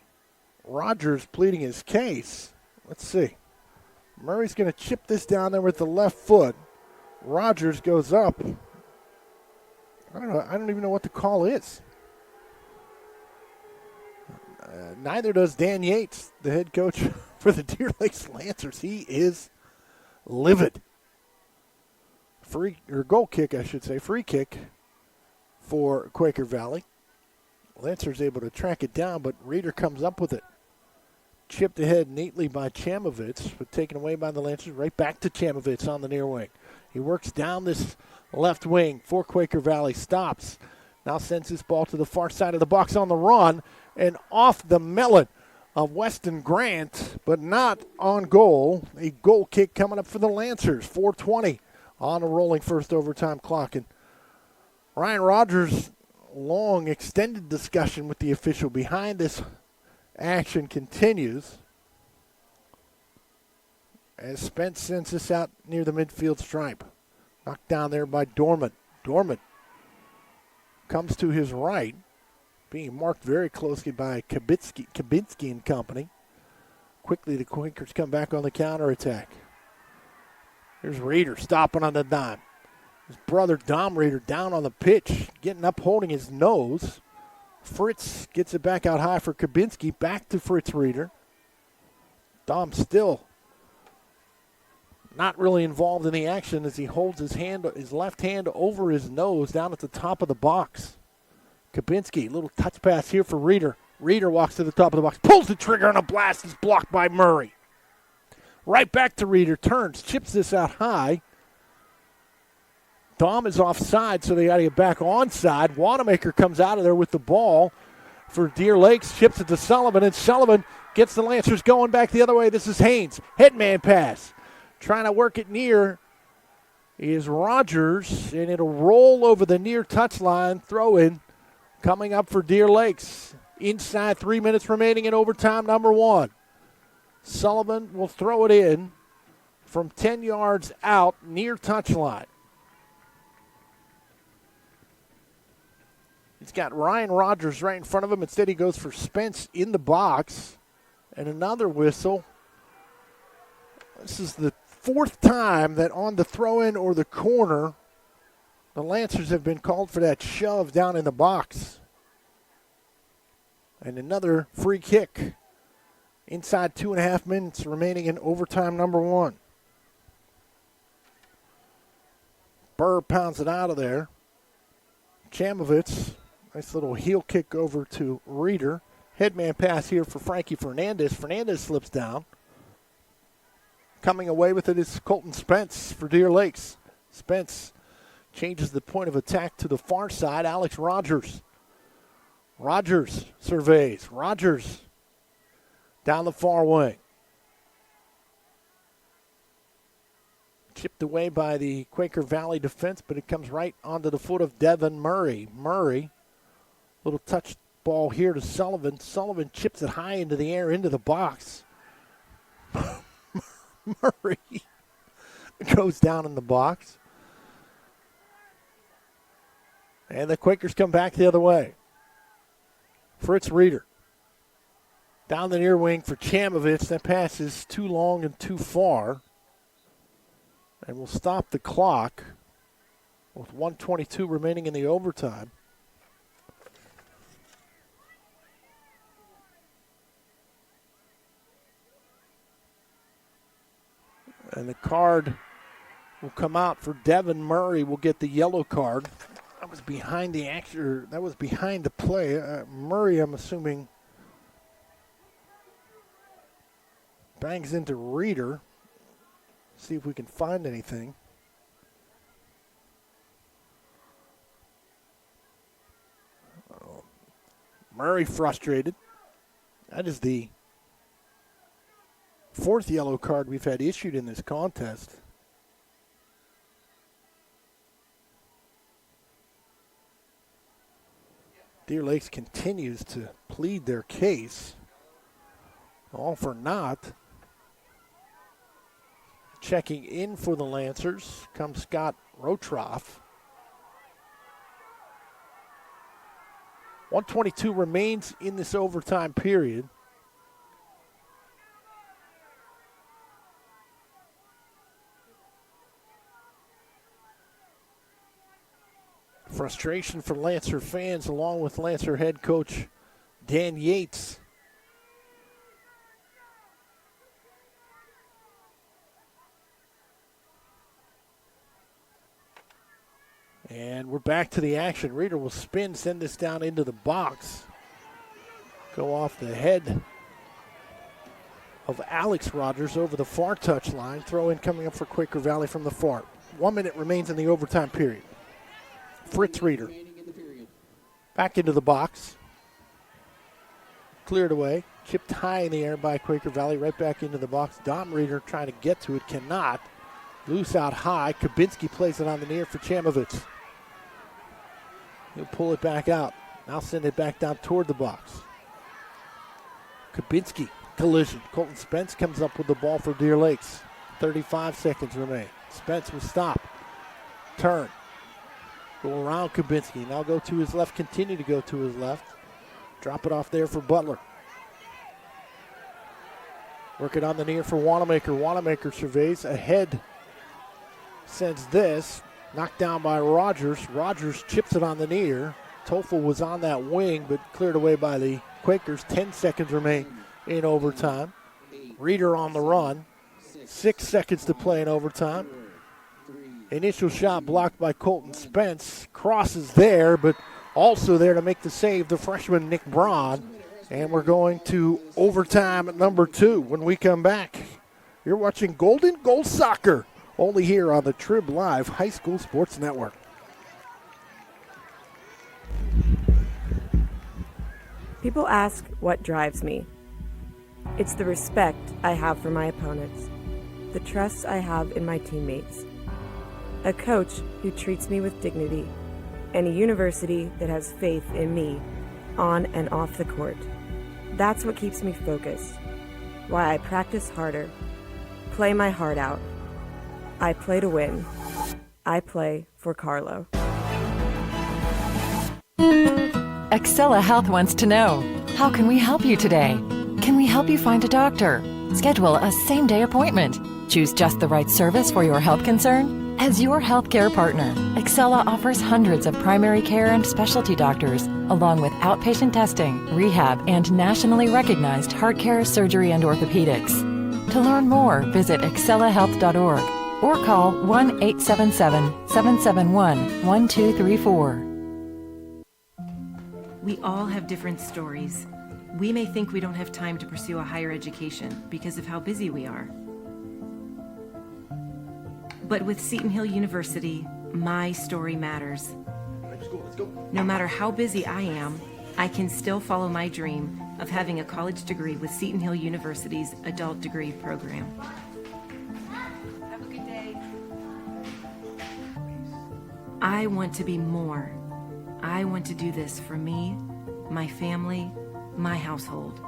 Rogers pleading his case. Let's see. Murray's going to chip this down there with the left foot. Rogers goes up. I don't know. I don't even know what the call is. Neither does Dan Yates, the head coach for the Deer Lakes Lancers. He is livid. Goal kick, I should say. Free kick for Quaker Valley. Lancers able to track it down, but Reeder comes up with it. Chipped ahead neatly by Chamovitz, but taken away by the Lancers. Right back to Chamovitz on the near wing. He works down this left wing for Quaker Valley. Stops. Now sends this ball to the far side of the box on the run and off the melon of Weston Grant, but not on goal. A goal kick coming up for the Lancers. 4:20 on a rolling first overtime clock. And Ryan Rogers, long extended discussion with the official behind this action continues as Spence sends this out near the midfield stripe. Knocked down there by Dorman. Dorman comes to his right, being marked very closely by Kabinski and company. Quickly, the Quakers come back on the counterattack. Here's Reeder stopping on the dime. His brother Dom Reeder down on the pitch, getting up, holding his nose. Fritz gets it back out high for Kabinski. Back to Fritz Reeder. Dom still not really involved in the action as he holds his left hand over his nose down at the top of the box. Kabinski, little touch pass here for Reeder. Reeder walks to the top of the box, pulls the trigger, and a blast is blocked by Murray. Right back to Reeder, turns, chips this out high. Dom is offside, so they got to get back onside. Wanamaker comes out of there with the ball for Deer Lakes, chips it to Sullivan, and Sullivan gets the Lancers going back the other way. This is Haynes, headman pass. Trying to work it near is Rogers, and it'll roll over the near touchline. Throw in coming up for Deer Lakes. Inside 3 minutes remaining in overtime number 1. Sullivan will throw it in from 10 yards out near touchline. He's got Ryan Rogers right in front of him. Instead, he goes for Spence in the box. And another whistle. This is the 4th time that on the throw-in or the corner, the Lancers have been called for that shove down in the box. And another free kick. Inside 2.5 minutes remaining in overtime number 1. Burr pounds it out of there. Chamovitz, nice little heel kick over to Reeder. Headman pass here for Frankie Fernandez. Fernandez slips down. Coming away with it is Colton Spence for Deer Lakes. Spence changes the point of attack to the far side. Alex Rogers. Rogers surveys. Rogers down the far wing. Chipped away by the Quaker Valley defense, but it comes right onto the foot of Devin Murray. Murray, little touch ball here to Sullivan. Sullivan chips it high into the air, into the box. Murray goes down in the box. And the Quakers come back the other way. Fritz Reeder. Down the near wing for Chamovitz. That pass is too long and too far. And we'll stop the clock with 1:22 remaining in the overtime. And the card will come out for Devin Murray. Will get the yellow card. That was behind the action. That was behind the play. Murray, I'm assuming, bangs into Reeder. See if we can find anything. Murray frustrated. That is the 4th yellow card we've had issued in this contest. Deer Lakes continues to plead their case. All for naught. Checking in for the Lancers comes Scott Rotroff. 1:22 remains in this overtime period. Frustration for Lancer fans along with Lancer head coach Dan Yates. And we're back to the action. Reeder will spin, send this down into the box. Go off the head of Alex Rogers over the far touchline. Throw in coming up for Quaker Valley from the far. 1 minute remains in the overtime period. Fritz Reeder. Back into the box. Cleared away. Chipped high in the air by Quaker Valley. Right back into the box. Dom Reeder trying to get to it. Cannot. Loose out high. Kabinski plays it on the near for Chamovitz. He'll pull it back out. Now send it back down toward the box. Kabinski. Collision. Colton Spence comes up with the ball for Deer Lakes. 35 seconds remain. Spence will stop. Turn. Go around Kabinski. Now go to his left. Continue to go to his left. Drop it off there for Butler. Work it on the near for Wanamaker. Wanamaker surveys. Ahead sends this. Knocked down by Rogers. Rogers chips it on the near. Toffel was on that wing, but cleared away by the Quakers. 10 seconds remain in overtime. Reeder on the run. 6 seconds to play in overtime. Initial shot blocked by Colton Spence. Crosses there, but also there to make the save, the freshman Nick Braun. And we're going to overtime at number 2 when we come back. You're watching Golden Goal Soccer, only here on the Trib Live High School Sports Network. People ask what drives me. It's the respect I have for my opponents, the trust I have in my teammates, a coach who treats me with dignity, and a university that has faith in me on and off the court. That's what keeps me focused, why I practice harder, play my heart out. I play to win. I play for Carlo. Excella Health wants to know, how can we help you today? Can we help you find a doctor? Schedule a same-day appointment. Choose just the right service for your health concern? As your healthcare partner, Excella offers hundreds of primary care and specialty doctors, along with outpatient testing, rehab, and nationally recognized heart care, surgery, and orthopedics. To learn more, visit excellahealth.org or call 1-877-771-1234. We all have different stories. We may think we don't have time to pursue a higher education because of how busy we are. But with Seton Hill University, my story matters. No matter how busy I am, I can still follow my dream of having a college degree with Seton Hill University's adult degree program. Have a good day. I want to be more. I want to do this for me, my family, my household.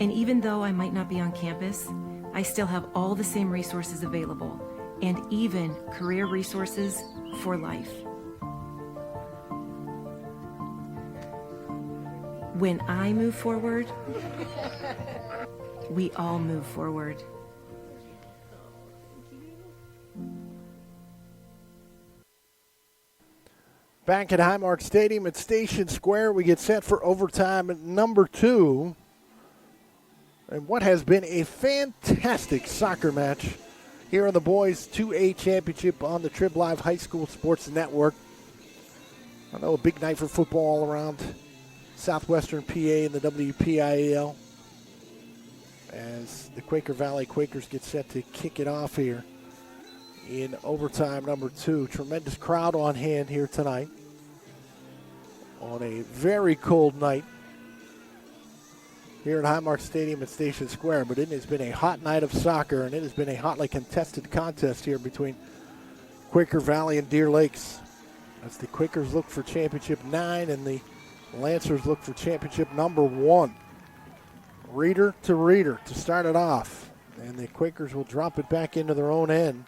And even though I might not be on campus, I still have all the same resources available, and even career resources for life. When I move forward, we all move forward. Back at Highmark Stadium at Station Square, we get set for overtime at number 2. And what has been a fantastic soccer match here in the boys 2A championship on the Trib Live High School Sports Network. I know a big night for football all around southwestern PA and the WPIAL as the Quaker Valley Quakers get set to kick it off here in overtime number 2. Tremendous crowd on hand here tonight on a very cold night here at Highmark Stadium at Station Square, but it has been a hot night of soccer, and it has been a hotly contested contest here between Quaker Valley and Deer Lakes as the Quakers look for championship 9 and the Lancers look for championship number 1. Reeder to start it off, and the Quakers will drop it back into their own end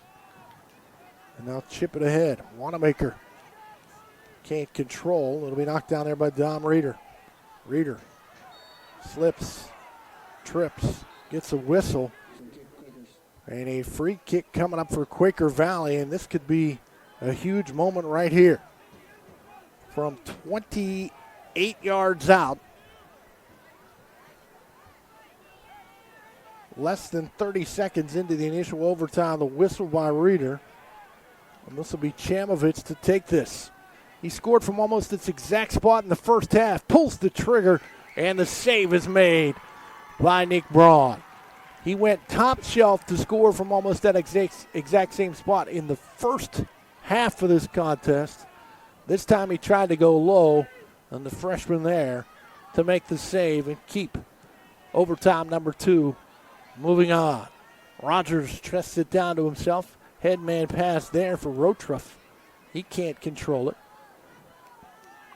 and now chip it ahead. Wanamaker can't control. It'll be knocked down there by Dom Reeder. Reeder slips, trips, gets a whistle, and a free kick coming up for Quaker Valley, and this could be a huge moment right here. From 28 yards out, less than 30 seconds into the initial overtime, the whistle by Reeder, and this will be Chamovitz to take this. He scored from almost its exact spot in the first half, pulls the trigger, and the save is made by Nick Braun. He went top shelf to score from almost that exact same spot in the first half of this contest. This time he tried to go low on the freshman there to make the save and keep overtime number 2 moving on. Rogers trusts it down to himself. Headman pass there for Rotruff. He can't control it.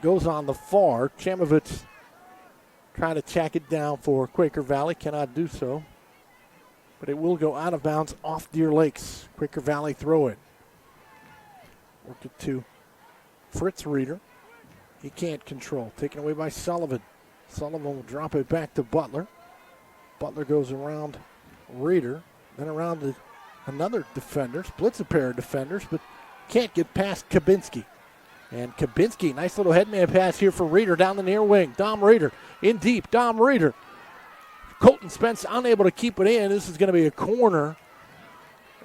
Goes on the far. Chamovitz trying to track it down for Quaker Valley. Cannot do so. But it will go out of bounds off Deer Lakes. Quaker Valley throw it. Work it to Fritz Reeder. He can't control. Taken away by Sullivan. Sullivan will drop it back to Butler. Butler goes around Reeder. Then around another defender. Splits a pair of defenders, but can't get past Kabinski. And Kabinski, nice little headman pass here for Reeder down the near wing. Dom Reeder in deep. Dom Reeder. Colton Spence unable to keep it in. This is going to be a corner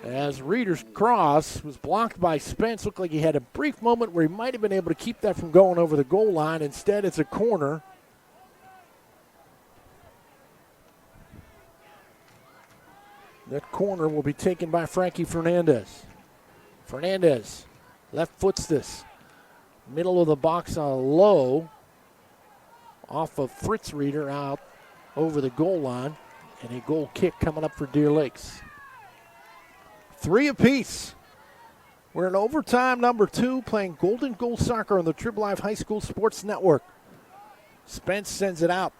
as Reeder's cross was blocked by Spence. Looked like he had a brief moment where he might have been able to keep that from going over the goal line. Instead, it's a corner. That corner will be taken by Frankie Fernandez. Fernandez left foots this. Middle of the box on a low. Off of Fritz Reeder out over the goal line. And a goal kick coming up for Deer Lakes. 3 apiece. We're in overtime number 2 playing Golden Goal Soccer on the Trib Live High School Sports Network. Spence sends it out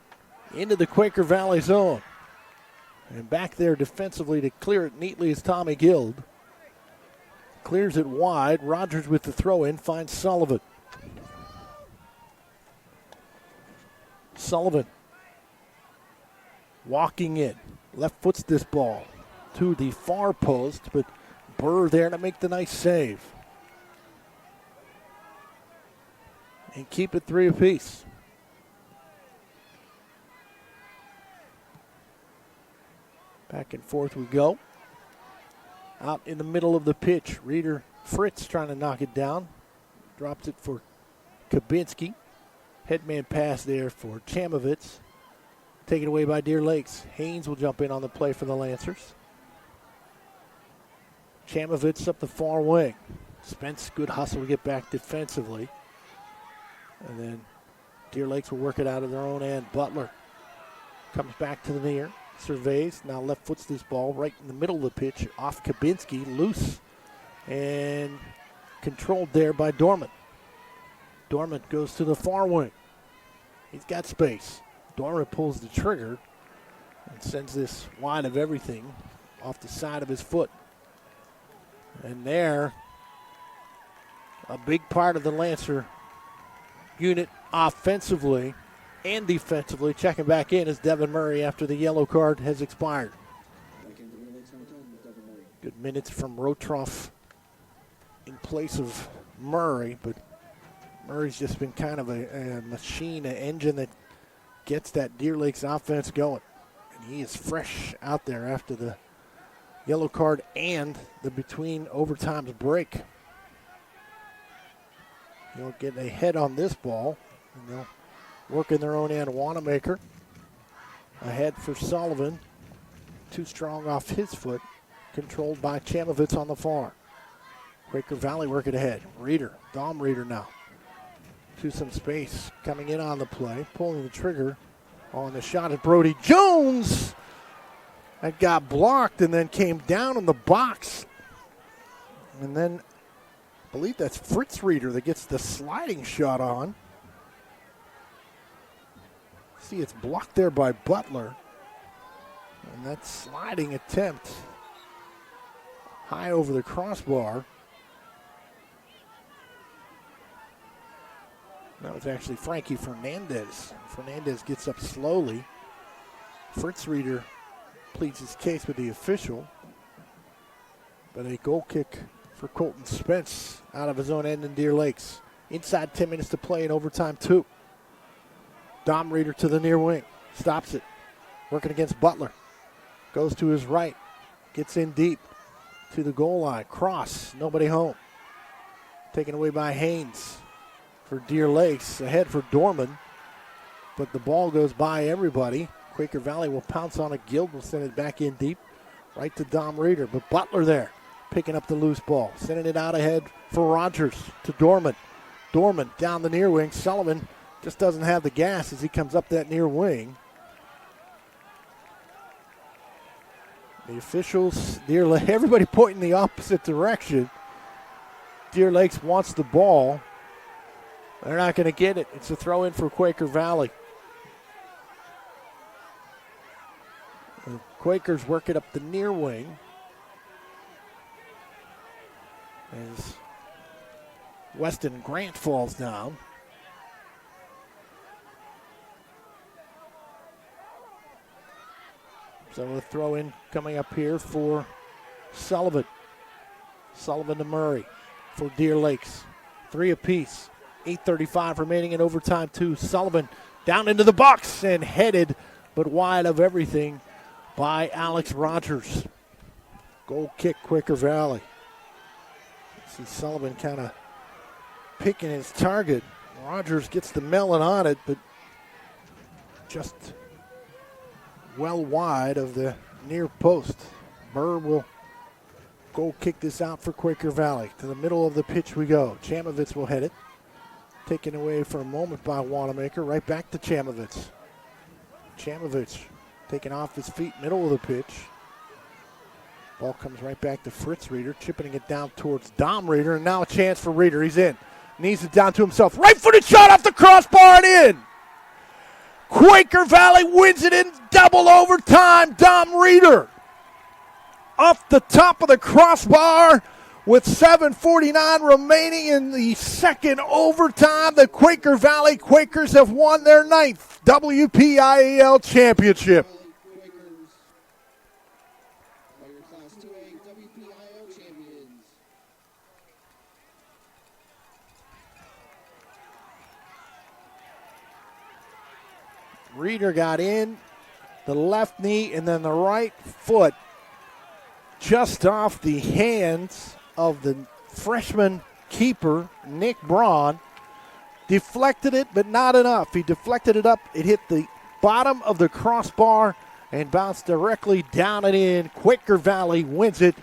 into the Quaker Valley zone. And back there defensively to clear it neatly is Tommy Guild. Clears it wide. Rogers with the throw in finds Sullivan. Sullivan walking in. Left foots this ball to the far post, but Burr there to make the nice save. And keep it 3 apiece. Back and forth we go. Out in the middle of the pitch, Reeder Fritz trying to knock it down. Drops it for Kabinski. Headman pass there for Chamovitz. Taken away by Deer Lakes. Haynes will jump in on the play for the Lancers. Chamovitz up the far wing. Spence, good hustle to get back defensively. And then Deer Lakes will work it out of their own end. Butler comes back to the near. Surveys, now left foots this ball right in the middle of the pitch off Kabinski, loose and controlled there by Dorman. Dorman goes to the far wing. He's got space. Dorman pulls the trigger and sends this wide of everything off the side of his foot. And there, a big part of the Lancer unit offensively and defensively checking back in is Devin Murray after the yellow card has expired. Good minutes from Rotroff in place of Murray, but Murray's just been kind of a machine, an engine that gets that Deer Lakes offense going. And he is fresh out there after the yellow card and the between overtimes break. They'll get a head on this ball, and they'll work in their own end. Wanamaker ahead for Sullivan. Too strong off his foot. Controlled by Chamovitz on the far. Quaker Valley working ahead. Reeder, Dom Reeder now. To some space. Coming in on the play. Pulling the trigger on the shot at Brody Jones. That got blocked and then came down in the box. And then I believe that's Fritz Reeder that gets the sliding shot on. See, it's blocked there by Butler. And that sliding attempt high over the crossbar. That was actually Frankie Fernandez. Fernandez gets up slowly. Fritz Reeder pleads his case with the official. But a goal kick for Colton Spence out of his own end in Deer Lakes. Inside 10 minutes to play in overtime 2. Dom Reeder to the near wing. Stops it. Working against Butler. Goes to his right. Gets in deep to the goal line. Cross. Nobody home. Taken away by Haynes for Deer Lakes. Ahead for Dorman. But the ball goes by everybody. Quaker Valley will pounce on it. Guild will send it back in deep. Right to Dom Reeder. But Butler there. Picking up the loose ball. Sending it out ahead for Rogers to Dorman. Dorman down the near wing. Sullivan just doesn't have the gas as he comes up that near wing. The officials, everybody pointing the opposite direction. Deer Lakes wants the ball. They're not going to get it. It's a throw in for Quaker Valley. The Quakers work it up the near wing. As Weston Grant falls down. So a throw in coming up here for Sullivan. Sullivan to Murray for Deer Lakes. 3 apiece. 8:35 remaining in overtime 2. Sullivan down into the box and headed but wide of everything by Alex Rogers. Goal kick Quaker Valley. See Sullivan kind of picking his target. Rogers gets the melon on it, but just well wide of the near post. Burr will go kick this out for Quaker Valley. To the middle of the pitch we go. Chamovitz will head it. Taken away for a moment by Wanamaker. Right back to Chamovitz. Chamovitz taken off his feet, middle of the pitch. Ball comes right back to Fritz Reeder, chipping it down towards Dom Reeder, and now a chance for Reeder. He's in. Knees it down to himself. Right-footed shot off the crossbar and in. Quaker Valley wins it in double overtime. Dom Reeder off the top of the crossbar with 7:49 remaining in the second overtime. The Quaker Valley Quakers have won their 9th WPIAL championship. Quakers are your Class 2A WPIAL champions. Reeder got in, the left knee and then the right foot just off the hands of the freshman keeper, Nick Braun. Deflected it, but not enough. He deflected it up. It hit the bottom of the crossbar and bounced directly down and in. Quaker Valley wins it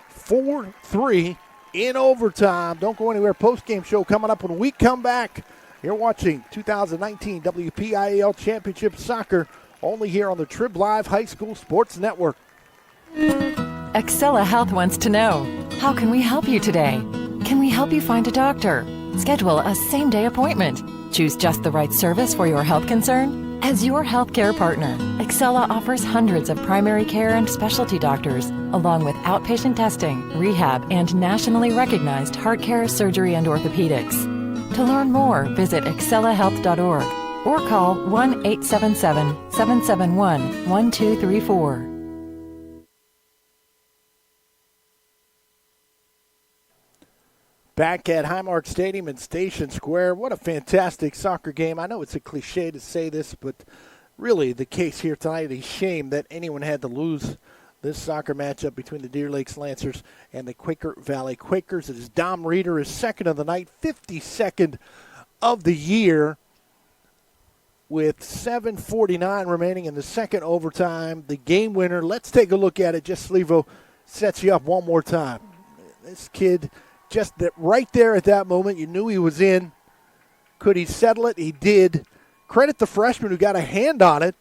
4-3 in overtime. Don't go anywhere. Postgame show coming up when we come back. You're watching 2019 WPIAL Championship Soccer only here on the Trib Live High School Sports Network. Excella Health wants to know, how can we help you today? Can we help you find a doctor? Schedule a same-day appointment. Choose just the right service for your health concern? As your healthcare partner, Excella offers hundreds of primary care and specialty doctors, along with outpatient testing, rehab, and nationally recognized heart care, surgery, and orthopedics. To learn more, visit excellahealth.org or call 1-877-771-1234. Back at Highmark Stadium in Station Square. What a fantastic soccer game. I know it's a cliche to say this, but really the case here tonight, a shame that anyone had to lose this soccer matchup between the Deer Lakes Lancers and the Quaker Valley Quakers. It is Dom Reeder, his second of the night, 52nd of the year, with 7:49 remaining in the second overtime. The game winner, let's take a look at it. Jess Slevo sets you up one more time. This kid, just that right there at that moment, you knew he was in. Could he settle it? He did. Credit the freshman who got a hand on it,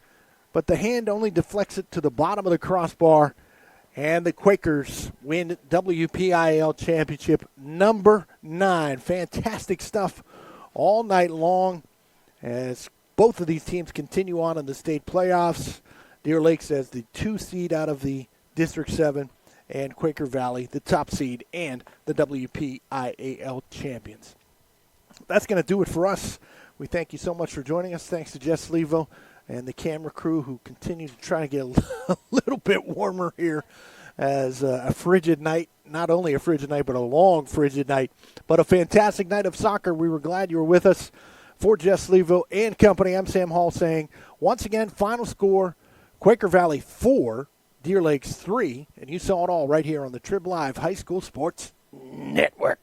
but the hand only deflects it to the bottom of the crossbar, and the Quakers win WPIAL Championship number 9. Fantastic stuff all night long as both of these teams continue on in the state playoffs. Deer Lakes as the 2 seed out of the District 7, and Quaker Valley, the top seed, and the WPIAL champions. That's going to do it for us. We thank you so much for joining us. Thanks to Jess Levo and the camera crew who continue to try to get a little bit warmer here as a frigid night, not only a frigid night, but a long frigid night, but a fantastic night of soccer. We were glad you were with us. For Jess Levo and company, I'm Sam Hall saying, once again, final score, Quaker Valley 4, Deer Lakes 3, and you saw it all right here on the Trib Live High School Sports Network.